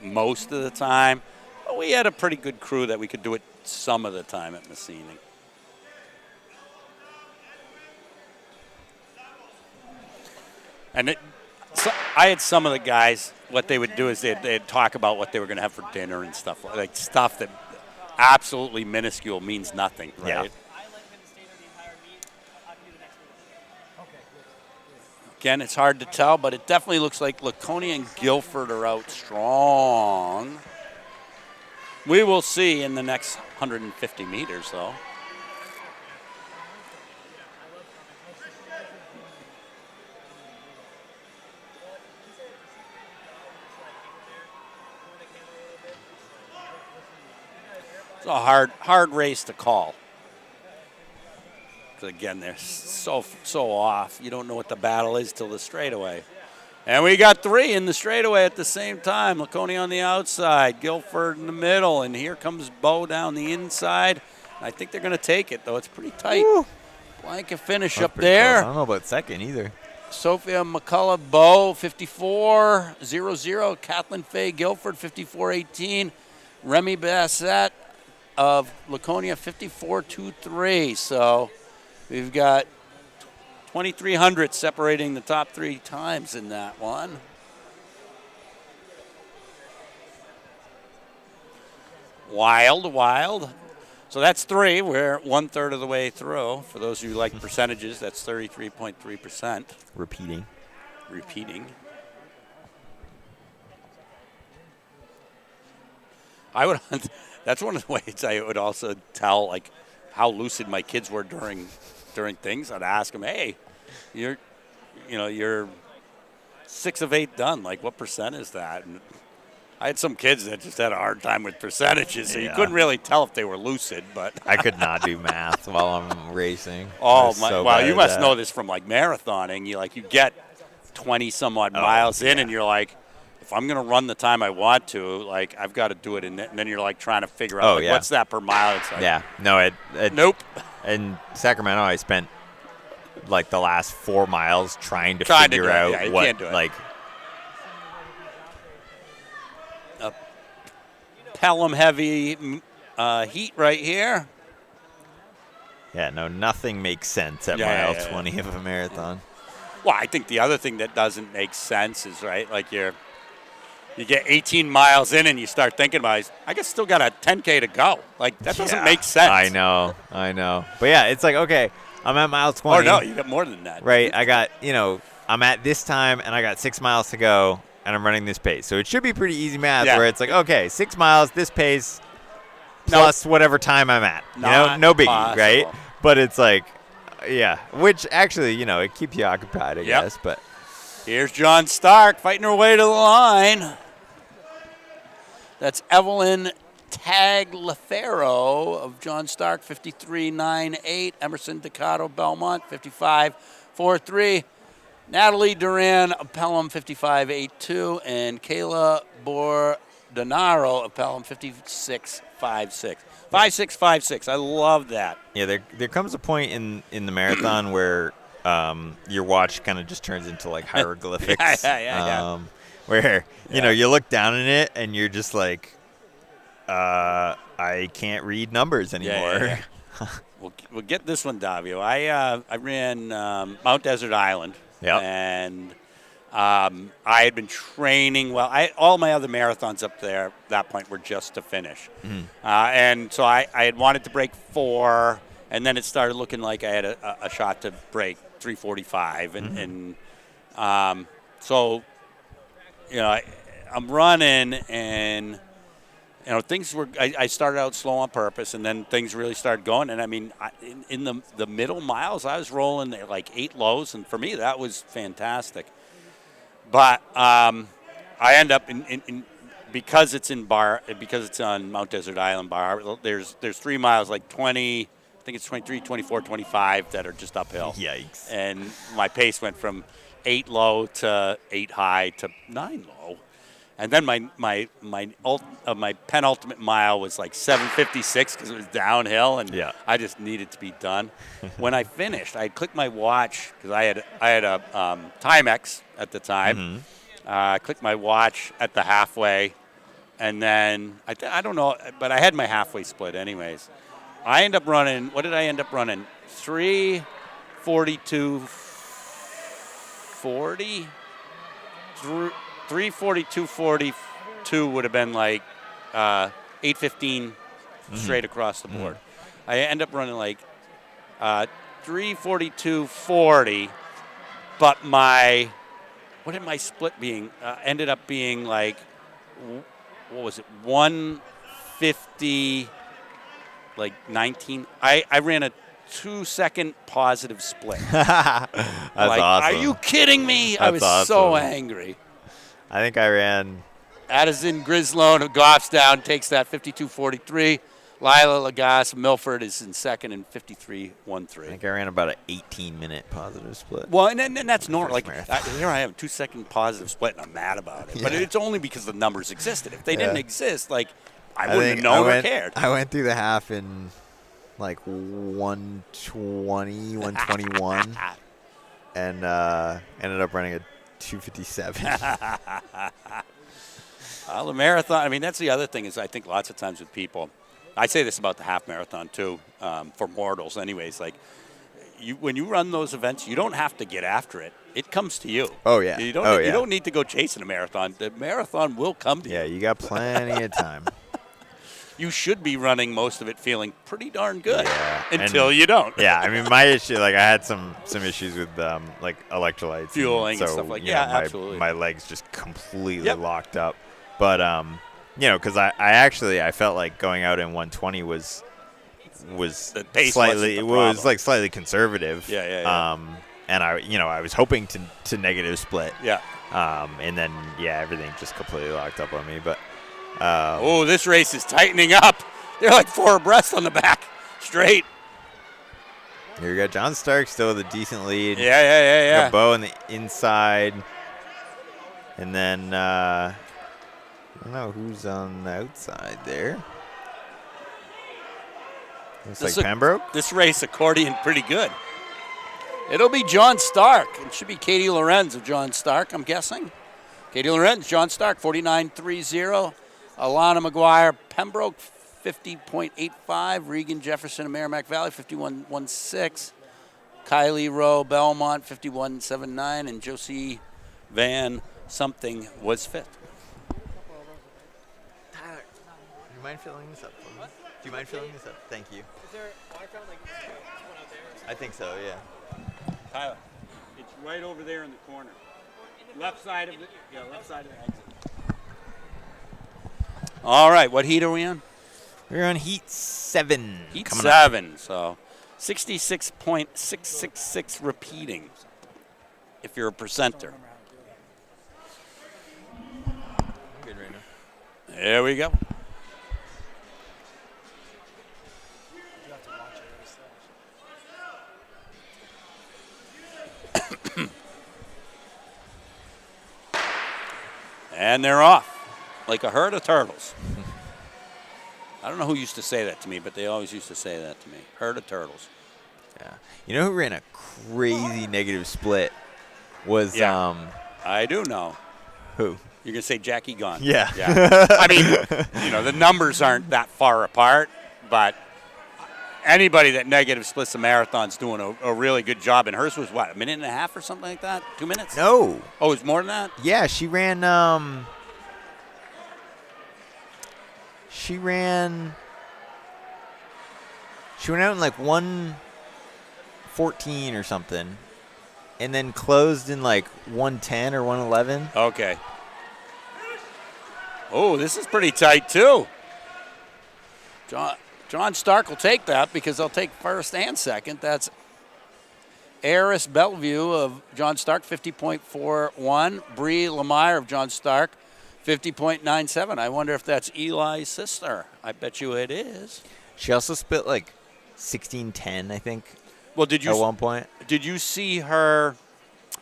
most of the time. But we had a pretty good crew that we could do it some of the time at Massini. And I had some of the guys, what they would do is they'd talk about what they were going to have for dinner and stuff, like stuff that absolutely minuscule means nothing, right? Yeah. Again, it's hard to tell, but it definitely looks like Laconia and Guilford are out strong. We will see in the next 150 meters, though. It's a hard race to call. Again, they're so off. You don't know what the battle is till the straightaway. And we got 3 in the straightaway at the same time. Laconia on the outside, Guilford in the middle, and here comes Bo down the inside. I think they're going to take it, though. It's pretty tight. Woo. Blanket finish That's up pretty there. close. I don't know about second either. Sophia McCullough Bo, 54.00. Kathleen Faye Guilford, 54.18. Remy Bassett of Laconia, 54.23. So we've got 2,300 separating the top 3 times in that one. Wild. So that's 3. We're 1/3 of the way through. For those of you who like percentages, that's 33.3%. Repeating. That's one of the ways I would also tell like how lucid my kids were during things. I'd ask them, "Hey, you're 6 of 8 done. Like, what percent is that?" And I had some kids that just had a hard time with percentages, so you couldn't really tell if they were lucid. But I could not do math while I'm racing. oh I was my! so Wow, bad you at must that. know this from like marathoning. You get 20 some odd miles in, and you're like, if I'm going to run the time I want to, like I've got to do it, and then you're like trying to figure out what's that per mile. It's like, No, nope. In Sacramento, I spent like the last 4 miles trying to do figure it. out Yeah, you what can't do it. like. Pelham heavy heat right here. Yeah, no, nothing makes sense at mile 20 of a marathon. Well, I think the other thing that doesn't make sense is, right, like you get 18 miles in and you start thinking about it, I guess still got a 10K to go. Like, that doesn't make sense. I know. But yeah, it's like, okay, I'm at mile 20. Oh, no, you got more than that. Right, I got, I'm at this time and I got 6 miles to go and I'm running this pace. So it should be pretty easy math where it's like, okay, 6 miles, this pace, plus whatever time I'm at. No biggie, possible. right? But it's like, yeah, which actually, it keeps you occupied, I guess. But here's John Stark fighting her way to the line. That's Evelyn Tagliaferro of John Stark, 53.98. Emerson Ducato Belmont, 55.43. Natalie Duran of Pelham, 55.82. And Kayla Bordonaro of Pelham, 56.56. 56.56. I love that. yeah, there comes a point in the marathon where your watch kind of just turns into like hieroglyphics. Yeah. Where, you look down in it and you're just like, I can't read numbers anymore. Yeah. We'll get this one, Davio. I ran Mount Desert Island. Yep. And I had been training well. All my other marathons up there at that point were just to finish. And so I had wanted to break 4, and then it started looking like I had a shot to break 3:45. So, I'm running, and things were. I started out slow on purpose, and then things really started going. And I mean, in the middle miles, I was rolling at like 8 lows, and for me that was fantastic. But I end up in because it's on Mount Desert Island Bar. There's 3 miles, like 20. I think it's 23, 24, 25 that are just uphill. Yikes! And my pace went from 8 low to 8 high to 9 low. And then my penultimate mile was like 7:56 because it was downhill, and I just needed to be done. When I finished, I clicked my watch because I had a Timex at the time. I clicked my watch at the halfway, and then I don't know, but I had my halfway split anyways. I end up running. What did I end up running? 3:42:40. 3:42:42 would have been like 8:15 straight across the board. I end up running like 3:42:40, but what did my split being? Ended up being like, what was it? 1:50, like 19. I ran a 2-second positive split. That's like, awesome. Are you kidding me? I was awesome. so angry. I think I ran. Addison Grislone, who Goff's down, takes that 52:43. Lila Lagasse, Milford is in second in 53:13. I think I ran about an 18-minute positive split. Well, and that's normal. Like, here I have a 2-second positive split, and I'm mad about it. But it's only because the numbers existed. If they didn't exist, like, I wouldn't have known or cared. I went through the half in like 1:20, 1:21, and ended up running a 2:57. Well, the marathon, I mean, that's the other thing is I think lots of times with people, I say this about the half marathon too, for mortals anyways, like when you run those events, you don't have to get after it. It comes to you. Oh, yeah. You don't need to go chasing a marathon. The marathon will come to you. Yeah, you got plenty of time. You should be running most of it feeling pretty darn good until you don't. Yeah, I mean, my issue, like I had some issues with like electrolytes. Fueling and stuff like that. Absolutely. My legs just completely locked up. But, because I felt like going out in 120 was the pace slightly, it was like slightly conservative. Yeah. And I was hoping to negative split. Yeah. And then, everything just completely locked up on me. But, this race is tightening up. They're like 4 abreast on the back, straight. Here we got John Stark still with a decent lead. Yeah. Bo on the inside. And then, I don't know who's on the outside there. Looks like Pembroke. This race accordion pretty good. It'll be John Stark. It should be Katie Lorenz of John Stark, I'm guessing. Katie Lorenz, John Stark, 49.30. Alana McGuire, Pembroke, 50.85. Regan Jefferson of Merrimack Valley, 51.16. Kylie Rowe, Belmont, 51.79. And Josie Van something was 5th. Tyler, do you mind filling this up for me? Do you mind filling this up? Thank you. Is there water fountain like this one out there? I think so, yeah. Tyler, it's right over there in the corner. Left side of the exit. All right, what heat are we on? We're on heat 7. Heat 7, so 66.666 repeating if you're a percenter. Good right now. There we go. And they're off like a herd of turtles. I don't know who used to say that to me, but they always used to say that to me. Herd of turtles. Yeah. You know who ran a crazy negative split was I do know. Who? You're going to say Jackie Gunn. Yeah. I mean, the numbers aren't that far apart, but anybody that negative splits the marathon's doing a really good job. And hers was what, a minute and a half or something like that? 2 minutes? No. Oh, it's more than that? Yeah, she ran She went out in like 1:14 or something, and then closed in like 1:10 or 1:11. Okay. Oh, this is pretty tight too. John Stark will take that because they'll take first and second. That's Eris Bellevue of John Stark, 50.41. Bree Lemire of John Stark, 50.97. I wonder if that's Eli's sister. I bet you it is. She also split like 16:10, I think. Well, did you at one point? Did you see her?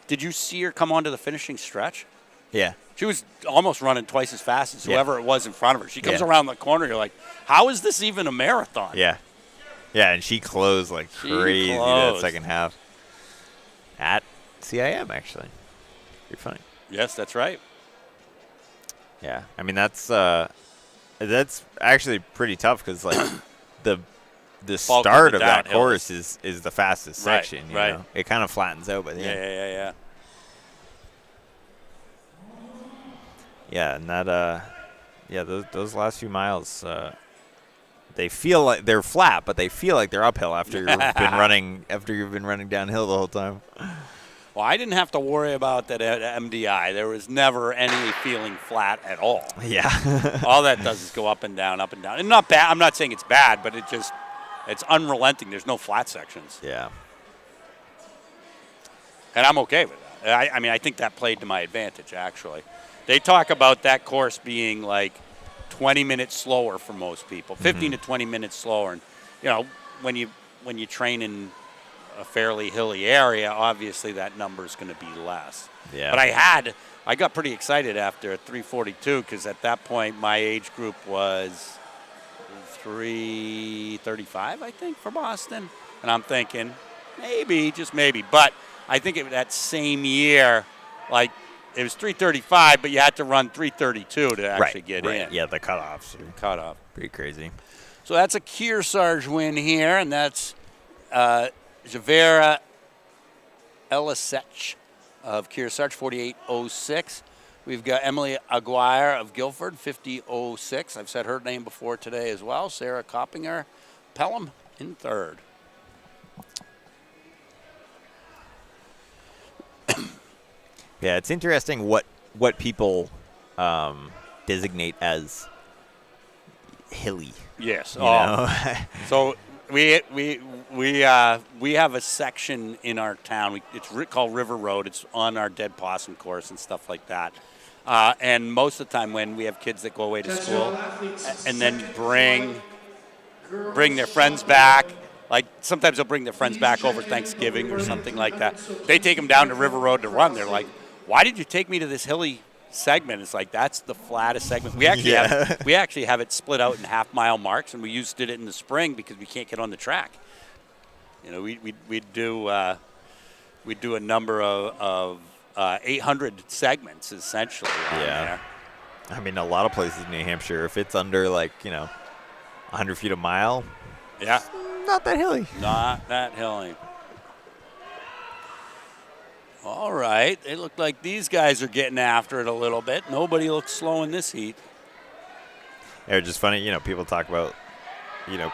Did you see her come onto the finishing stretch? Yeah. She was almost running twice as fast as whoever it was in front of her. She comes Yeah. around the corner. You're like, how is this even a marathon? Yeah. Yeah, and she closed like crazy that closed. second half. At CIM, actually. Pretty funny. Yes, that's right. Yeah. I mean, that's actually pretty tough because, like, the Bulk of start the of that downhill course is the fastest Right, section. You right. know? It kind of flattens out by the end. Yeah. Yeah, and that those last few miles, they feel like they're flat, but they feel like they're uphill after you've been running downhill the whole time. Well, I didn't have to worry about that at MDI. There was never any feeling flat at all. Yeah. All that does is go up and down, and not bad. I'm not saying it's bad, but it's unrelenting. There's no flat sections, Yeah. and I'm okay with that. I mean, I think that played to my advantage actually. They talk about that course being like 20 minutes slower for most people, 15 to 20 minutes slower. And, you know, when you train in a fairly hilly area, obviously that number is going to be less. Yeah. But I got pretty excited after 3:42 because at that point my age group was 3:35, I think, for Boston. And I'm thinking, maybe, just maybe. But I think that same year, like, it was 3:35, but you had to run 3:32 to actually get in. Yeah, the cutoffs are Cutoff. pretty crazy. So that's a Kearsarge win here, and that's Javera Elisech of Kearsarge, 48.06. We've got Emily Aguirre of Guilford, 50.06. I've said her name before today as well. Sarah Coppinger, Pelham in third. Yeah, it's interesting what people designate as hilly. Yes. You know? So we have a section in our town. It's called River Road. It's on our Dead Possum course and stuff like that. And most of the time when we have kids that go away to school and then bring their friends back, like sometimes they'll bring their friends back over Thanksgiving or something like that. They take them down to River Road to run. They're like, why did you take me to this hilly segment? It's like, that's the flattest segment. We actually have it split out in half-mile marks, and we used it in the spring because we can't get on the track. You know, we'd do a number of 800 segments essentially on there. I mean, a lot of places in New Hampshire, if it's under 100 feet a mile, yeah, not that hilly. Not that hilly. All right. They look like these guys are getting after it a little bit. Nobody looks slow in this heat. Yeah, just funny, people talk about,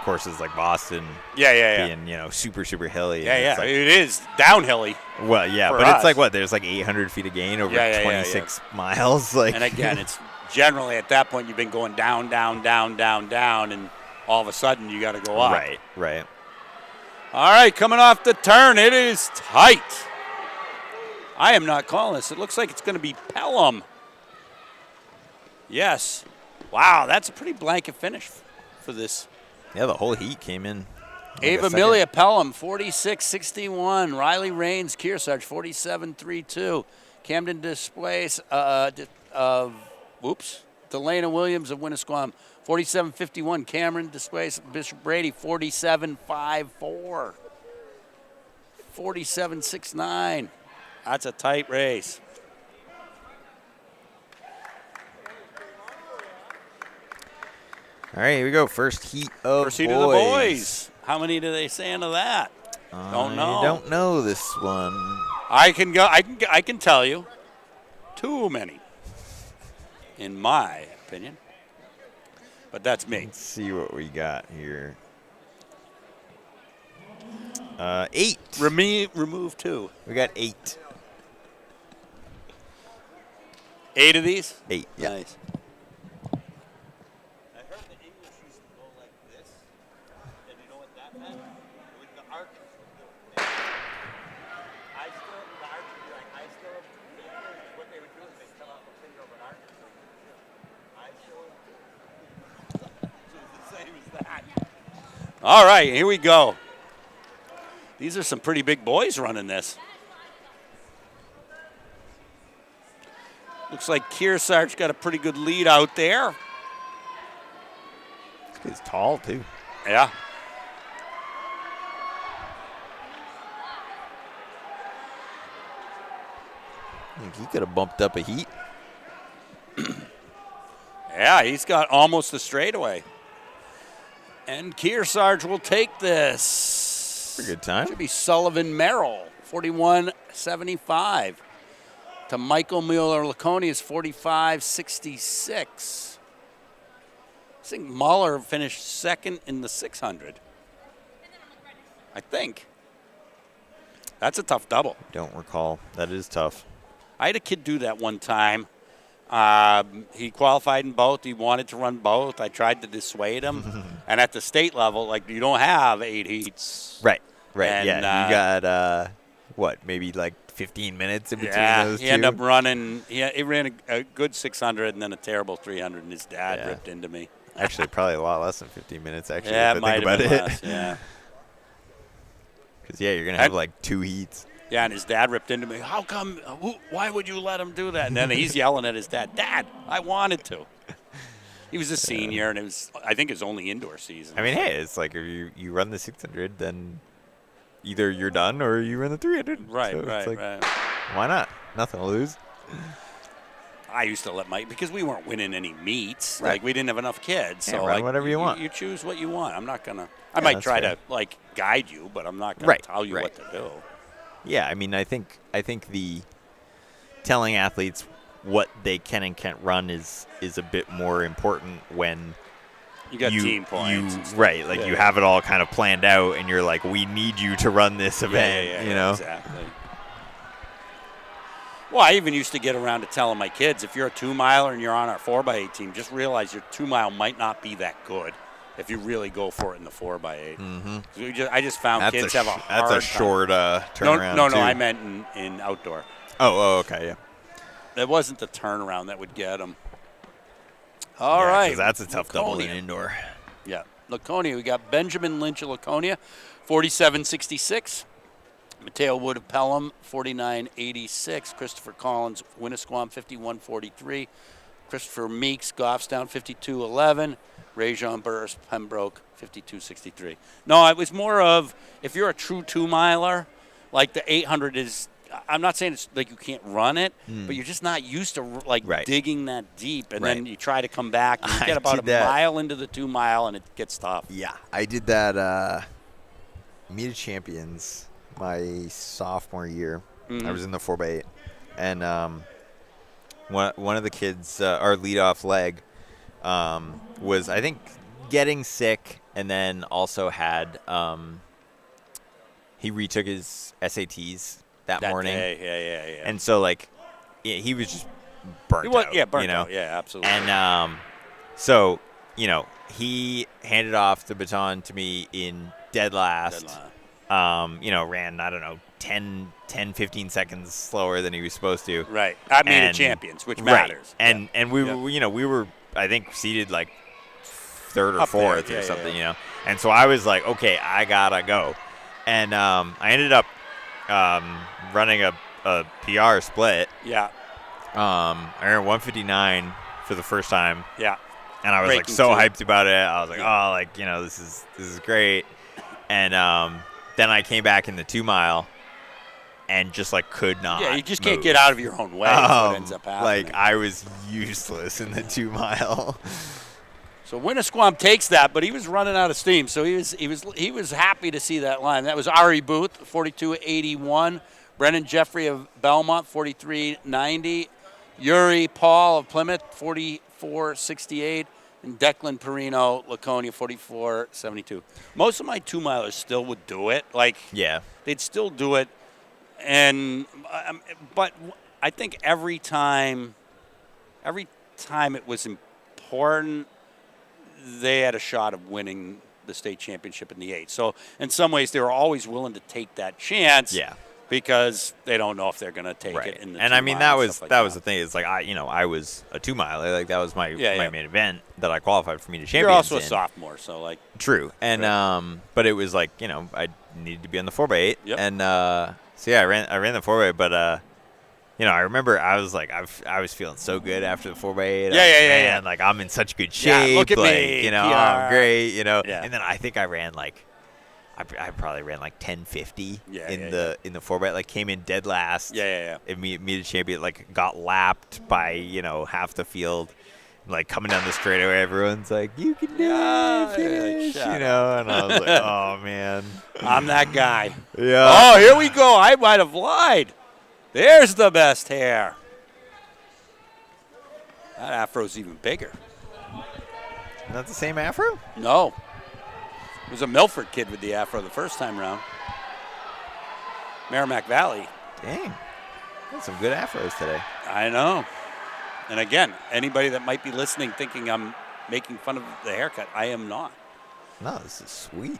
courses like Boston being, super, super hilly. Yeah. Like, it is downhilly. Well, yeah, but us. it's like, there's like 800 feet of gain over 26 miles. Like, and again, it's generally at that point you've been going down, and all of a sudden you got to go up. Right. All right, coming off the turn, it is tight. I am not calling this. It looks like it's going to be Pelham. Yes. Wow, that's a pretty blanket finish for this. Yeah, the whole heat came in. Ava Amelia Pelham, 46.61. Riley Rains, Kearsarge, 47.32. Camden Displace Delana Williams of Winnisquam, 47.51. Cameron Displace Bishop Brady, 47.54. 47.69. That's a tight race. All right, here we go. First heat of First heat of the boys. How many do they say into that? Don't know. I don't know this one. I can go. I can tell you. Too many, in my opinion. But that's me. Let's see what we got here. 8. Remove 2. We got 8. 8 of these? 8. Yeah. Nice. I heard the English used to go like this, and you know what that meant? With the arches. The arches would be like, I still have 2 fingers. What they would do is they'd cut off a finger of an arch. I still have 2. So it's the same as that. All right, here we go. These are some pretty big boys running this. Looks like Kearsarge got a pretty good lead out there. He's tall, too. Yeah. I think he could have bumped up a heat. Yeah, he's got almost the straightaway. And Kearsarge will take this. Pretty good time. Should be Sullivan Merrill, 41.75. To Michael Mueller-Laconia's 45.66. I think Muller finished second in the 600. I think. That's a tough double. Don't recall. That is tough. I had a kid do that one time. He qualified in both. He wanted to run both. I tried to dissuade him. And at the state level, like, you don't have 8 heats. Right. And, yeah. You got, maybe like 15 minutes in between those two? He ended up running. He ran a good 600 and then a terrible 300, and his dad ripped into me. Actually, probably a lot less than 15 minutes, actually, Yeah, if it I think might have about been it. less, yeah. Because, you're going to have like 2 heats. Yeah, and his dad ripped into me. How come? Why would you let him do that? And then he's yelling at his dad, Dad, I wanted to. He was a senior, and it was, I think, his only indoor season. I mean, hey, it's like if you run the 600, then either you're done or you run the 300. Right, so right, it's like, right. Why not? Nothing to lose. I used to let because we weren't winning any meets. Right. Like, we didn't have enough kids. Yeah, so, run like, whatever you want. You choose what you want. I'm not going to. I might that's try fair. to, like, guide you, but I'm not going to tell you what to do. Yeah, I mean, I think the telling athletes what they can and can't run is a bit more important when you got team points. You have it all kind of planned out, and you're like, we need you to run this event, you know? Exactly. Well, I even used to get around to telling my kids, if you're a 2-miler and you're on our 4x8 team, just realize your 2-mile might not be that good if you really go for it in the 4x8. Mm-hmm. I just found kids have a hard That's a short turnaround, No, too. I meant in outdoor. Oh, okay, yeah. It wasn't the turnaround that would get them. All right. 'Cause that's a tough double in Laconia. indoor. Yeah. Laconia, we got Benjamin Lynch of Laconia, 47.66. Mateo Wood of Pelham, 49.86. Christopher Collins, Winnisquam, 51.43. Christopher Meeks, Goffstown, 52.11. Ray Jean Burris, Pembroke, 52.63. No, it was more of, if you're a true 2-miler, like the 800 is, I'm not saying it's like you can't run it, but you're just not used to digging that deep. And then you try to come back, and you get about a mile into the 2-mile, and it gets tough. Yeah, I did that Meet of Champions my sophomore year. I was in the 4x8, and one of the kids, our leadoff leg, was, I think, getting sick, and then also had he retook his SATs that morning. Yeah. And so, like, he was just burnt out. Yeah, burnt you know? out. Yeah, absolutely. And so, he handed off the baton to me in dead last. Ran, I don't know, 10, 15 seconds slower than he was supposed to. Right. I mean, the champions, which matters. And we were, I think, seated like third or fourth or something, And so I was like, okay, I gotta go. And I ended up running a PR split. Yeah. I ran 159 for the first time. Yeah. And I was like so hyped about it. I was like, this is great. And then I came back in the 2-mile and just like could not. Yeah, you just move. can't get out of your own way. That's what ends up happening. Like I was useless in the 2-mile. So Winnisquam takes that, but he was running out of steam. So he was happy to see that line. That was Ari Booth, 42.81. Brennan Jeffrey of Belmont, 43.90. Yuri Paul of Plymouth, 44.68. And Declan Perino, Laconia, 44.72. Most of my 2-milers still would do it. Like, Yeah. they'd still do it. And but I think every time it was important, they had a shot of winning the state championship in the 8. So in some ways, they were always willing to take that chance. Yeah. Because they don't know if they're going to take Right. it in the and I mean, 2 that miles, was stuff like that was the thing. It's like I was a 2-miler. Like that was my main event that I qualified for me to champions. You're also a in. sophomore, so like True. And Right. but it was like, I needed to be on the 4x8. Yep. And so yeah, I ran the 4x8, but I remember I was like I was feeling so good after the 4x8. Yeah. Like I'm in such good shape. Yeah, look at like, me, I'm PR. great, Yeah. And then I think I ran like I probably ran like 10:50 in the 4x8. Like came in dead last. Yeah. Immediate champion, like got lapped by half the field. Like coming down the straightaway, everyone's like, "You can do it, finish," And I was like, "Oh man, I'm that guy." yeah." Oh, here we go. I might have lied. There's the best hair. That afro's even bigger. Not the same afro? No. It was a Milford kid with the afro the first time around. Merrimack Valley. Dang, got some good afros today. I know. And again, anybody that might be listening thinking I'm making fun of the haircut, I am not. No, this is sweet.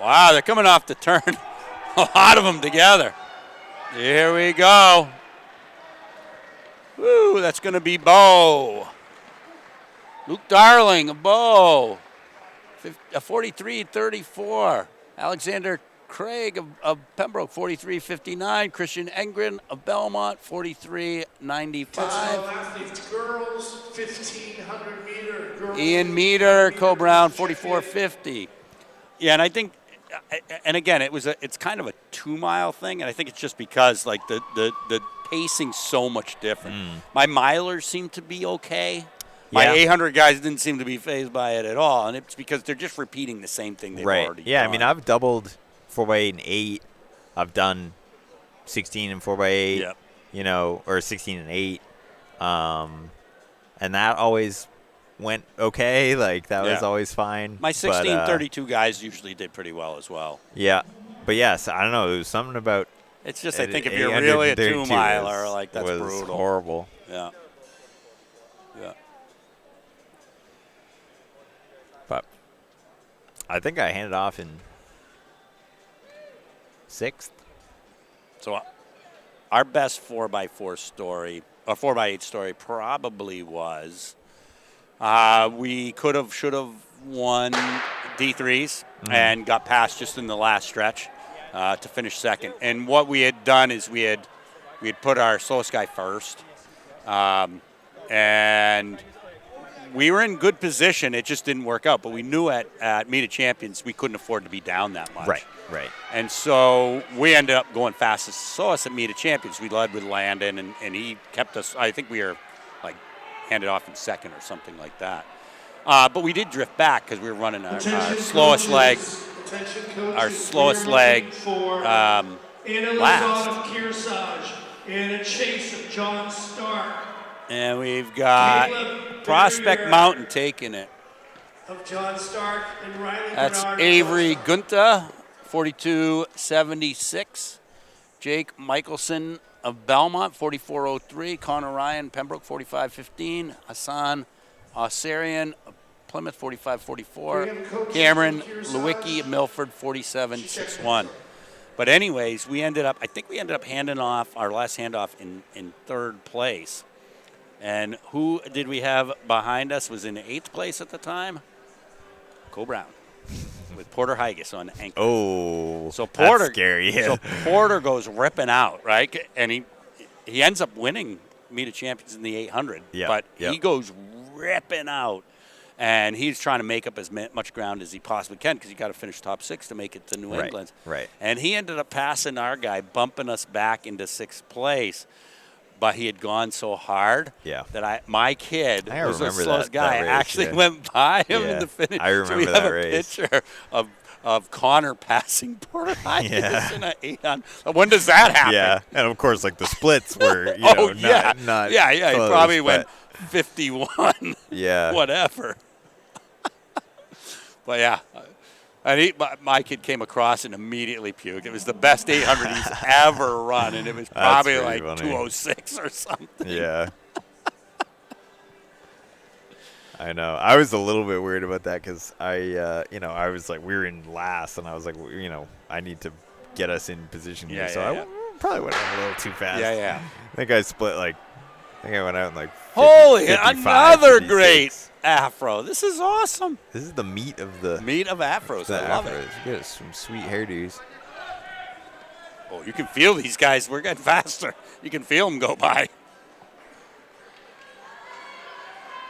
Wow, they're coming off the turn. A lot of them together. Here we go. Woo, that's going to be Bo. Luke Darling, a Bo. A 43.34. Alexander Craig of Pembroke, 43.59. Christian Engren of Belmont, 43.95. Athletes, girls, 1,500 meter. Girls, Ian Meter, Co-Brown, 44.50. Yeah, and I think, and again, it's kind of a 2-mile thing, and I think it's just because like the pacing's so much different. My milers seem to be okay. My 800 guys didn't seem to be fazed by it at all, and it's because they're just repeating the same thing they've already done. Yeah, I mean, I've doubled 4x8 and 8. I've done 16 and 4x8. Yep. Or 16 and 8. And that always went okay. Like that was always fine. My 16-32 guys usually did pretty well as well. Yeah, but yes, I don't know. There was something about. It's just I think if you're really a 2-miler, like that's was brutal. Horrible. Yeah. But I think I handed off in 6th. So our best 4x4 story, or 4x8 story, probably was we should have won D3s and got past just in the last stretch to finish second. And what we had done is we had put our slowest guy first, and we were in good position. It just didn't work out. But we knew at Meet of Champions we couldn't afford to be down that much. Right. And so we ended up going fastest. Saw us at Meet of Champions. We led with Landon, and he kept us. I think we were like handed off in second or something like that. But we did drift back because we were running our slowest leg. Our slowest leg last. And a chase of John Stark. And we've got Prospect Mountain taking it. Of John Stark and Riley That's Bernard Avery Gunta, 42.76. Jake Michelson of Belmont, 44.03. Connor Ryan, Pembroke, 45.15. Hassan Ossarian of Plymouth, 45.44. Cameron Lewicki of Milford, 47.61. But anyways, I think we ended up handing off our last handoff in 3rd place. And who did we have behind us? Was in 8th place at the time? Co-Brown with Porter Higas on anchor. Oh, so Porter, that's scary. Yeah. So Porter goes ripping out, right? And he ends up winning Meet of Champions in the 800. Yeah. But he goes ripping out, and he's trying to make up as much ground as he possibly can because you got to finish top 6 to make it to New England. Right. And he ended up passing our guy, bumping us back into 6th place. but he had gone so hard Yeah. that my kid, I who was the remember slowest that guy, race, actually yeah. went by him Yeah, in the finish. I remember so we that have race. a picture of Connor passing Porter Yeah. in an 800. When does that happen? Yeah, and of course, like the splits were, not yeah. He close, probably but went 51. Yeah. Whatever. But yeah, and my kid came across and immediately puked. It was the best 800 he's ever run, and it was probably pretty like funny. 206 or something. Yeah. I know. I was a little bit worried about that because I was like, we were in last, and I was like, I need to get us in position here. So I probably went out a little too fast. Yeah. I think I split I went out in like 50, Holy, 55, another 56. great afro. This is awesome. This is the meat of the Afros. I love it. You get some sweet hairdos. Oh, you can feel these guys. We're getting faster. You can feel them go by.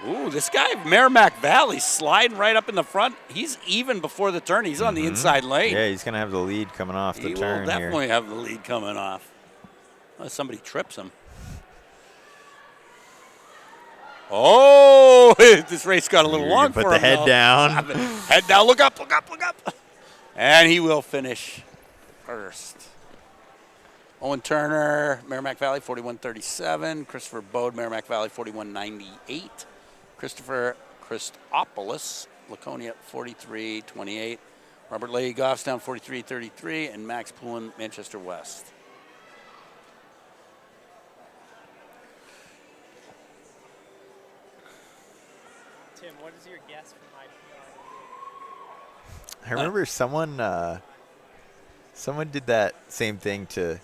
Ooh, this guy, Merrimack Valley, sliding right up in the front. He's even before the turn. He's on the inside lane. Yeah, he's going to have the lead coming off the He turn will definitely here. have the lead coming off. Unless somebody trips him. Oh, this race got a little long Put for the him. head though. down. Head down. Look up. And he will finish first. Owen Turner, Merrimack Valley, 41.37. Christopher Bode, Merrimack Valley, 41.98. Christopher Christopoulos, Laconia, 43.28. Robert Leahy, Goffstown, 43.33. And Max Poulin, Manchester West. Tim, what is your guess for my PR? I remember someone did that same thing to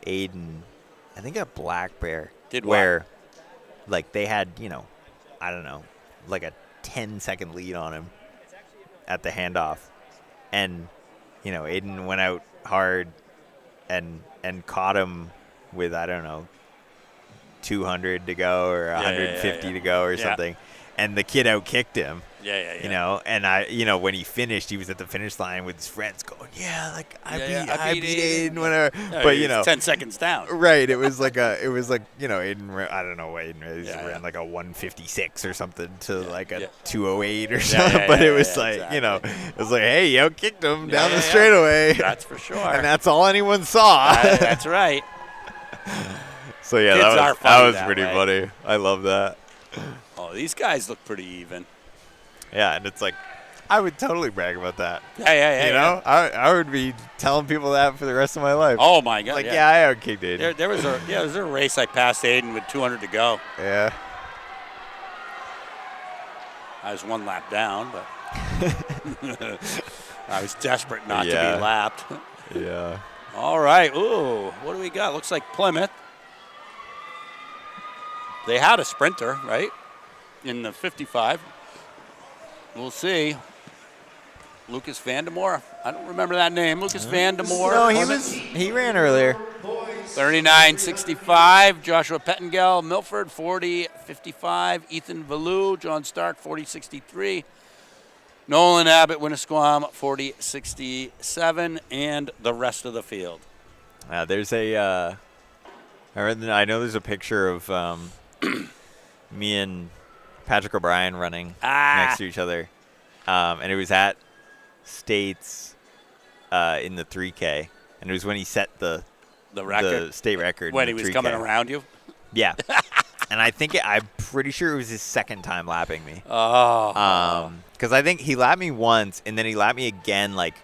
Aiden, I think at Black Bear. Did what? Where, like, they had, I don't know, like a 10-second lead on him at the handoff. And, Aiden went out hard and caught him with, I don't know, 200 to go or 150 to go or something. And the kid outkicked him. Yeah. And when he finished, he was at the finish line with his friends going, I beat Aiden, whatever. Yeah, But, 10 seconds down. Right. It was like, Aiden, I don't know what Aiden ran like a 156 or something to like a 208 or something. But it was like, exactly. it was like, hey, you outkicked him down the straightaway. That's for sure. And that's all anyone saw. That's right. So, yeah, Kids are that funny was that pretty way. funny. I love that. Oh, these guys look pretty even. Yeah, and it's like, I would totally brag about that. Yeah. I would be telling people that for the rest of my life. Oh my God! Like, yeah, I outkicked Aiden. there was a race I passed Aiden with 200 to go. Yeah. I was one lap down, but I was desperate not to be lapped. Yeah. All right. Ooh, what do we got? Looks like Plymouth. They had a sprinter, right, in the 55. We'll see. Lucas Vandemore. I don't remember that name. Lucas Vandemore. No, he ran earlier. 39.65. Joshua Pettengell, Milford, 40.55. Ethan Valou, John Stark, 40.63. Nolan Abbott, Winnisquam, 40.67. And the rest of the field. There's I know there's a picture of me and Patrick O'Brien running next to each other. And it was at States in the 3K. And it was when he set the record. The state record. When in he the was 3K. coming around you? Yeah. And I'm pretty sure it was his second time lapping me. Oh. Because I think he lapped me once, and then he lapped me again, like,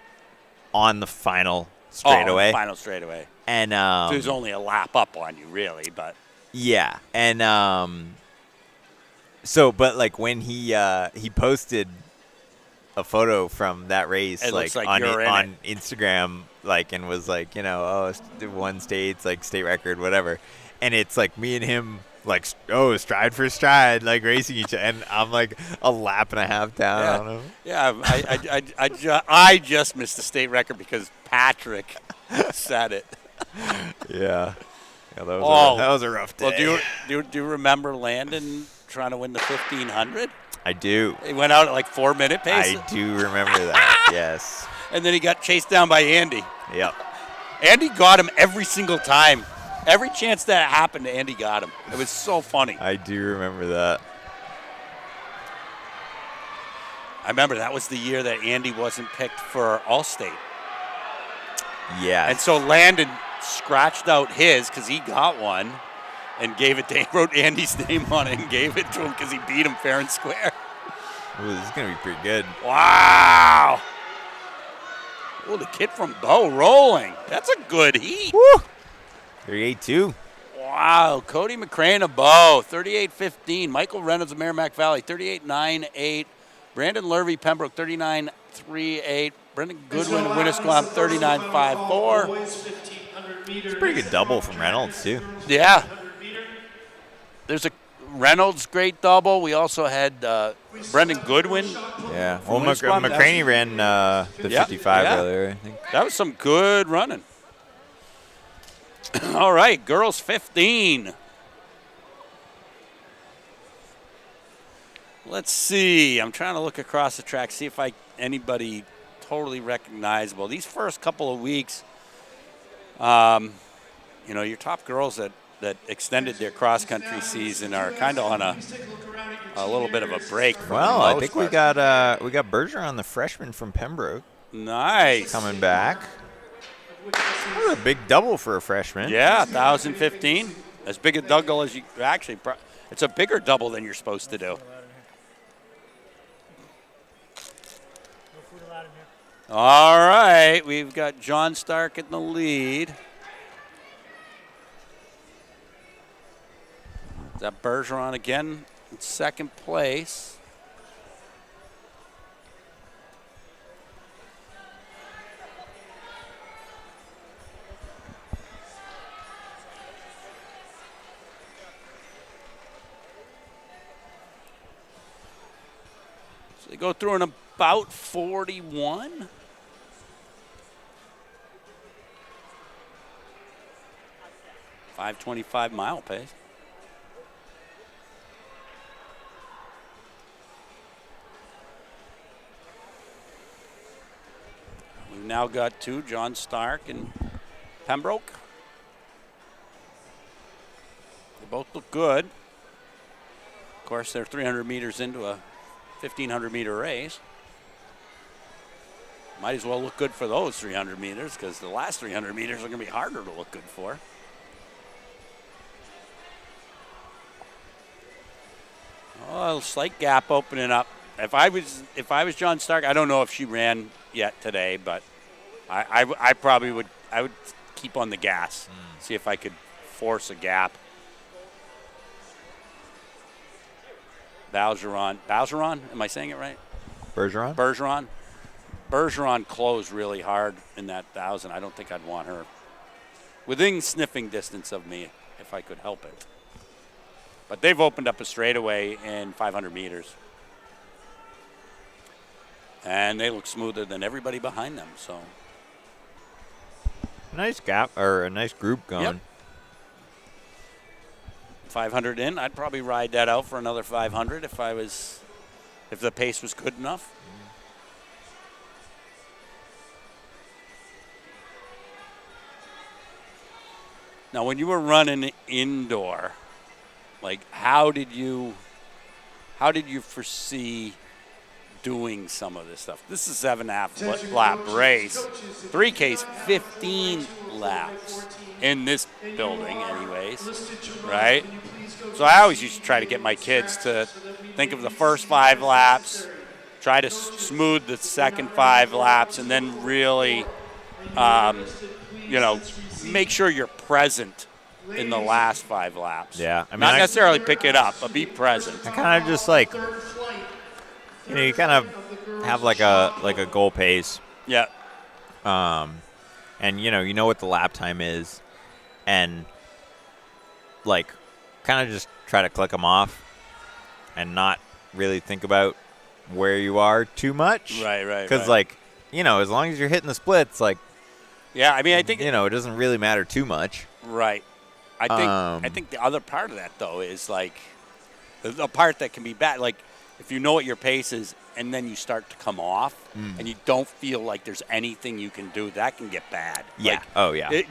on the final straightaway. Final straightaway. And So he was only a lap up on you, really, but. yeah. And but like when he posted a photo from that race, It looks like on you're in on Instagram, like, and was like, won states, like state record, whatever. And it's like me and him, like, stride for stride, like racing each other, and I'm like a lap and a half down on him. Yeah, I just missed the state record because Patrick said it. Yeah. That was a rough day. Well, do you remember Landon trying to win the 1500? I do. He went out at like 4-minute pace. I do remember that. Yes. And then he got chased down by Andy. Yep. Andy got him every single time. Every chance that happened, Andy got him. It was so funny. I do remember that. I remember that was the year that Andy wasn't picked for Allstate. Yeah. And so Landon scratched out his because he got one and gave it to wrote Andy's name on it and gave it to him because he beat him fair and square. Ooh, this is going to be pretty good. Wow. Oh, the kid from Bow rolling. That's a good heat. Woo! 38-2. Wow. Cody McCrane of Bow, 38-15. Michael Reynolds of Merrimack Valley, 38-9-8. Brandon Lurvy, Pembroke, 39-3-8. Brendan Goodwin of Winnisquam, 39-5-4. It's a pretty good double from Reynolds, too. Yeah. There's a Reynolds great double. We also had Brendan Goodwin. Yeah. Well, Winnisquam, McCraney ran the 55 earlier, I think. That was some good running. All right, girls 15. Let's see. I'm trying to look across the track, see if anybody totally recognizable. These first couple of weeks, your top girls that extended their cross-country season are kind of on a little bit of a break. Well, I think we got Bergeron, the freshman from Pembroke. Nice. Coming back. That was a big double for a freshman. Yeah, 1,015. As big a double as you actually. It's a bigger double than you're supposed to do. All right, we've got John Stark in the lead. Is that Bergeron again in second place? So they go through in about 41. .525 mile pace. We've now got two, John Stark and Pembroke. They both look good. Of course, they're 300 meters into a 1,500-meter race. Might as well look good for those 300 meters because the last 300 meters are going to be harder to look good for. Oh, a slight gap opening up. If I was John Stark, I don't know if she ran yet today, but I probably would keep on the gas, see if I could force a gap. Bergeron, am I saying it right? Bergeron. Bergeron closed really hard in that 1,000. I don't think I'd want her within sniffing distance of me if I could help it. But they've opened up a straightaway in 500 meters. And they look smoother than everybody behind them. So Nice gap, or a nice group going. Yep. 500 in, I'd probably ride that out for another 500 if the pace was good enough. Now, when you were running indoor, like how did you foresee doing some of this stuff? This is a 7.5 lap race. 3K's 15 laps in this building anyways, right? So I always used to try to get my kids to think of the first 5 laps, try to smooth the second 5 laps, and then really, make sure you're present in the last 5 laps. Yeah. I mean, not necessarily pick it up, but be present. I kind of just like, you kind of have like a goal pace. Yeah. And you know what the lap time is, and like kind of just try to click them off and not really think about where you are too much. Right. Because like, as long as you're hitting the splits, like, yeah, I mean, I think it doesn't really matter too much. Right. I think the other part of that though is like the part that can be bad. Like if you know what your pace is and then you start to come off and you don't feel like there's anything you can do, that can get bad. Yeah.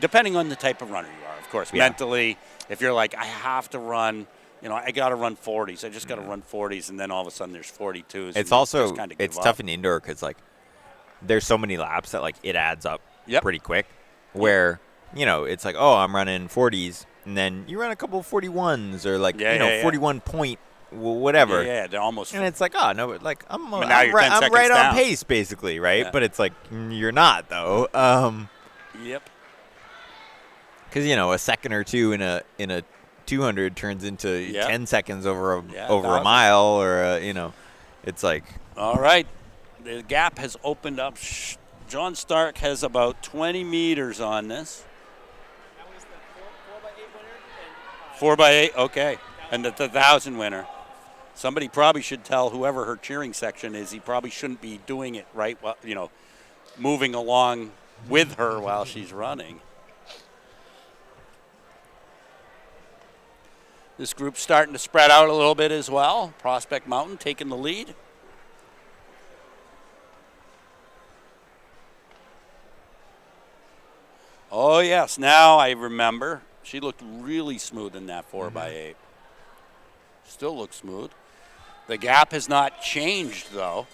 Depending on the type of runner you are, of course. Yeah. Mentally, if you're like, I have to run, I got to run 40s. I just got to run 40s, and then all of a sudden there's 42s. It's also it's tough in indoor because like there's so many laps that like it adds up Yep. pretty quick. Where it's like, oh, I'm running 40s, and then you run a couple of 41s or like 41 point whatever. Yeah, they're almost. And it's like, oh no, but like I'm now you're 10 right seconds on down. pace basically, right? Yeah. But it's like you're not though. Yep. Because a second or two in a 200 turns into 10 seconds over a mile, or it's like. All right, the gap has opened up. John Stark has about 20 meters on this. That was the 4x8 winner. 4x8, okay, and the 1,000 winner. Somebody probably should tell whoever her cheering section is. He probably shouldn't be doing it right. Moving along with her while she's running. This group's starting to spread out a little bit as well. Prospect Mountain taking the lead. Oh, yes. Now I remember. She looked really smooth in that 4x8. Still looks smooth. The gap has not changed, though.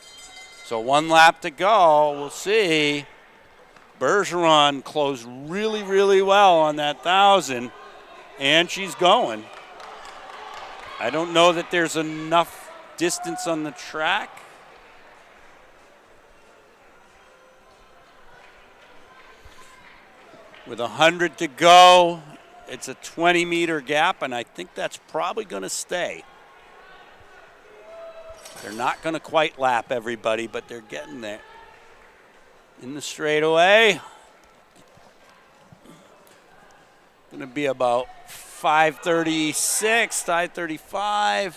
So 1 lap to go. We'll see. Bergeron closed really, really well on that 1,000, and she's going. I don't know that there's enough distance on the track. With 100 to go, it's a 20-meter gap, and I think that's probably going to stay. They're not going to quite lap everybody, but they're getting there. In the straightaway, going to be about 5:36, 5:35,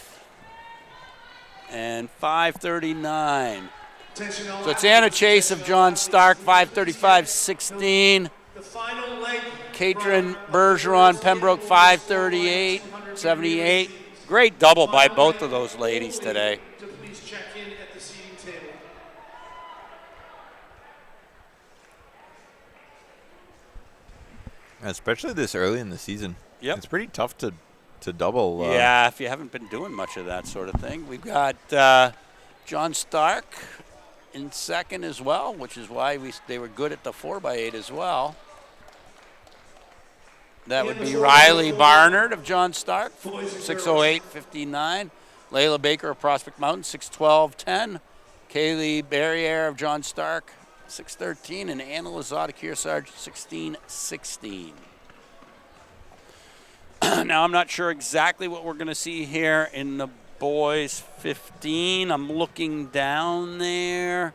and 5:39. So it's Anna Chase of John Stark, 5:35.16. The final leg. Katrin Bergeron, Pembroke, 5:38.78. Great double by both of those ladies today. To please check in at the seating table. Especially this early in the season. Yep. It's pretty tough to double. Yeah, if you haven't been doing much of that sort of thing. We've got John Stark in second as well, which is why they were good at the 4x8 as well. That would be Riley Barnard of John Stark, 6:08.59. Layla Baker of Prospect Mountain, 6:12.10. Kaylee Barriere of John Stark, 6:13. And Anna Lazada Kearsarge, 16:16. Now, I'm not sure exactly what we're going to see here in the boys 15. I'm looking down there,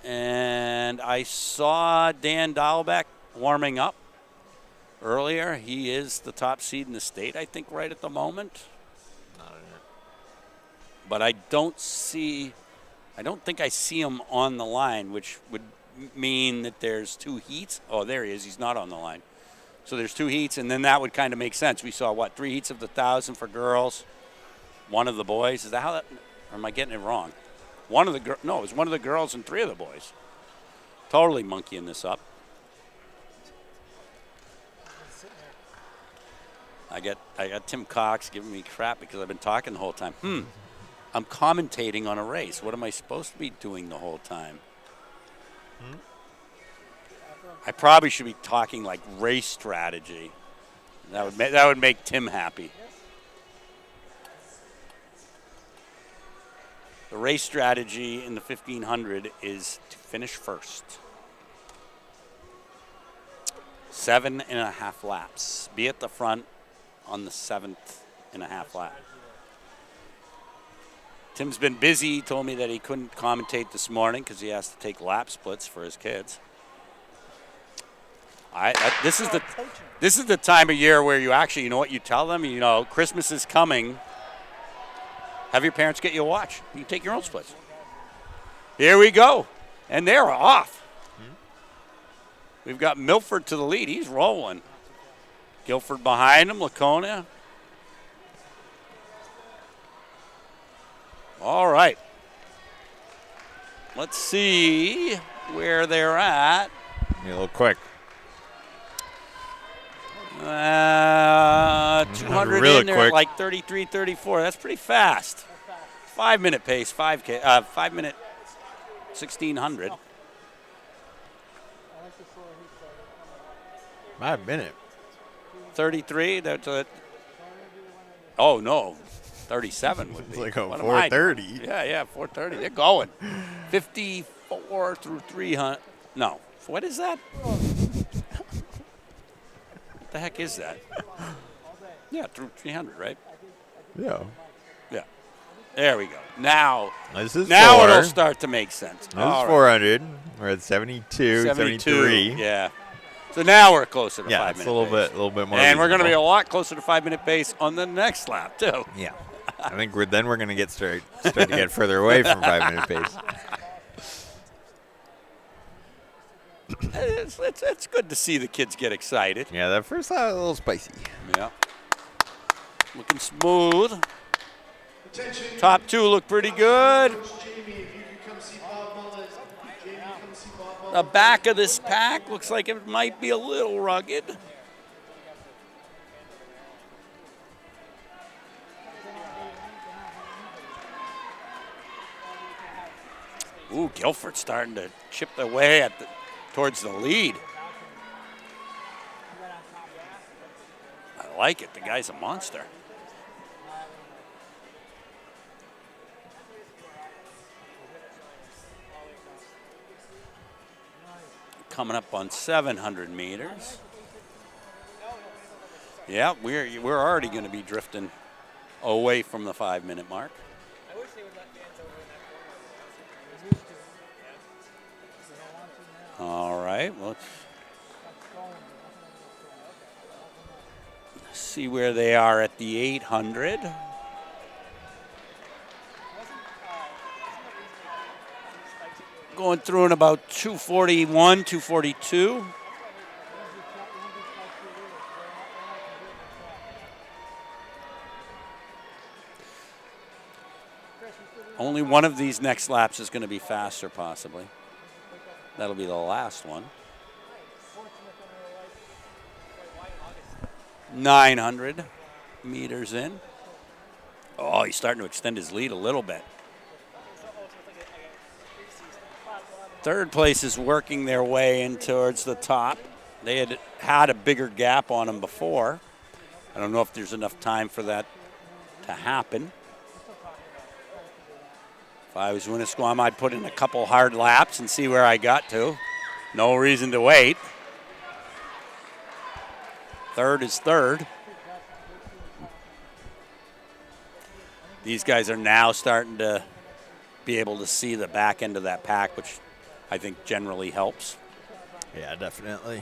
and I saw Dan Dahlbeck warming up earlier. He is the top seed in the state, I think, right at the moment. But I don't think I see him on the line, which would mean that there's 2 heats. Oh, there he is. He's not on the line. So there's 2 heats, and then that would kind of make sense. We saw, 3 heats of the 1,000 for girls, 1 of the boys. Is that how that, or am I getting it wrong? No, it was 1 of the girls and 3 of the boys. Totally monkeying this up. I got Tim Cox giving me crap because I've been talking the whole time. I'm commentating on a race. What am I supposed to be doing the whole time? I probably should be talking like race strategy. That would make Tim happy. The race strategy in the 1,500 is to finish first. 7.5 laps. Be at the front on the 7.5 lap. Tim's been busy. He told me that he couldn't commentate this morning because he has to take lap splits for his kids. This is the time of year where you actually, you tell them, Christmas is coming. Have your parents get you a watch. You can take your own splits. Here we go. And they're off. We've got Milford to the lead. He's rolling. Guilford behind him, Laconia. All right. Let's see where they're at. Be a little quick. 200 Really in there quick. at like 33, 34. That's pretty fast. 5-minute pace, 5K, 5 minute, 1600. 5 minute. 33. That's a. Oh no, 37 would be. It's like a What am I doing? 4:30. Yeah, 4:30. They're going. 54 through 300. No, what is that? What the heck is that? Yeah, through 300, right? Yeah. Yeah. There we go. Now This is it'll 4. start to make sense. This All is right. 400. We're at 72, 73. Yeah. So now we're closer to Yeah, 5 it's minute a little pace. bit more. And we're going to be a reasonable. lot closer to 5-minute pace on the next lap too. Yeah. I think we're going to start to get further away from 5-minute pace. It's good to see the kids get excited. Yeah, that first lap was a little spicy. Yeah. Looking smooth. Attention. Top 2 look pretty good. Coach Jamie, if you could come see Bob Mullen. Jamie, come see Bob Mullen. The back of this pack looks like it might be a little rugged. Ooh, Guilford's starting to chip away towards the lead. I like it. The guy's a monster. Coming up on 700 meters. Yeah, we're already going to be drifting away from the 5-minute mark. I wish they would let fans over in that corner. All right, well, let's see where they are at the 800. Going through in about 241, 242. Only one of these next laps is going to be faster, possibly. That'll be the last one. 900 meters in. Oh, he's starting to extend his lead a little bit. Third place is working their way in towards the top. They had a bigger gap on them before. I don't know if there's enough time for that to happen. If I was Winnisquam, I'd put in a couple hard laps and see where I got to. No reason to wait. Third is third. These guys are now starting to be able to see the back end of that pack, which I think generally helps. Yeah, definitely.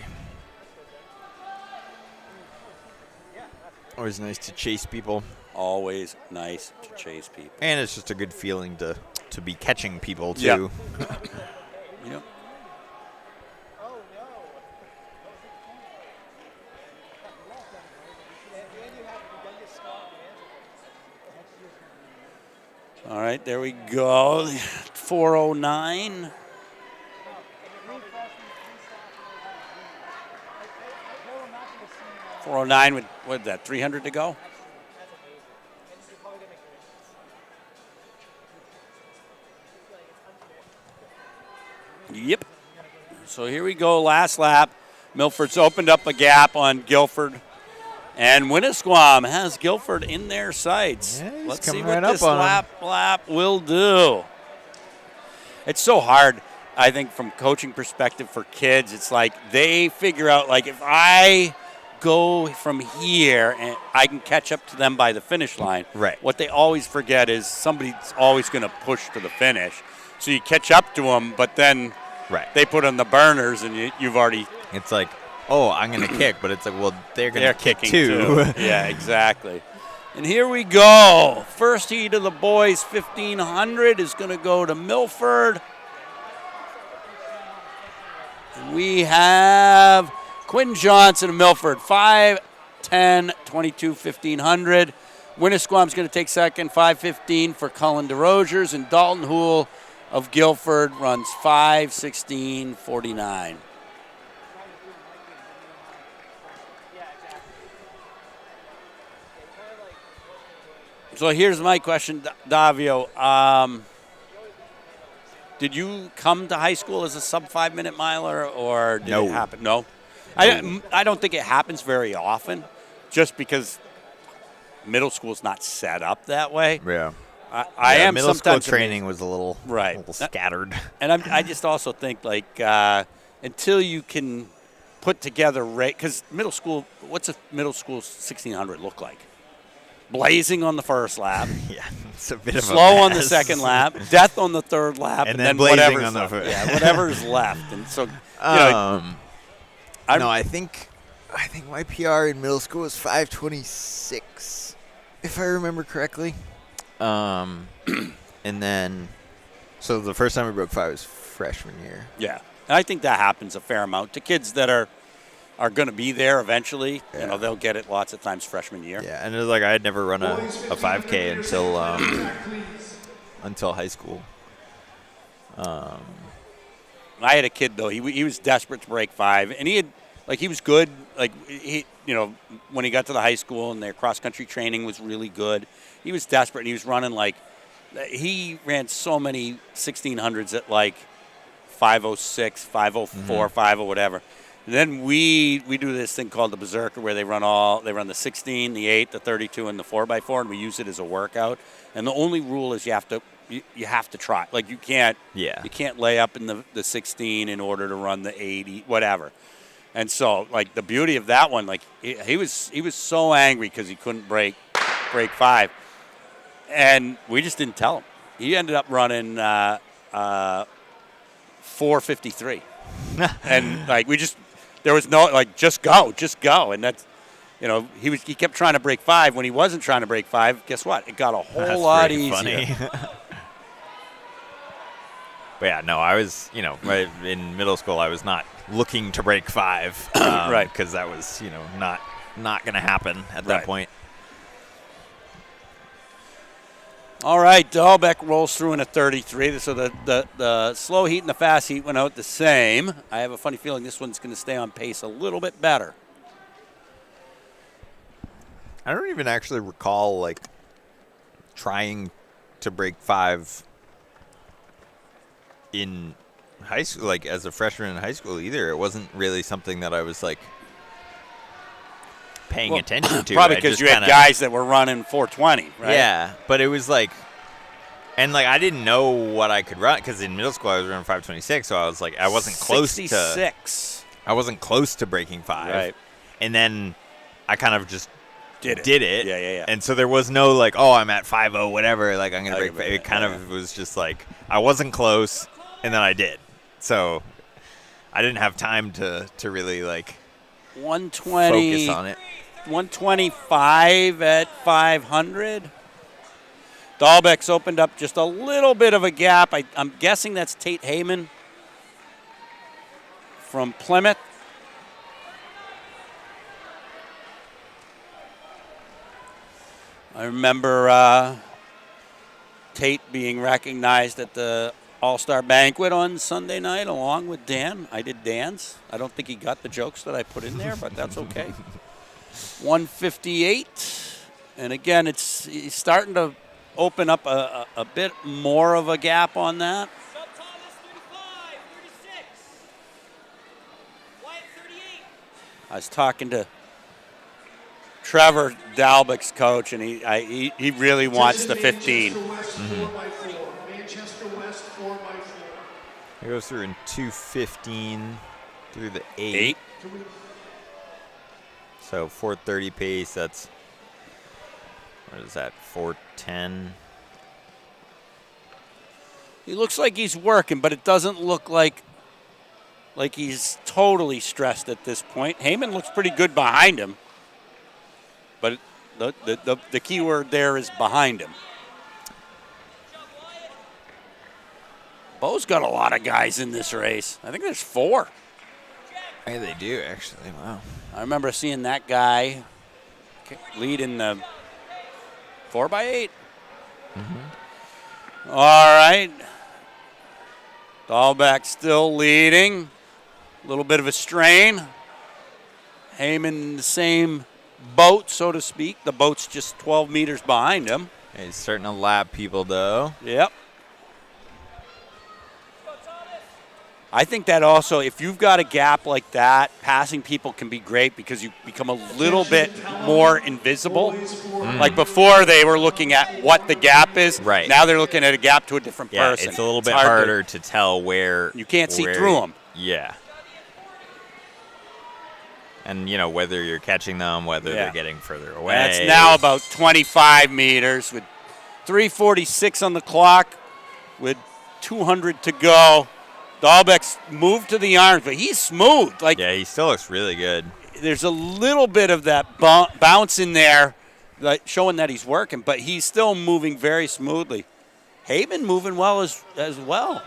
Always nice to chase people. Always nice to chase people. And it's just a good feeling to be catching people, too. Yep. All right, there we go. 409. with what is that, 300 to go? Yep. So here we go, last lap. Milford's opened up a gap on Guilford. And Winnisquam has Guilford in their sights. Yeah, he's Let's see coming what right up this on him. lap will do. It's so hard, I think, from coaching perspective for kids. It's like they figure out, like, if I go from here and I can catch up to them by the finish line. Right. What they always forget is somebody's always going to push to the finish. So you catch up to them, but then they put on the burners and you've already. It's like, oh, I'm going to kick, but it's like, well, they're going to kick kicking too. Yeah, exactly. And here we go. First heat of the boys 1500 is going to go to Milford. And we have Quinn Johnson of Milford, 5, 10, 22, 1500. Winnisquam's going to take second, 5:15 for Cullen DeRogers, and Dalton Houle of Guilford runs 5:16:49. So here's my question, Davio. Did you come to high school as a sub 5 minute miler, or did No. it happen? No. I don't think it happens very often, just because middle school's not set up that way. Yeah. I am middle school sometimes training was a little Right. scattered. And I just also think, like, until you can put together, because middle school, what's a middle school 1600 look like? Blazing on the first lap, Yeah, it's a bit of slow a on the mess. second lap, death on the third lap, And and then then blazing whatever's on the left. fir- Yeah, whatever's left. And so, I'm- No, I think my PR in middle school was 5:26, if I remember correctly. And then, so the first time we broke 5 was freshman year. yeah, and I think that happens a fair amount to kids that are going to be there eventually. Yeah. You know, they'll get it lots of times freshman year. Yeah, and it was like I had never run a Boys, 15 5K meters until center track, please. until high school. I had a kid though. He was desperate to break 5, and he was good. Like when he got to the high school and their cross country training was really good. He was desperate, and he was running he ran so many 1600s at like 5:06, 5:04, 5 or whatever. And then we do this thing called the Berserker, where they run the 16, the 8, the 32, and the 4x4, and we use it as a workout. And the only rule is you have to try. Like you can't lay up in the 16 in order to run the 80, whatever. And so like the beauty of that one, like he was so angry because he couldn't break 5, and we just didn't tell him. He ended up running 4:53, and like there was no like just go, and that's he kept trying to break 5. When he wasn't trying to break 5, guess what? It got a whole lot pretty easier. funny. But yeah, no, I was, in middle school, I was not looking to break 5, Right. Because that was, not going to happen at that Right. point. All right, Dahlbeck rolls through in a 33. So the slow heat and the fast heat went out the same. I have a funny feeling this one's going to stay on pace a little bit better. I don't even actually recall, like, trying to break 5 in high school, like, as a freshman in high school either. It wasn't really something that I was, like, paying attention to. Probably I because just you had kinda- guys that were running 420, right? Yeah, but it was like, and like I didn't know what I could run because in middle school I was running 5:26, so I was like I wasn't close 66. I wasn't close to breaking 5. Right. And then I kind of just Did it. Yeah. And so there was no like, oh, I'm at 5:0 whatever, like I'm gonna break. can- It kind yeah. of was just like I wasn't close, and then I did. So I didn't have time to really like 120. focus on it. 125 at 500. Dahlbeck's opened up just a little bit of a gap. I'm guessing that's Tate Heyman from Plymouth. I remember Tate being recognized at the All-Star Banquet on Sunday night along with Dan. I did Dan's. I don't think he got the jokes that I put in there, but that's okay. 158. And again, he's starting to open up a bit more of a gap on that. Sub-Thomas, 35, 36. Wyatt, 38. I was talking to Trevor Dalbeck's coach, and he really wants the 15. Manchester West 4x4. Manchester West 4x4. It goes through in 2:15 through the 8. 8. So 4:30 pace. That's what is that? 4:10. He looks like he's working, but it doesn't look like he's totally stressed at this point. Heyman looks pretty good behind him, but the key word there is behind him. Bo's got a lot of guys in this race. I think there's 4. Hey, they do actually. Wow. I remember seeing that guy leading the 4x8. All right. Dahlbeck still leading. A little bit of a strain. Heyman in the same boat, so to speak. The boat's just 12 meters behind him. He's starting to lap people, though. Yep. I think that also, if you've got a gap like that, passing people can be great because you become a little bit more invisible. Like before, they were looking at what the gap is. Right. Now they're looking at a gap to a different Yeah, person. it's a little bit hard harder to tell where. You can't see where- through them. Yeah. And, you know, whether you're catching them, whether they're getting further away. That's now about 25 meters with 3:46 on the clock with 200 to go. Dahlbeck's moved to the arms, but he's smooth. Like, Yeah, he still looks really good. there's a little bit of that bounce in there, like showing that he's working, but he's still moving very smoothly. Heyman moving well as well.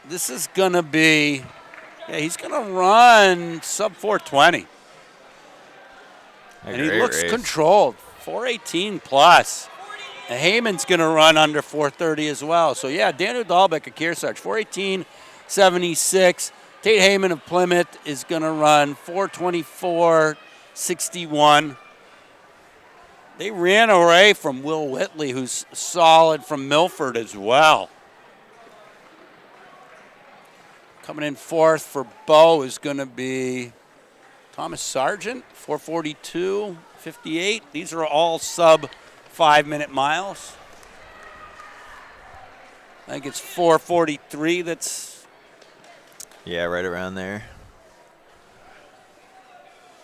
This is going to be, he's going to run sub 420. And he looks controlled, 418 plus. And Heyman's going to run under 430 as well. So, yeah, Daniel Dahlbeck of Kearsarge, 418.76. Tate Heyman of Plymouth is going to run 424.61. They ran away from Will Whitley, who's solid from Milford as well. Coming in fourth for Bo is going to be Thomas Sargent, 442.58. These are all sub 5-minute miles. I think it's 443 that's. Yeah, right around there.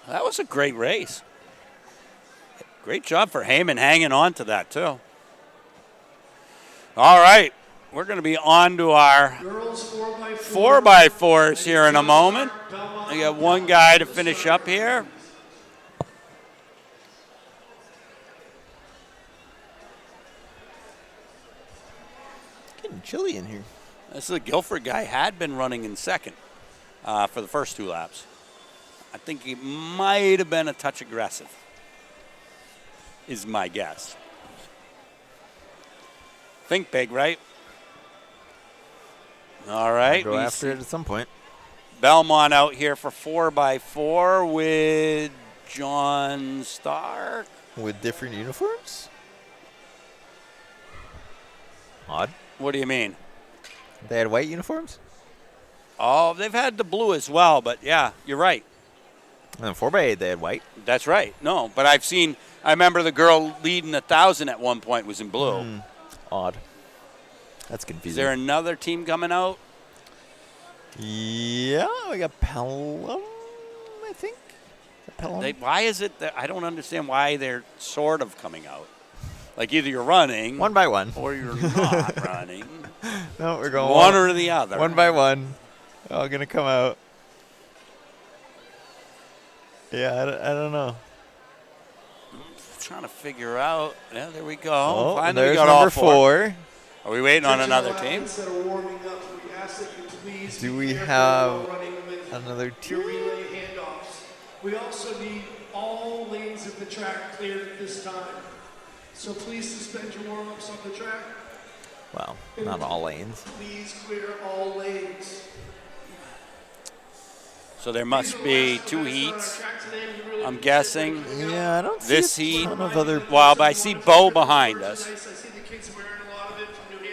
That was a great race. Great job for Heyman hanging on to that, too. All right. We're going to be on to our 4x4s here in a moment. We got one guy to finish up here. Getting chilly in here. This is a Guilford guy, had been running in second for the first 2 laps. I think he might have been a touch aggressive, is my guess. Think big, right? All right. Go after it at some point. Belmont out here for 4x4 with John Stark. With different uniforms? Odd. What do you mean? They had white uniforms? Oh, they've had the blue as well, but yeah, you're right. And then 4x8, they had white. That's right. No, but I remember the girl leading 1,000 at one point was in blue. Odd. That's confusing. Is there another team coming out? Yeah, we got Pelham, I think. Pelham? Why is it that I don't understand why they're sort of coming out? Like either you're running One by one. or you're not running. No, we're going one or the other. One by one. All going to come out. Yeah, I don't know. Trying to figure out. Yeah, there we go. Oh, Finally, there's we got number all 4. 4. Are we waiting on another team? Do we have another team? Your relay handoffs. We also need all lanes of the track cleared at this time. So please suspend your warm-ups on the track. Well, not all lanes. Please clear all lanes. So there must be 2 heats, I'm guessing. Yeah, I don't see This a heat, ton of other. well, but I see Bo behind us.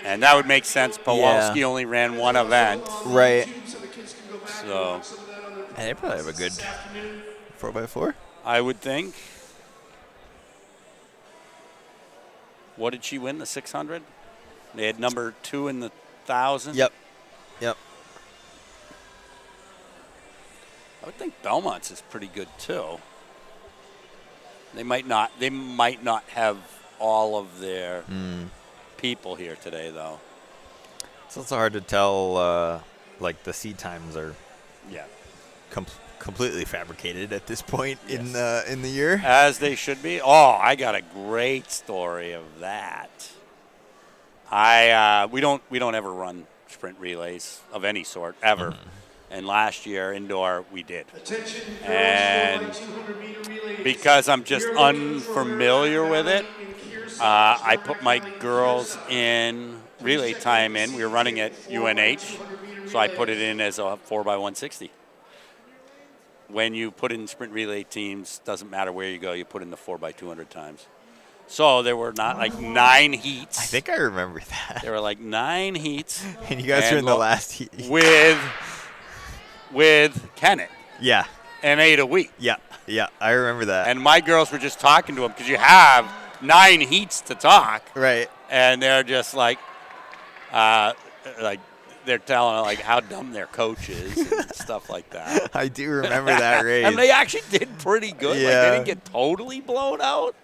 And that would make sense. Powalski only ran one event. Right. So And they probably have a good 4x4. I would think. What did she win, the 600? They had number 2 in the 1,000? Yep. I would think Belmont's is pretty good too. They might not have all of their people here today though. It's also hard to tell, like the seat times are completely fabricated at this point in the year. As they should be. Oh, I got a great story of that. We don't ever run sprint relays of any sort ever. And last year, indoor, we did. Attention, And girls, 200-meter relay. Because I'm just We are looking for unfamiliar with it, Valley and Kearsarge. I put my Valley, girls Kearsarge. in relay time in. We were running at UNH, so I put it in as a 4x160. When you put in sprint relay teams, doesn't matter where you go, you put in the 4x200 times. So there were not like 9 heats. I think I remember that. There were like 9 heats. And you guys were in the last heat. With Kennett Yeah. and Ada Wheat. Yeah. Yeah. I remember that. And my girls were just talking to him because you have 9 heats to talk. Right. And they're just like they're telling like how dumb their coach is and stuff like that. I do remember that race. And they actually did pretty good. Like Yeah. they didn't get totally blown out.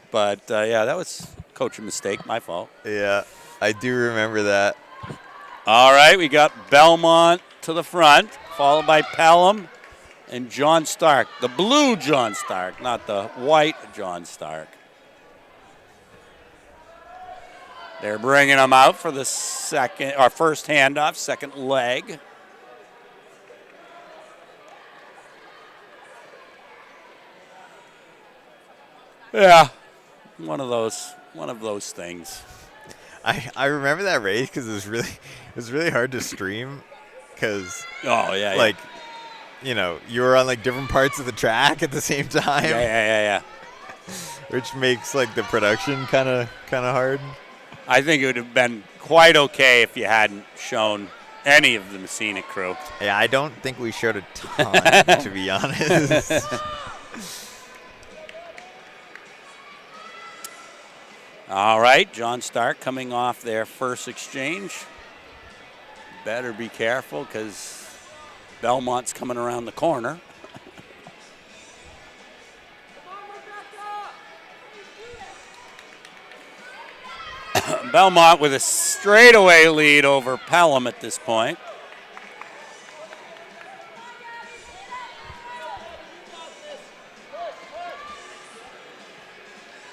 But yeah, that was coaching mistake, my fault. Yeah. I do remember that. All right, we got Belmont to the front, followed by Pelham and John Stark. The blue John Stark, not the white John Stark. They're bringing them out for the first handoff, second leg. Yeah, one of those things. I remember that race because it was really hard to stream because Oh yeah, like you know you were on like different parts of the track at the same time, yeah. which makes like the production kind of hard. I think it would have been quite okay if you hadn't shown any of the Messina crew. Yeah, I don't think we showed a ton to be honest. All right, John Stark coming off their first exchange. Better be careful because Belmont's coming around the corner. Belmont with a straightaway lead over Pelham at this point.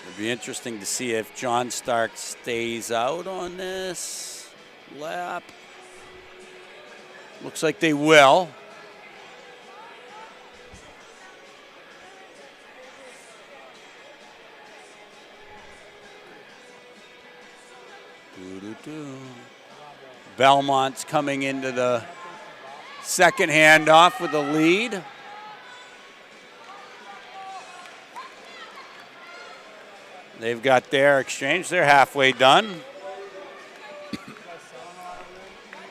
It'll be interesting to see if John Stark stays out on this lap. Looks like they will. Belmont's coming into the second handoff with the lead. They've got their exchange. They're halfway done.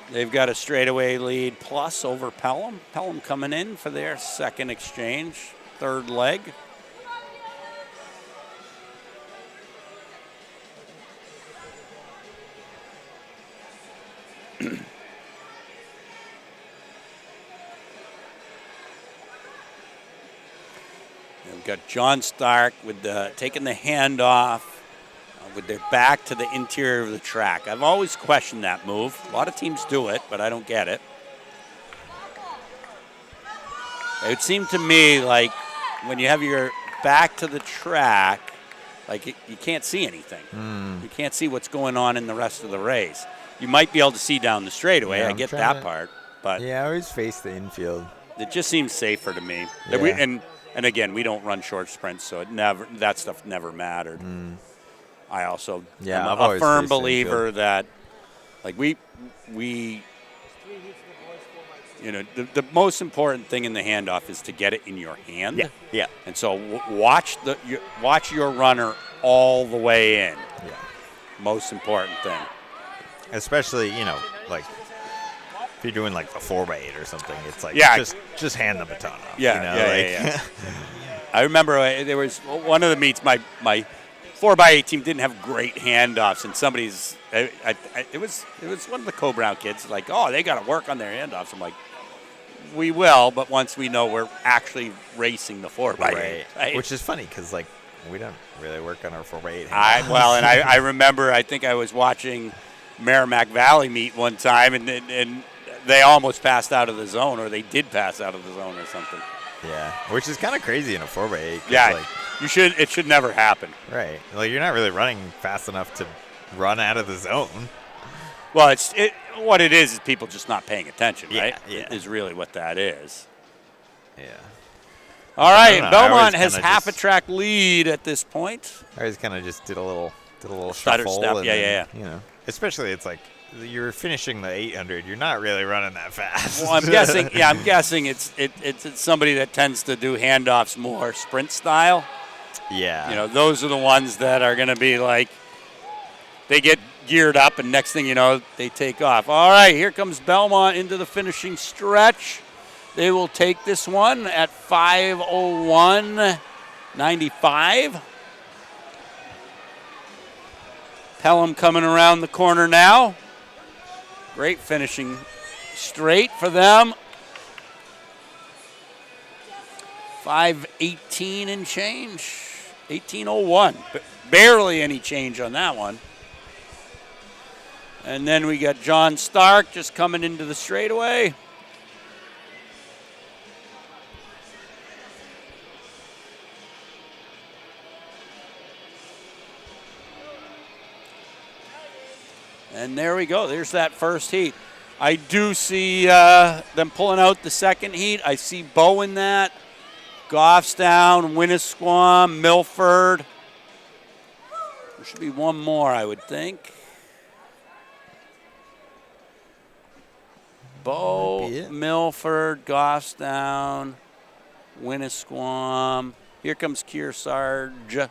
They've got a straightaway lead plus over Pelham. Pelham coming in for their second exchange, third leg. We've got John Stark with taking the handoff with their back to the interior of the track. I've always questioned that move. A lot of teams do it, but I don't get it. It would seem to me like when you have your back to the track, like you can't see anything. You can't see what's going on in the rest of the race. You might be able to see down the straightaway. Yeah, I I'm get trying that to- part, but Yeah, I always face the infield. it just seems safer to me. Yeah. And again, we don't run short sprints, so that stuff never mattered. I also Yeah, am I've a always firm faced the believer infield. that, like we, you know, the most important thing in the handoff is to get it in your hand. Yeah, yeah, And so watch your runner all the way in. yeah. Most important thing. Especially, you know, like if you're doing like a 4x8 or something, it's like Yeah. just hand the baton off. Yeah, you know? yeah, like, yeah. I remember there was one of the meets. My 4x8 team didn't have great handoffs, and somebody's. It was one of the Co-Brown kids. Like, oh, they got to work on their handoffs. I'm like, we will, but once we know we're actually racing the 4x8, right? Which is funny because like we don't really work on our 4x8. I remember. I think I was watching Merrimack Valley meet one time, and they almost passed out of the zone, or they did pass out of the zone, or something. Yeah, which is kind of crazy in a 4x8. 'cause, Yeah, like, it should never happen. right. Like you're not really running fast enough to run out of the zone. Well, what it is people just not paying attention, Yeah, right? yeah. Is really what that is. Yeah. All I right, don't know, I Belmont always has kinda half a just- track lead at this point. I always kind of just did a little Stutter shuffle. step, And yeah, then, yeah. You know, especially it's like you're finishing the 800. You're not really running that fast. Well, I'm guessing. Yeah, I'm guessing it's somebody that tends to do handoffs more sprint style. Yeah. You know, those are the ones that are going to be like, they get geared up, and next thing you know, they take off. All right, here comes Belmont into the finishing stretch. They will take this one at 5:01.95. Pelham coming around the corner now. Great finishing straight for them. 5:18 and change. 18:01. Barely any change on that one. And then we got John Stark just coming into the straightaway. And there we go. There's that first heat. I do see them pulling out the second heat. I see Bow in that. Goffstown, Winnisquam, Milford. There should be one more, I would think. Bow, Milford, Goffstown, Winnisquam. Here comes Kearsarge.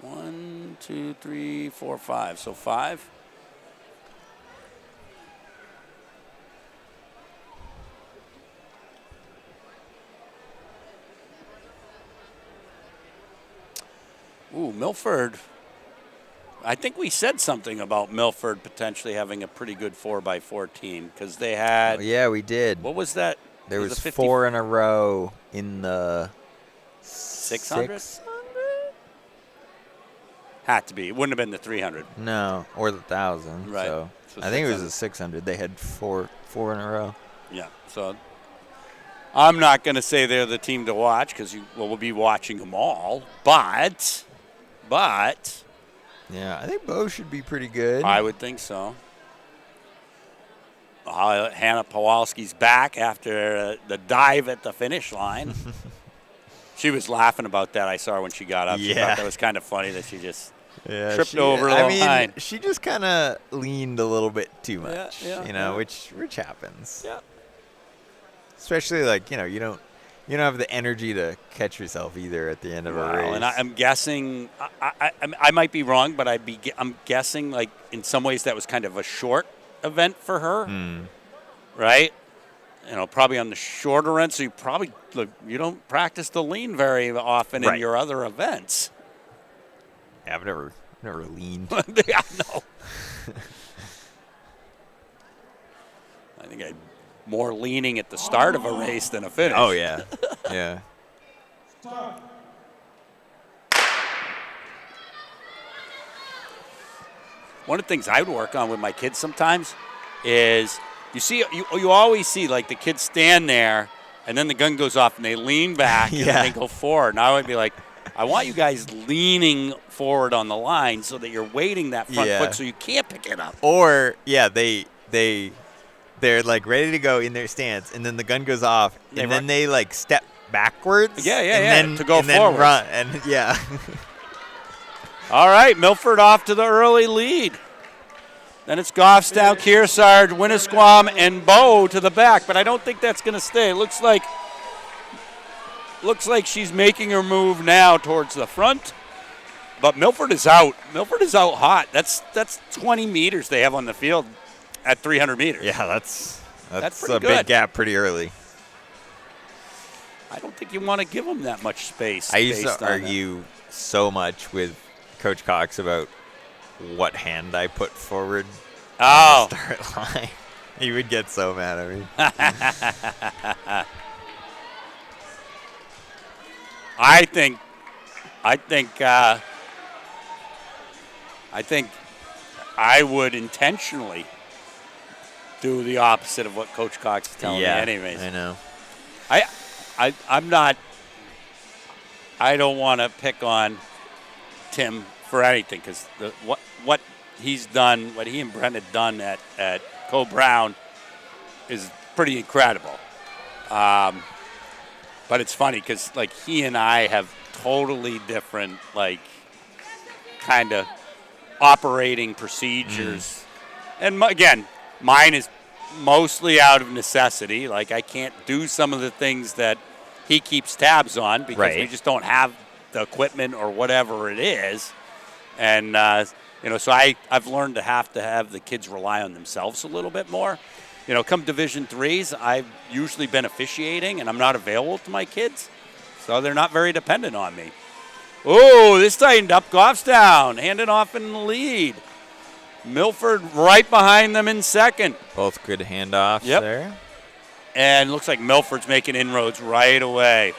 1, 2, 3, 4, 5. So 5. Ooh, Milford. I think we said something about Milford potentially having a pretty good 4x14 because they had. Oh, yeah, we did. What was that? There was a 50 4 in a row in the 600? Had to be. It wouldn't have been the 300. No, or the 1,000. Right. So So I think it was 600. the 600. They had four in a row. Yeah. So I'm not going to say they're the team to watch because we'll be watching them all. But Yeah, I think Bo should be pretty good. I would think so. Hannah Pawalski's back after the dive at the finish line. She was laughing about that. I saw her when she got up. She Yeah. thought that was kind of funny that she just Yeah, tripped over the line. she just kind of leaned a little bit too much, yeah, you know, yeah. which happens. Yeah. Especially like, you know, you don't have the energy to catch yourself either at the end of a race. And I'm guessing, I might be wrong, but I'm guessing like in some ways that was kind of a short event for her, right? You know, probably on the shorter end, so you don't practice the lean very often in Right. your other events. Yeah, I've never leaned. Yeah, no. I think I'm more leaning at the start of a race than a finish. Oh yeah, yeah. One of the things I would work on with my kids sometimes is you always see like the kids stand there and then the gun goes off and they lean back and then they go forward. Now I would be like, I want you guys leaning forward on the line so that you're weighting that front foot so you can't pick it up. Or they're like ready to go in their stance, and then the gun goes off, and then they like step backwards. Yeah, and then, to go and then forward. run, and yeah. All right, Milford off to the early lead. Then it's Goffstown, Kearsarge, Winnisquam, and Bow to the back, but I don't think that's going to stay. It looks like she's making her move now towards the front, but Milford is out. Milford is out hot. That's 20 meters they have on the field at 300 meters. Yeah, that's pretty a good. big gap pretty early. I don't think you want to give them that much space. I used based to on argue so much with Coach Cox about what hand I put forward on the start line. He would get so mad at me. I think I would intentionally do the opposite of what Coach Cox is telling me anyways. I know. I'm not – I don't want to pick on Tim for anything because what he's done, what he and Brent had done at Co Brown is pretty incredible. But it's funny because, like, he and I have totally different, like, kind of operating procedures. And, again, mine is mostly out of necessity. Like, I can't do some of the things that he keeps tabs on because we just don't have the equipment or whatever it is. And, so I've learned to have the kids rely on themselves a little bit more. Come Division IIIs, I've usually been officiating, and I'm not available to my kids, so they're not very dependent on me. Oh, this tightened up. Goffstown handing off in the lead. Milford right behind them in second. Both good handoffs there. And looks like Milford's making inroads right away.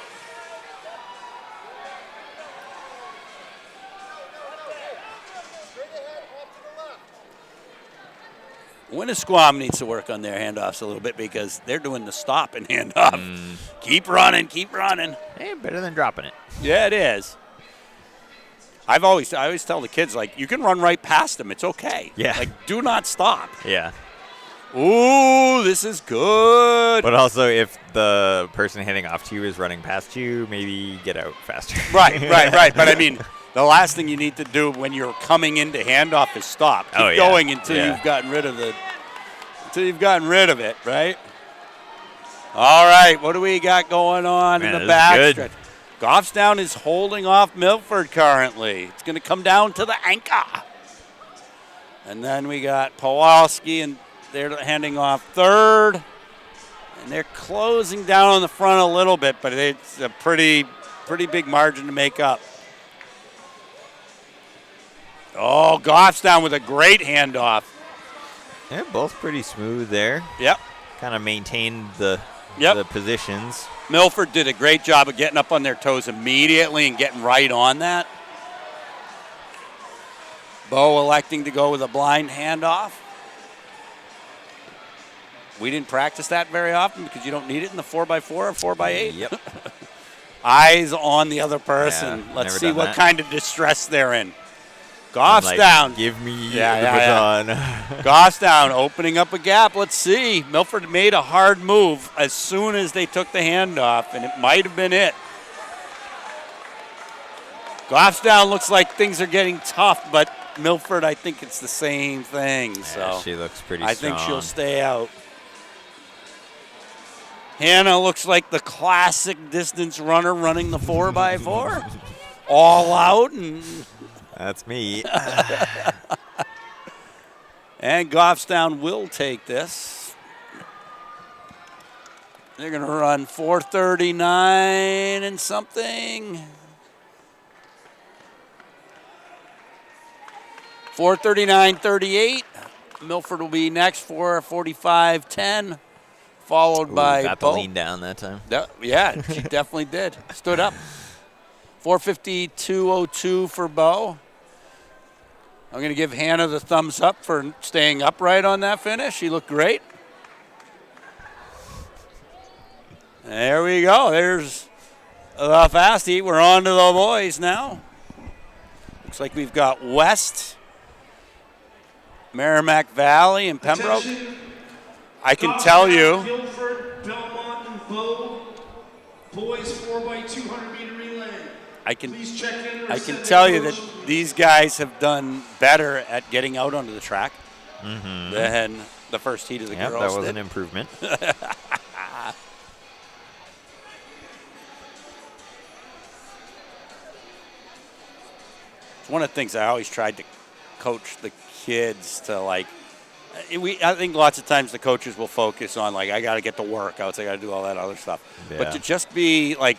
Winnisquam needs to work on their handoffs a little bit because they're doing the stop and handoff. Keep running, keep running. Hey, better than dropping it. Yeah, it is. I always tell the kids, like, you can run right past them. It's okay. Yeah. Like, do not stop. Yeah. Ooh, this is good. But also, if the person heading off to you is running past you, maybe get out faster. Right. But, I mean, the last thing you need to do when you're coming into handoff is stop. Keep going until you've gotten rid of it, right? All right, what do we got going on in the backstretch? Goffstown is holding off Milford currently. It's going to come down to the anchor. And then we got Pawlowski, and they're handing off third. And they're closing down on the front a little bit, but it's a pretty big margin to make up. Oh, Goffstown with a great handoff. Yeah, both pretty smooth there. Yep. Kind of maintained the positions. Milford did a great job of getting up on their toes immediately and getting right on that. Bo electing to go with a blind handoff. We didn't practice that very often because you don't need it in the 4x4 or 4x8. Yep. Eyes on the other person. Yeah, Let's see what kind of distress they're in. Goffstown. Goffstown. Give me the baton. Goffstown opening up a gap. Let's see. Milford made a hard move as soon as they took the handoff, and it might have been it. Goffstown looks like things are getting tough, but Milford, I think it's the same thing. So she looks pretty I strong. think she'll stay out. Hannah looks like the classic distance runner running the 4x4. All out and... That's me. And Goffstown will take this. They're going to run 4:39 and something. 4:39.38. Milford will be next for 45.10, followed by got Bo. the lean down that time. Yeah, she definitely did. Stood up. 4:52.02 for Bo. I'm going to give Hannah the thumbs up for staying upright on that finish. She looked great. There we go. There's the fast heat. We're on to the boys now. Looks like we've got West, Merrimack Valley, and Pembroke. I can tell you. Guilford, Belmont, and Bow. Boys 4x200 meter relay. I can Please check in. I can tell you that these guys have done better at getting out onto the track than the first heat of the girls that was did. an improvement. It's one of the things I always tried to coach the kids to, like, I think lots of times the coaches will focus on, like, I got to get the workouts, I got to do all that other stuff. Yeah. But to just be, like,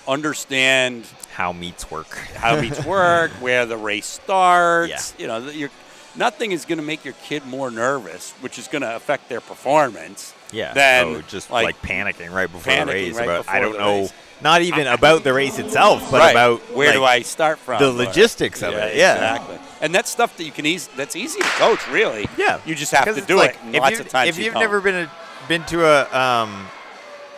understand how meets work. Where the race starts. Yeah. You know, nothing is going to make your kid more nervous, which is going to affect their performance. Yeah. Than just like panicking right before the race. Right about, before I don't the know. race. Not even about the race itself, but right. about where do I start from? the logistics of it. Yeah, exactly. And that's stuff that you can that's easy to coach, really. Yeah, you just have to do like, it. Lots of times, if you've never been to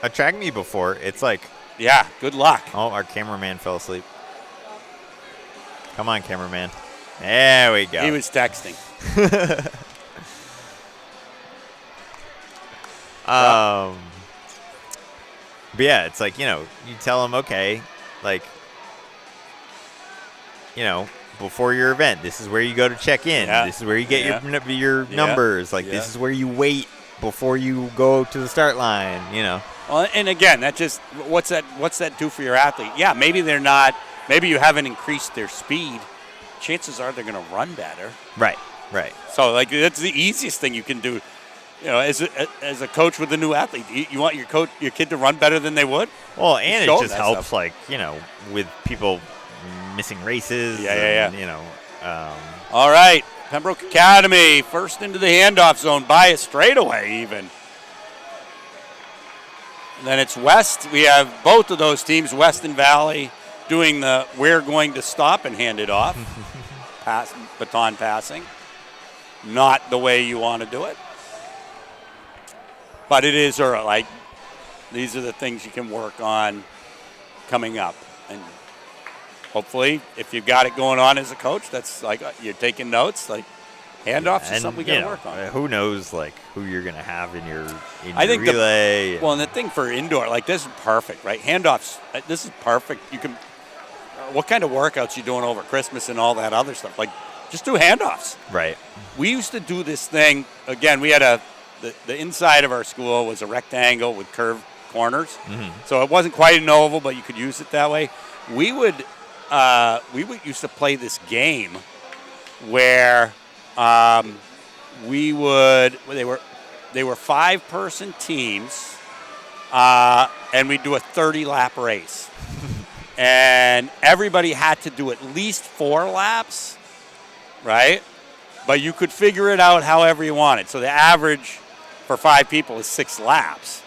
a track meet before, it's like, yeah, good luck. Oh, our cameraman fell asleep. Come on, cameraman. There we go. He was texting. But yeah, it's like, you tell them, okay, like, before your event, this is where you go to check in. Yeah. This is where you get your Yeah. numbers. Like, Yeah. this is where you wait before you go to the start line, Well, and again, that just what's that do for your athlete? Yeah, maybe they're not. Maybe you haven't increased their speed. Chances are they're going to run better. Right. So, like, that's the easiest thing you can do. As a coach with a new athlete, you want your kid to run better than they would. Well, and it Show just that helps, stuff. like, with people missing races. Yeah. And, All right, Pembroke Academy first into the handoff zone by a straightaway even. And then it's West. We have both of those teams, West and Valley, doing the we're going to stop and hand it off. Baton passing. Not the way you want to do it. But it is early. Like, these are the things you can work on coming up. And hopefully, if you've got it going on as a coach, that's like you're taking notes. Like, handoffs is something we got to work on. Who knows, like, who you're going to have in your I think relay. and the thing for indoor, like, this is perfect, right? Handoffs, this is perfect. You can, what kind of workouts you doing over Christmas and all that other stuff? Like, just do handoffs. Right. We used to do this thing, again, we had the inside of our school was a rectangle with curved corners. Mm-hmm. So it wasn't quite an oval, but you could use it that way. We would used to play this game where they were 5-person teams, and we'd do a 30-lap race. And everybody had to do at least 4 laps, right? But you could figure it out however you wanted. So the average for 5 people is 6 laps.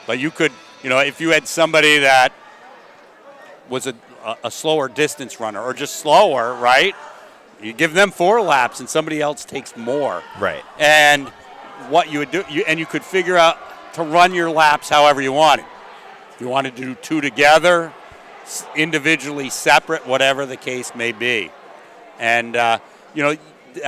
But you could, if you had somebody that was a slower distance runner or just slower, right? You give them 4 laps and somebody else takes more. Right. And what you would do, you could figure out to run your laps however you wanted. If you wanted to do 2 together, individually, separate, whatever the case may be. And, that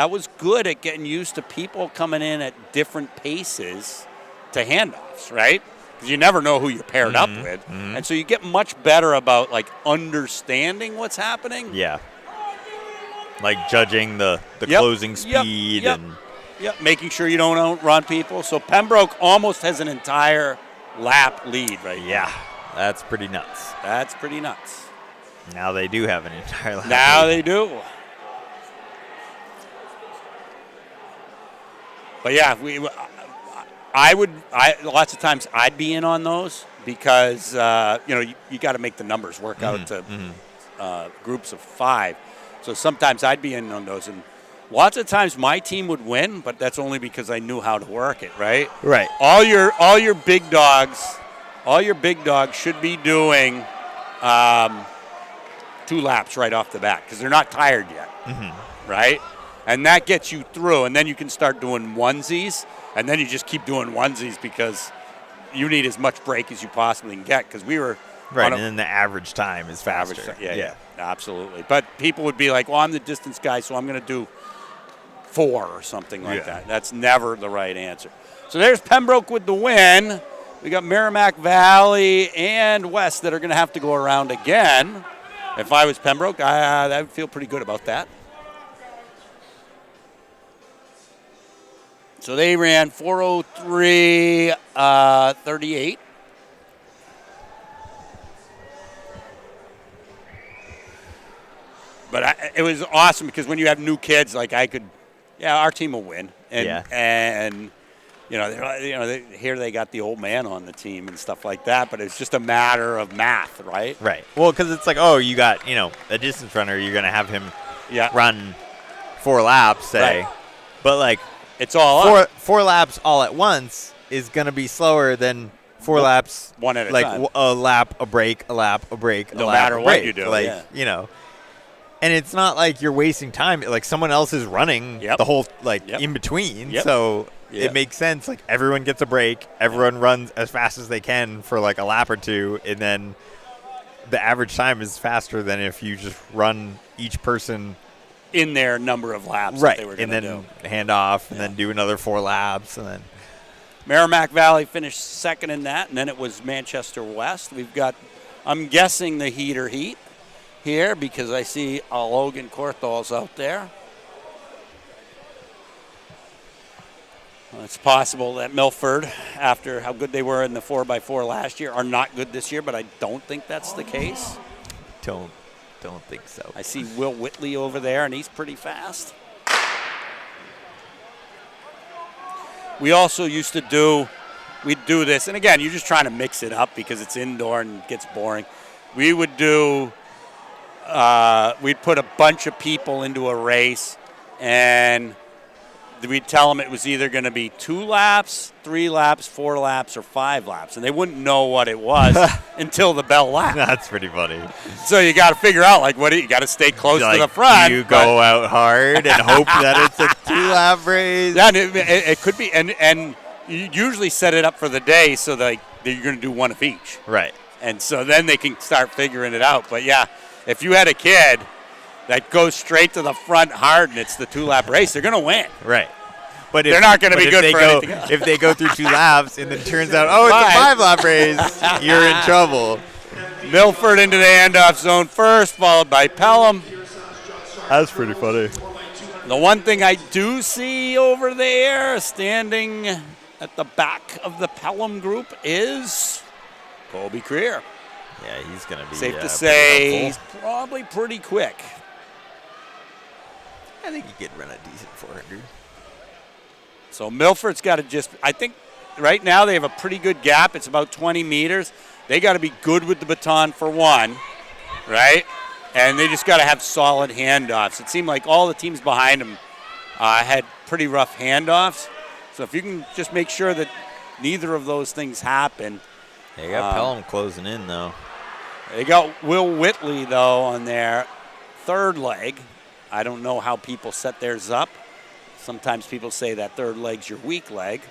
was good at getting used to people coming in at different paces to handoffs, right? Because you never know who you're paired up with. Mm-hmm. And so you get much better about, like, understanding what's happening. Yeah. Like judging the closing speed. Yep, making sure you don't outrun people. So Pembroke almost has an entire lap lead right now. Yeah, that's pretty nuts. That's pretty nuts. Now they do have an entire lap Now lead. they do. But yeah, lots of times I'd be in on those because you got to make the numbers work out to groups of 5. So sometimes I'd be in on those, and lots of times my team would win, but that's only because I knew how to work it, right? Right. All your big dogs should be doing 2 laps right off the bat because they're not tired yet, right? And that gets you through, and then you can start doing onesies, and then you just keep doing onesies because you need as much break as you possibly can get because we were right, and then the average time is faster. Yeah, absolutely. But people would be like, well, I'm the distance guy, so I'm going to do 4 or something like that. That's never the right answer. So there's Pembroke with the win. We got Merrimack Valley and West that are going to have to go around again. If I was Pembroke, I would feel pretty good about that. So they ran 4:03:38. But it was awesome because when you have new kids, like our team will win. And here they got the old man on the team and stuff like that. But it's just a matter of math, right? Right. Well, because it's like, you got a distance runner, you're gonna have him run 4 laps, say, Right. but like. It's all four laps all at once is going to be slower than 4 laps. One at a like time. Like a lap, a break, a lap, a break, No a lap, matter a what break. you do, Like, and it's not like you're wasting time. Like someone else is running the whole, in between. Yep. So Yep. it makes sense. Like everyone gets a break. Everyone runs as fast as they can for like a lap or 2. And then the average time is faster than if you just run each person in their number of laps Right, that they were and going then to do. hand off, and then do another 4 laps, and then Merrimack Valley finished second in that, and then it was Manchester West. We've got, I'm guessing, the heater heat here because I see Logan Corthal's out there. Well, it's possible that Milford, after how good they were in the 4x4 last year, are not good this year, but I don't think that's the case. don't think so. I see Will Whitley over there, and he's pretty fast. We also used to we'd do this, and again, you're just trying to mix it up because it's indoor and it gets boring. We would do, we'd put a bunch of people into a race, and we'd tell them it was either going to be 2 laps, 3 laps, 4 laps, or 5 laps, and they wouldn't know what it was until the bell lapped. That's pretty funny. So you got to figure out, like, you got to stay close to Like, the front. you go out hard and hope that it's a 2-lap race. Yeah, and it could be, and you usually set it up for the day so that you're going to do one of each. Right. And so then they can start figuring it out. But, yeah, if you had a kid that goes straight to the front hard and it's the 2-lap race, they're going to win. Right. But they're not going to be good for anything else. If they go through 2 laps and then it turns out, it's a 5-lap race, you're in trouble. Milford into the handoff zone first, followed by Pelham. That's pretty funny. The one thing I do see over there, standing at the back of the Pelham group, is Colby Creer. Yeah, he's going to be Safe to pretty say he's helpful. probably pretty quick. I think he could run a decent 400. So Milford's got to I think right now they have a pretty good gap. It's about 20 meters. They got to be good with the baton for one, right? And they just got to have solid handoffs. It seemed like all the teams behind them had pretty rough handoffs. So if you can just make sure that neither of those things happen. They got Pelham closing in, though. They got Will Whitley, though, on their third leg. I don't know how people set theirs up. Sometimes people say that third leg's your weak leg.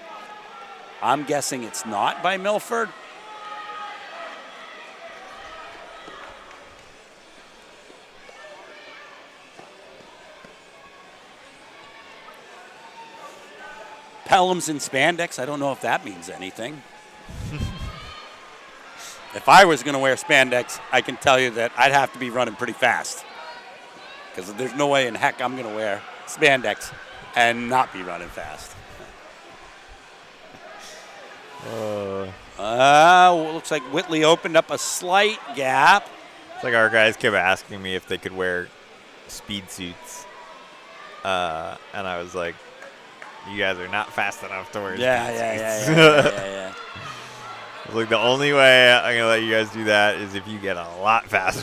I'm guessing it's not by Milford. Pelham's in spandex. I don't know if that means anything. If I was going to wear spandex, I can tell you that I'd have to be running pretty fast. Because there's no way in heck I'm going to wear spandex and not be running fast. Looks like Whitley opened up a slight gap. It's like our guys kept asking me if they could wear speed suits. And I was like, you guys are not fast enough to wear speed suits. Yeah. I was like, the only way I'm going to let you guys do that is if you get a lot faster.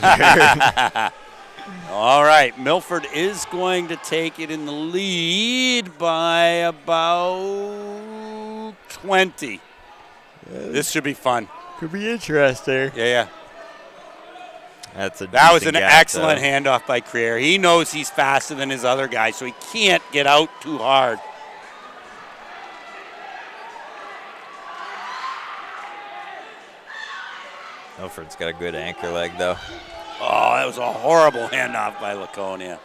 All right, Milford is going to take it in the lead by about 20. This should be fun. Could be interesting. Yeah. That was an excellent handoff by Creer. He knows he's faster than his other guy, so he can't get out too hard. Milford's got a good anchor leg, though. Oh, that was a horrible handoff by Laconia.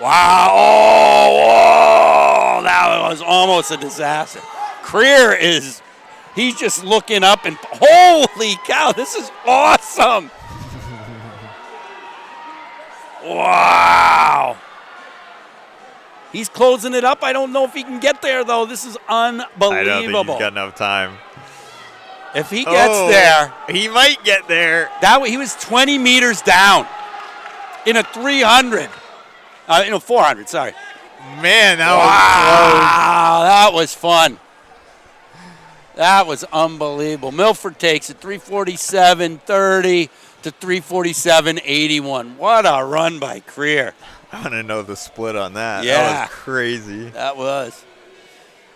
Wow. Oh, that was almost a disaster. Creer he's just looking up and, holy cow, this is awesome. Wow. He's closing it up. I don't know if he can get there, though. This is unbelievable. I don't think he's got enough time. If he gets there. He might get there. He was 20 meters down in a 300. 400, sorry. Man, that was wow, that was fun. That was unbelievable. Milford takes it 347.30 to 347.81. What a run by Creer. I want to know the split on that. Yeah. That was crazy. That was.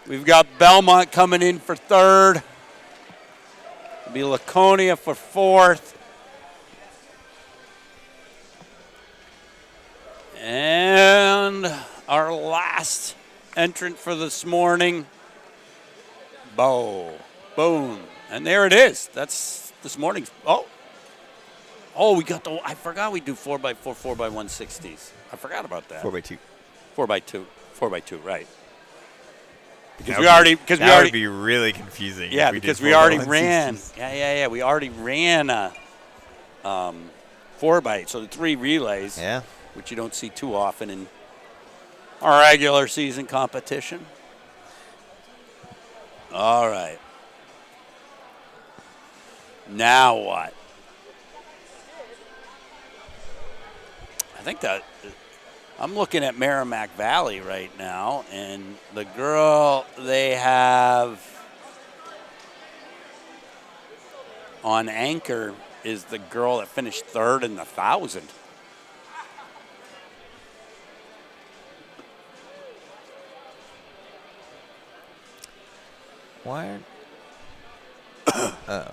We've got Belmont coming in for third. It'll be Laconia for fourth. And our last entrant for this morning, Boom. And there it is. That's this morning's. Oh, Oh, I forgot we do 4x4, 4x160s. I forgot about that. 4x2. 4x2. 4x2, right. Because That would be really confusing. Yeah, if we because did we already 4x160s. ran. Yeah. We already ran a 4x8, so the 3 relays, Yeah. which you don't see too often in our regular season competition. All right. Now what? I think that I'm looking at Merrimack Valley right now, and the girl they have on anchor is the girl that finished 3rd in the 1,000. What? Oh.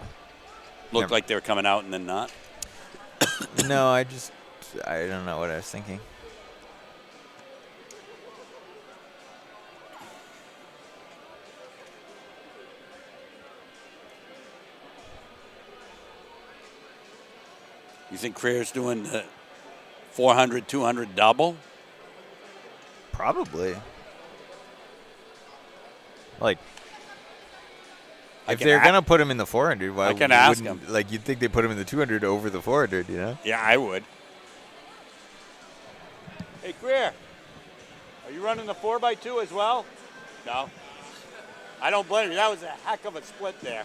Looked like they were coming out and then not. No, I don't know what I was thinking. You think Creer's doing the 400, 200 double? Probably. Like, I if can they're a- going to put him in the 400, why I can ask wouldn't- him. Like, you'd think they put him in the 200 over the 400, you know? Yeah, I would. Hey, Creer, are you running the 4x2 as well? No. I don't blame you. That was a heck of a split there.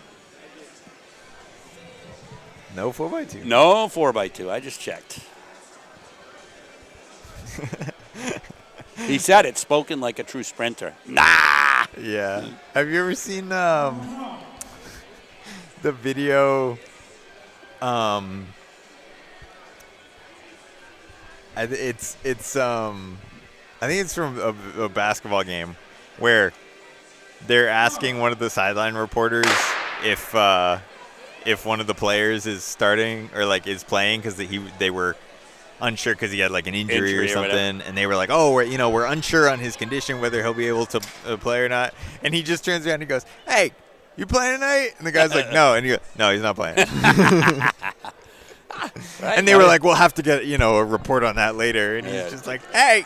No 4x2. No 4x2. I just checked. He said it, spoken like a true sprinter. Nah. Yeah. Have you ever seen the video? It's I think it's from a basketball game where they're asking one of the sideline reporters if one of the players is starting or like is playing because they were unsure because he had like an injury or something, and they were like, "Oh, we're unsure on his condition whether he'll be able to play or not." And he just turns around and he goes, "Hey, you playing tonight?" And the guy's like, "No," and he goes, "No, he's not playing." Right, and they were like, "We'll have to get a report on that later." And he's just like, "Hey."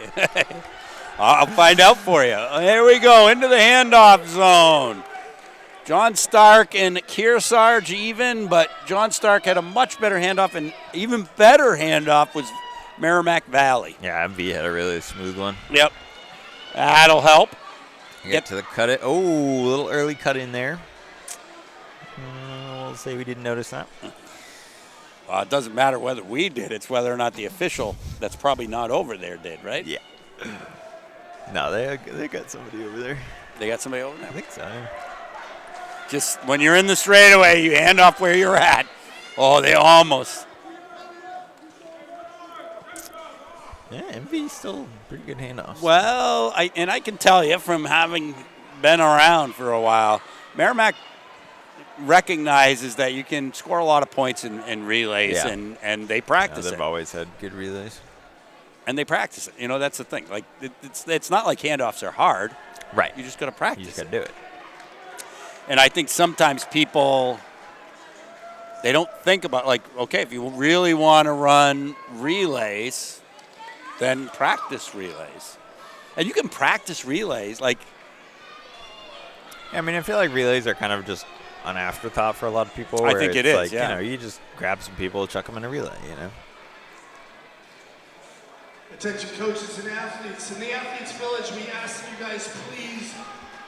I'll find out for you. Here we go into the handoff zone. John Stark and Kearsarge even, but John Stark had a much better handoff, and even better handoff was Merrimack Valley. Yeah, MV had a really smooth one. Yep. That'll help. Get to the cut it. Oh, a little early cut in there. We'll say we didn't notice that. It doesn't matter whether we did. It's whether or not the official that's probably not over there did, right? Yeah. No, they got somebody over there. They got somebody over I there? think so. Yeah. Just when you're in the straightaway, you hand off where you're at. Oh, they almost. Yeah, MV's still pretty good handoffs. Well, I can tell you from having been around for a while, Merrimack recognizes that you can score a lot of points in relays, and they practice they've it. always had good relays. And they practice it. That's the thing. Like it's not like handoffs are hard. Right. You just got to practice. You just got to do it. And I think sometimes people, they don't think about, like, okay, if you really want to run relays, then practice relays. And you can practice relays. Like, Yeah, I mean, I feel like relays are kind of just an afterthought for a lot of people. I where think it it's is, like, yeah. You just grab some people, chuck them in a relay, Attention coaches and athletes. In the Athletes Village, we ask you guys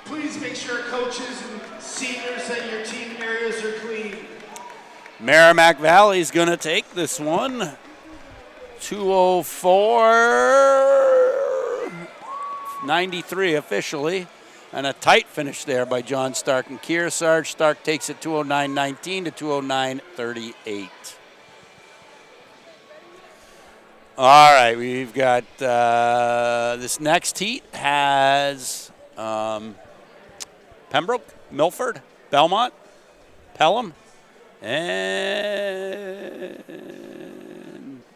please make sure coaches and seniors at your team areas are clean. Merrimack Valley's going to take this one. 2:04.93 officially. And a tight finish there by John Stark and Kearsarge. Stark takes it 2:09.19 to 2:09.38. All right, we've got this next heat has Pembroke, Milford, Belmont, Pelham, and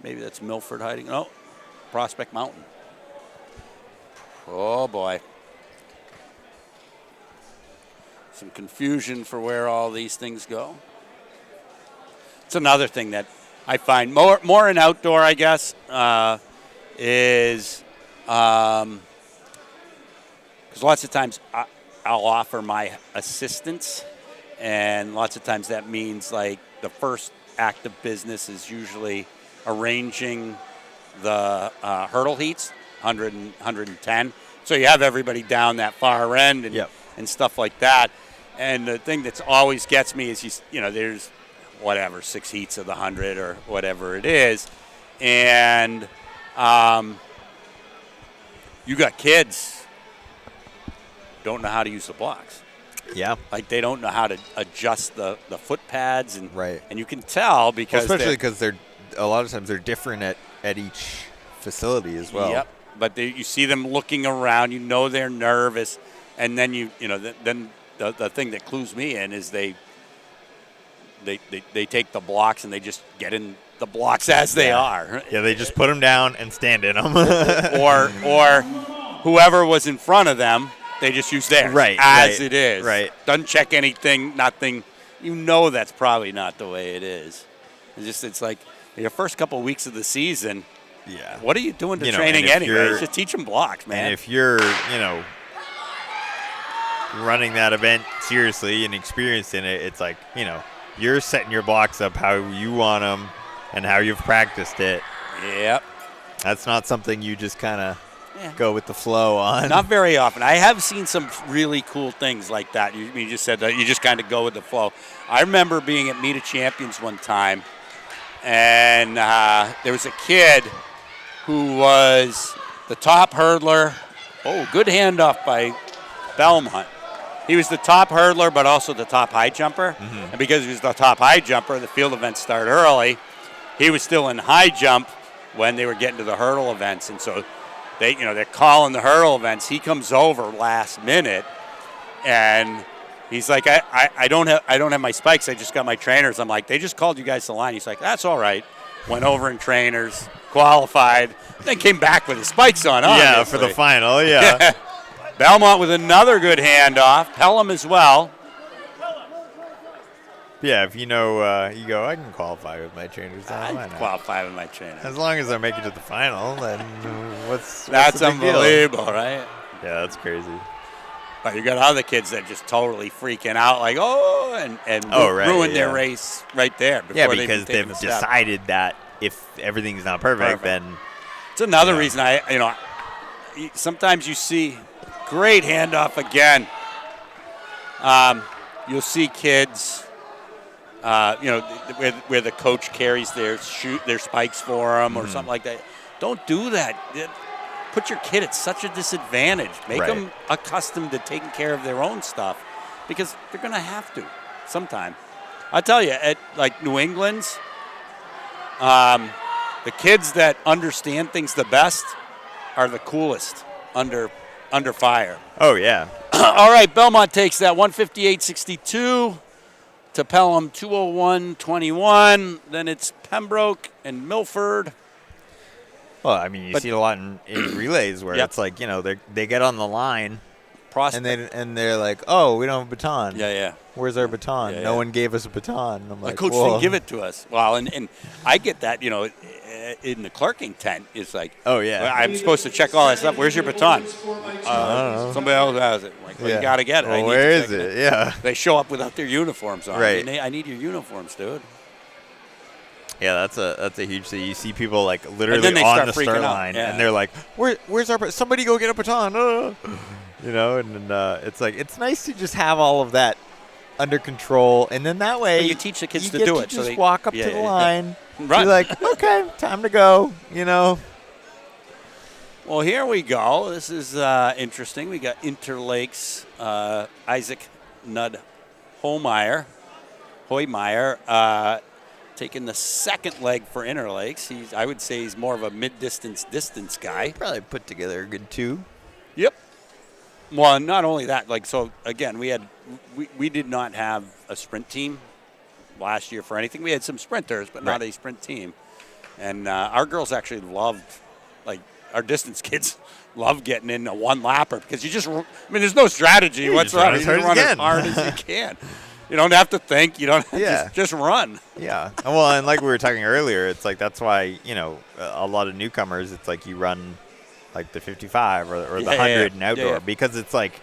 maybe that's Milford hiding. No, Prospect Mountain. Oh, boy. Some confusion for where all these things go. It's another thing that I find more in outdoor, I guess, is because lots of times I'll offer my assistance, and lots of times that means like the first act of business is usually arranging the hurdle heats, 100 and 110. So you have everybody down that far end and stuff like that. And the thing that's always gets me is, there's whatever, 6 heats of the 100 or whatever it is. And you got kids don't know how to use the blocks. Yeah. Like they don't know how to adjust the foot pads. And, right. And you can tell because especially because they're a lot of times they're different at each facility as well. Yep. But you see them looking around, they're nervous, and then then the thing that clues me in is they take the blocks and they just get in the blocks as they are. Yeah, they just put them down and stand in them. or whoever was in front of them, they just use theirs as it is. Right. Doesn't check anything, nothing. That's probably not the way it is. It's like your first couple of weeks of the season. Yeah. What are you doing to training anyway? Just teach them blocks, man. And if you're, running that event seriously and experienced in it, it's like, you're setting your blocks up how you want them and how you've practiced it. Yep. That's not something you just kind of go with the flow on. Not very often. I have seen some really cool things like that. You just said that you just kind of go with the flow. I remember being at Meet of Champions one time, and there was a kid who was the top hurdler. Oh, good handoff by Belmont. He was the top hurdler, but also the top high jumper. Mm-hmm. And because he was the top high jumper, the field events start early. He was still in high jump when they were getting to the hurdle events. And so they're calling the hurdle events. He comes over last minute, and he's like, I don't have my spikes. I just got my trainers. I'm like, they just called you guys to the line. He's like, that's all right. Went over in trainers, qualified, then came back with his spikes on. Yeah, for the final, yeah. Belmont with another good handoff. Pelham as well. Yeah, if you go, I can qualify with my trainers. I can qualify with my trainers. As long as I make it to the final, then what's that's the big unbelievable, deal? right? Yeah, that's crazy. But you got other kids that just totally freaking out, like, and ruin their race right there. Yeah, because they've decided that if everything's not perfect, then it's another reason sometimes you see great handoff again. You'll see kids, where the coach carries their spikes for them or something like that. Don't do that. Put your kid at such a disadvantage. Make them accustomed to taking care of their own stuff, because they're going to have to sometime. I'll tell you, at like New England's, the kids that understand things the best are the coolest under fire. Oh, yeah. All right, Belmont takes that 158.62 to Pelham 201.21. Then it's Pembroke and Milford. Well, I mean, you see it a lot in relays where it's like, they get on the line and they're like, oh, we don't have a baton. Yeah. Where's our baton? No one gave us a baton. I'm like, the coach didn't give it to us. Well, and I get that, in the clerking tent. It's like, oh, yeah. I'm supposed to check all that stuff. Where's your baton? Somebody else has it. Like, well, you got to get it. Well, where is it? Yeah. They show up without their uniforms on. Right. I need your uniforms, dude. Yeah, that's a huge thing. You see people like literally on the start line, and they're like, "Where's our? Somebody go get a baton!" And it's like it's nice to just have all of that under control, and then that way you teach the kids to do do it. it. Just walk up to the line, run. Be like, "Okay, time to go." Well, here we go. This is interesting. We got Interlakes, Isaac Nud Hoymeyer, taking the second leg for Interlakes. I would say he's more of a mid-distance guy. Probably put together a good 2. Yep. Well, not only that, again, we did not have a sprint team last year for anything. We had some sprinters, but not a sprint team. And our girls actually loved, our distance kids love getting in a one-lapper because there's no strategy whatsoever. You run as hard as you can. You don't have to think. You don't Yeah. just run. Yeah. Well, and like we were talking earlier, it's like that's why, a lot of newcomers, it's like you run like the 55 or the 100 in outdoor because it's like,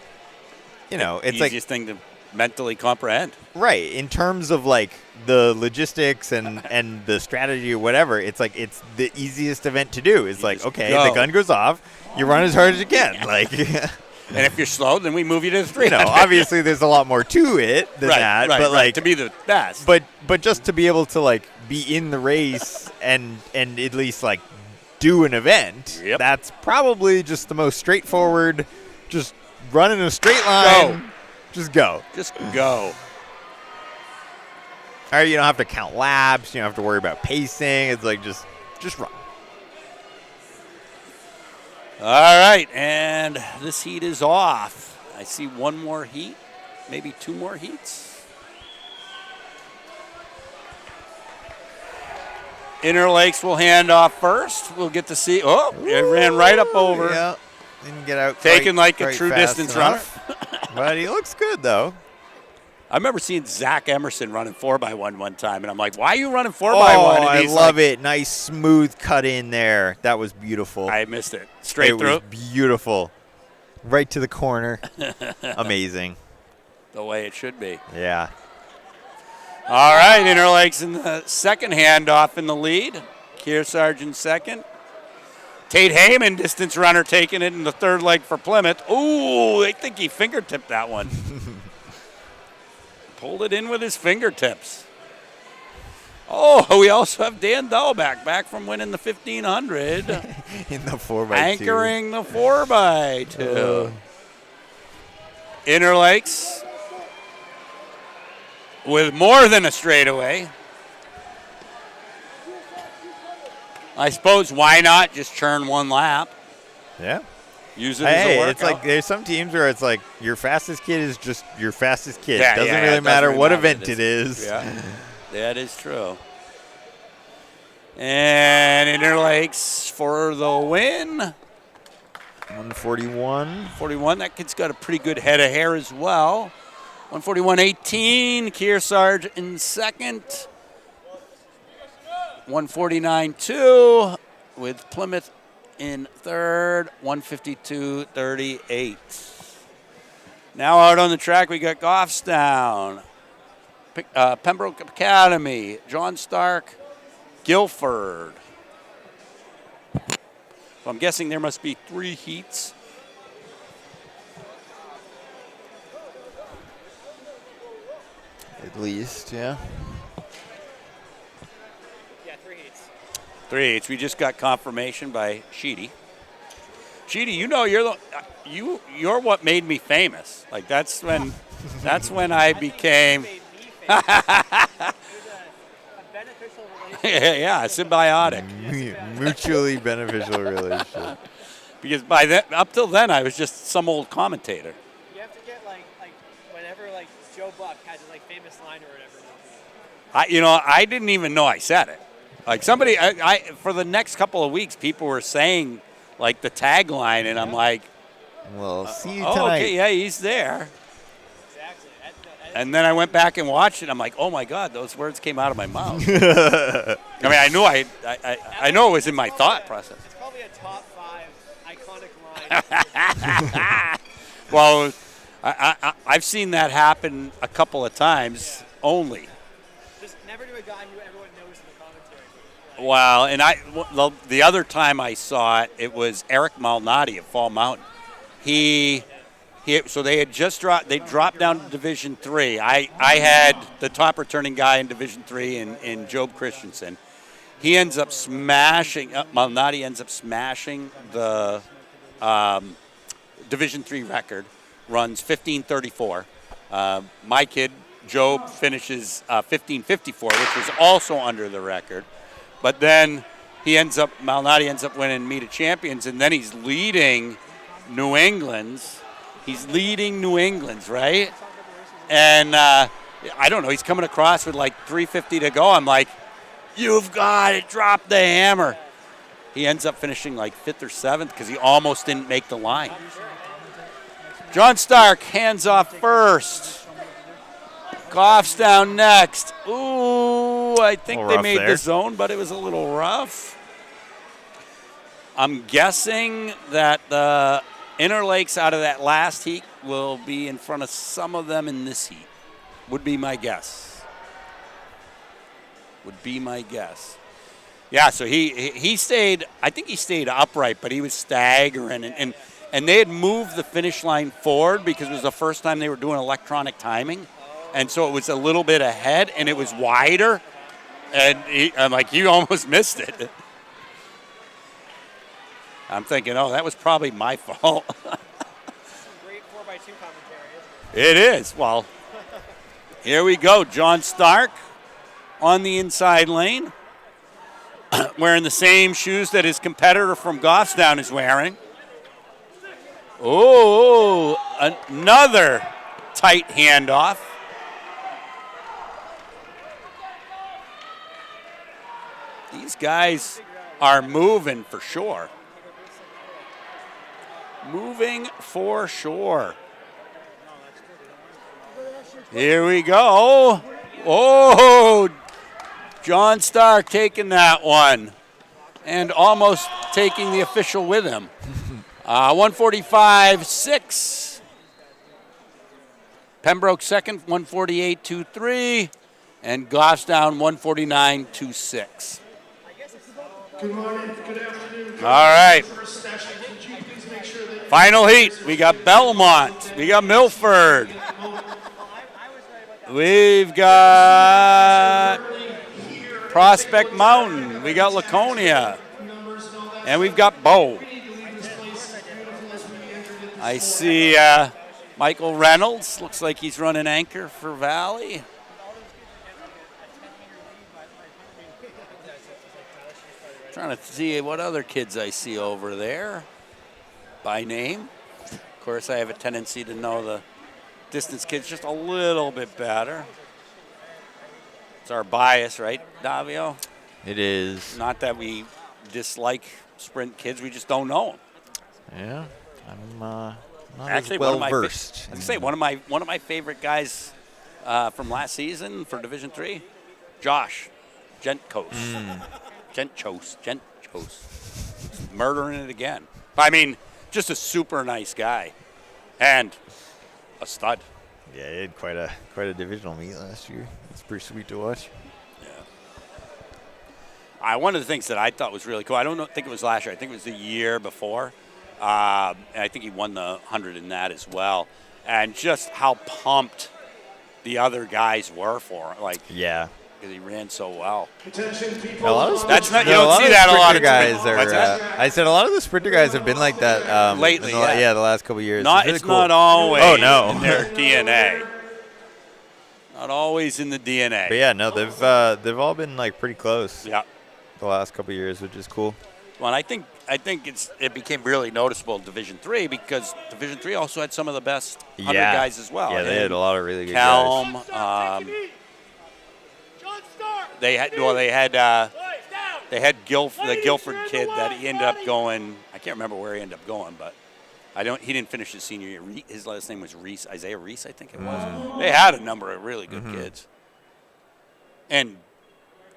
it's like easiest thing to mentally comprehend. right in terms of like the logistics and the strategy or whatever. It's like it's the easiest event to do. It's like, okay, go. the gun goes off, you run as hard as you can. Like, And if you're slow, then we move you to the 300. obviously there's a lot more to it than that, but like to be the best. But just to be able to like be in the race and at least like do an event, that's probably just the most straightforward. Just run in a straight line. Go. Just go. Just go. All right, you don't have to count laps. You don't have to worry about pacing. It's like just run. All right, and this heat is off. I see one more heat, maybe two more heats. Inner Lakes will hand off first. We'll get to see. Oh, it ran right up over. Yeah, didn't get out. Taken like a quite true fast distance enough. But he looks good though. I remember seeing Zach Emerson running 4x1 one time, and I'm like, why are you running 4x1? Oh, And I he's love like, it. Nice smooth cut in there. That was beautiful. I missed it. Straight it through. was beautiful. Right to the corner. Amazing. The way it should be. Yeah. All right, Inner Lakes in the second handoff in the lead. Kearsarge in second. Tate Heyman, distance runner, taking it in the third leg for Plymouth. Ooh, I think he fingertipped that one. Pulled it in with his fingertips. Oh, we also have Dan Dahlback back from winning the 1500. In the 4x2. Anchoring the 4x2. Inner Lakes with more than a straightaway. I suppose why not just churn one lap? Yeah. Use it as a workout. It's like there's some teams where it's like your fastest kid is just your fastest kid. Yeah, Doesn't yeah, really it matter doesn't what matter. event it is. Yeah, that is true. And Inner Lakes for the win. 141. 41. That kid's got a pretty good head of hair as well. 141.18. Kearsarge in second. 149.2 with Plymouth in third. 152.38. Now out on the track, we got Goffstown, Pembroke Academy, John Stark, Guilford. So I'm guessing there must be 3 heats. At least, yeah. Yeah, 3 heats. 3 heats. We just got confirmation by Sheedy. Sheedy, you're what made me famous. Like that's when I became Made me famous. Beneficial relationship. yeah, symbiotic. Mutually beneficial relationship. Because by then, up till then, I was just some old commentator. You have to get like whenever like Joe Buck has a famous line or whatever. I didn't even know I said it. Like somebody, I for the next couple of weeks, people were saying like the tagline, and I'm like, Well, see you oh, tonight. okay, yeah, he's there. Exactly. And then I went back and watched it. I'm like, oh my God, those words came out of my mouth. I mean, I knew I know it was in my thought process. It's probably a top 5 iconic line. Well, I've seen that happen a couple of times only. Just never do a guy who everyone knows in the commentary. Wow, and the other time I saw it, it was Eric Malnati of Fall Mountain. So they had just dropped down to Division III. I had the top returning guy in Division III in Job Christensen. He ends up smashing, Malnati ends up smashing the Division III record, runs 15:34. My kid, Job, finishes 15:54, which was also under the record. But then Malnati ends up winning Meet of Champions, and then he's leading New England's. He's leading New England's, right? And I don't know, he's coming across with like 3:50 to go. I'm like, you've got it, drop the hammer. He ends up finishing like 5th or 7th because he almost didn't make the line. John Stark hands off first. Goff's down next. Ooh, I think Little they rough made there. the zone, but it was a little rough. I'm guessing that the Interlakes out of that last heat will be in front of some of them in this heat. Would be my guess. Yeah, so he stayed, I think he stayed upright, but he was staggering. And they had moved the finish line forward because it was the first time they were doing electronic timing. And so it was a little bit ahead, and it was wider. And I'm like, you almost missed it. I'm thinking, oh, that was probably my fault. Great 4x2 commentary, isn't It is. Well, here we go. John Stark on the inside lane, wearing the same shoes that his competitor from Goffstown is wearing. Oh, another tight handoff. These guys are moving for sure. Moving for sure. Here we go. Oh, John Stark taking that one and almost taking the official with him. 145.6. Pembroke second, 148.23. And Goffstown 149.26. Good morning, good afternoon. All right. First session, could you please make sure that Final heat. We got Belmont. We got Milford. We've got Prospect Mountain. We got Laconia. And we've got Bow. I see Michael Reynolds. Looks like he's running anchor for Valley. Trying to see what other kids I see over there by name. Of course, I have a tendency to know the distance kids just a little bit better. It's our bias, right, Davio? It is. Not that we dislike sprint kids, we just don't know them. Yeah, I'm not Actually, as well one of my versed. I was gonna say one of my favorite guys from last season for Division III, Josh Gentkos. Gentkos. Murdering it again. I mean, just a super nice guy and a stud. Yeah, he had quite a divisional meet last year. It's pretty sweet to watch. Yeah. One of the things that I thought was really cool, I don't think it was last year, I think it was the year before, and I think he won the 100 in that as well, and just how pumped the other guys were for him, like, Yeah. because he ran so well. attention people. A lot of That's not, you no, don't see that a lot sprinter of guys sprint- What's that? I said a lot of the sprinter guys have been like that Lately, in yeah. the last couple of years. Not, really it's cool. not always Oh, no. in their DNA. Not always in the DNA. But yeah, no, they've all been like pretty close. Yeah. The last couple of years, which is cool. Well, and I think it became really noticeable in Division III because Division III also had some of the best 100 guys as well. Yeah, they had a lot of really good Kelm, guys. they had the Guilford kid that he ended up going. I can't remember where he ended up going, but he didn't finish his senior year. His last name was Reese, Isaiah Reese, I think it was. They had a number of really good kids, and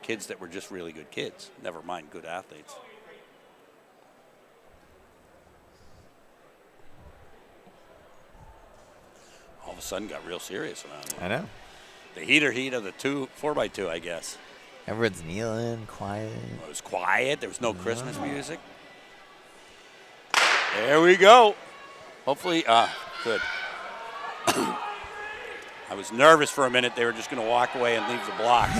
kids that were just really good kids. Never mind good athletes. All of a sudden, got real serious around here. I know. The heat of the 4x2, I guess. Everyone's kneeling, quiet. It was quiet. There was no Christmas music. There we go. Hopefully, good. I was nervous for a minute. They were just going to walk away and leave the block.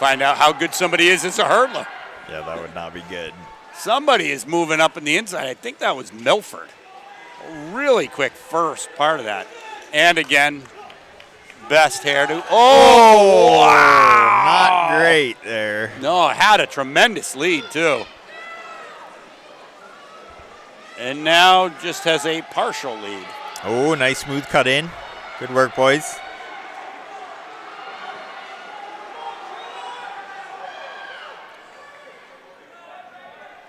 Find out how good somebody is as a hurdler. Yeah, that would not be good. Somebody is moving up in the inside. I think that was Milford. A really quick first part of that. And again, best hairdo. Oh, wow. Not great there. No, had a tremendous lead, too. And now just has a partial lead. Oh, nice smooth cut in. Good work, boys.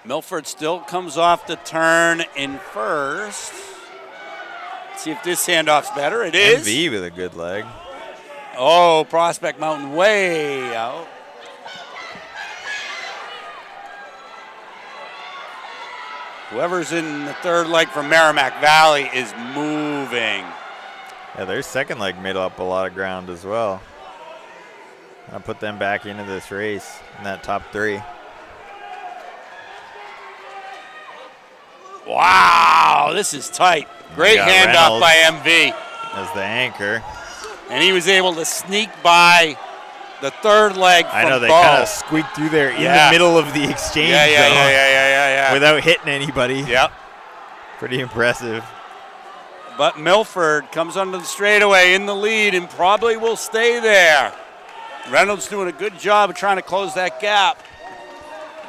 Milford still comes off the turn in first. See if this handoff's better. It is. MV with a good leg. Oh, Prospect Mountain way out. Whoever's in the third leg from Merrimack Valley is moving. Yeah, their second leg made up a lot of ground as well. I'll put them back into this race in that top 3. Wow, this is tight. Great handoff by MV. As the anchor. And he was able to sneak by the third leg from I know, they Bo. kind of squeaked through there in the middle of the exchange Yeah. without hitting anybody. Yep. Pretty impressive. But Milford comes under the straightaway in the lead and probably will stay there. Reynolds doing a good job of trying to close that gap.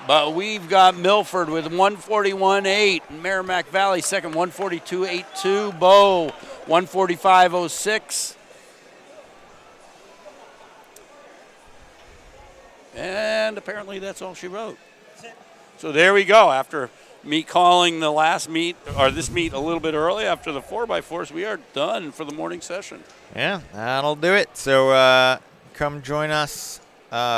But we've got Milford with 141.8. Merrimack Valley second, 142.82. Bo, 145.06. And apparently that's all she wrote. So there we go. After me calling the last meet, or this meet a little bit early after the 4x4s, we are done for the morning session. Yeah, that'll do it. So come join us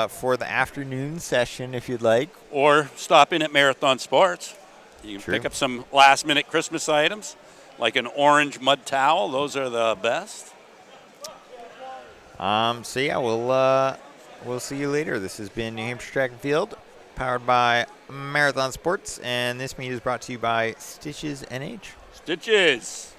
for the afternoon session if you'd like. Or stop in at Marathon Sports. You can pick up some last-minute Christmas items, like an orange mud towel. Those are the best. So yeah, we'll see you later. This has been New Hampshire Track and Field, powered by Marathon Sports, and this meet is brought to you by Stitches NH. Stitches.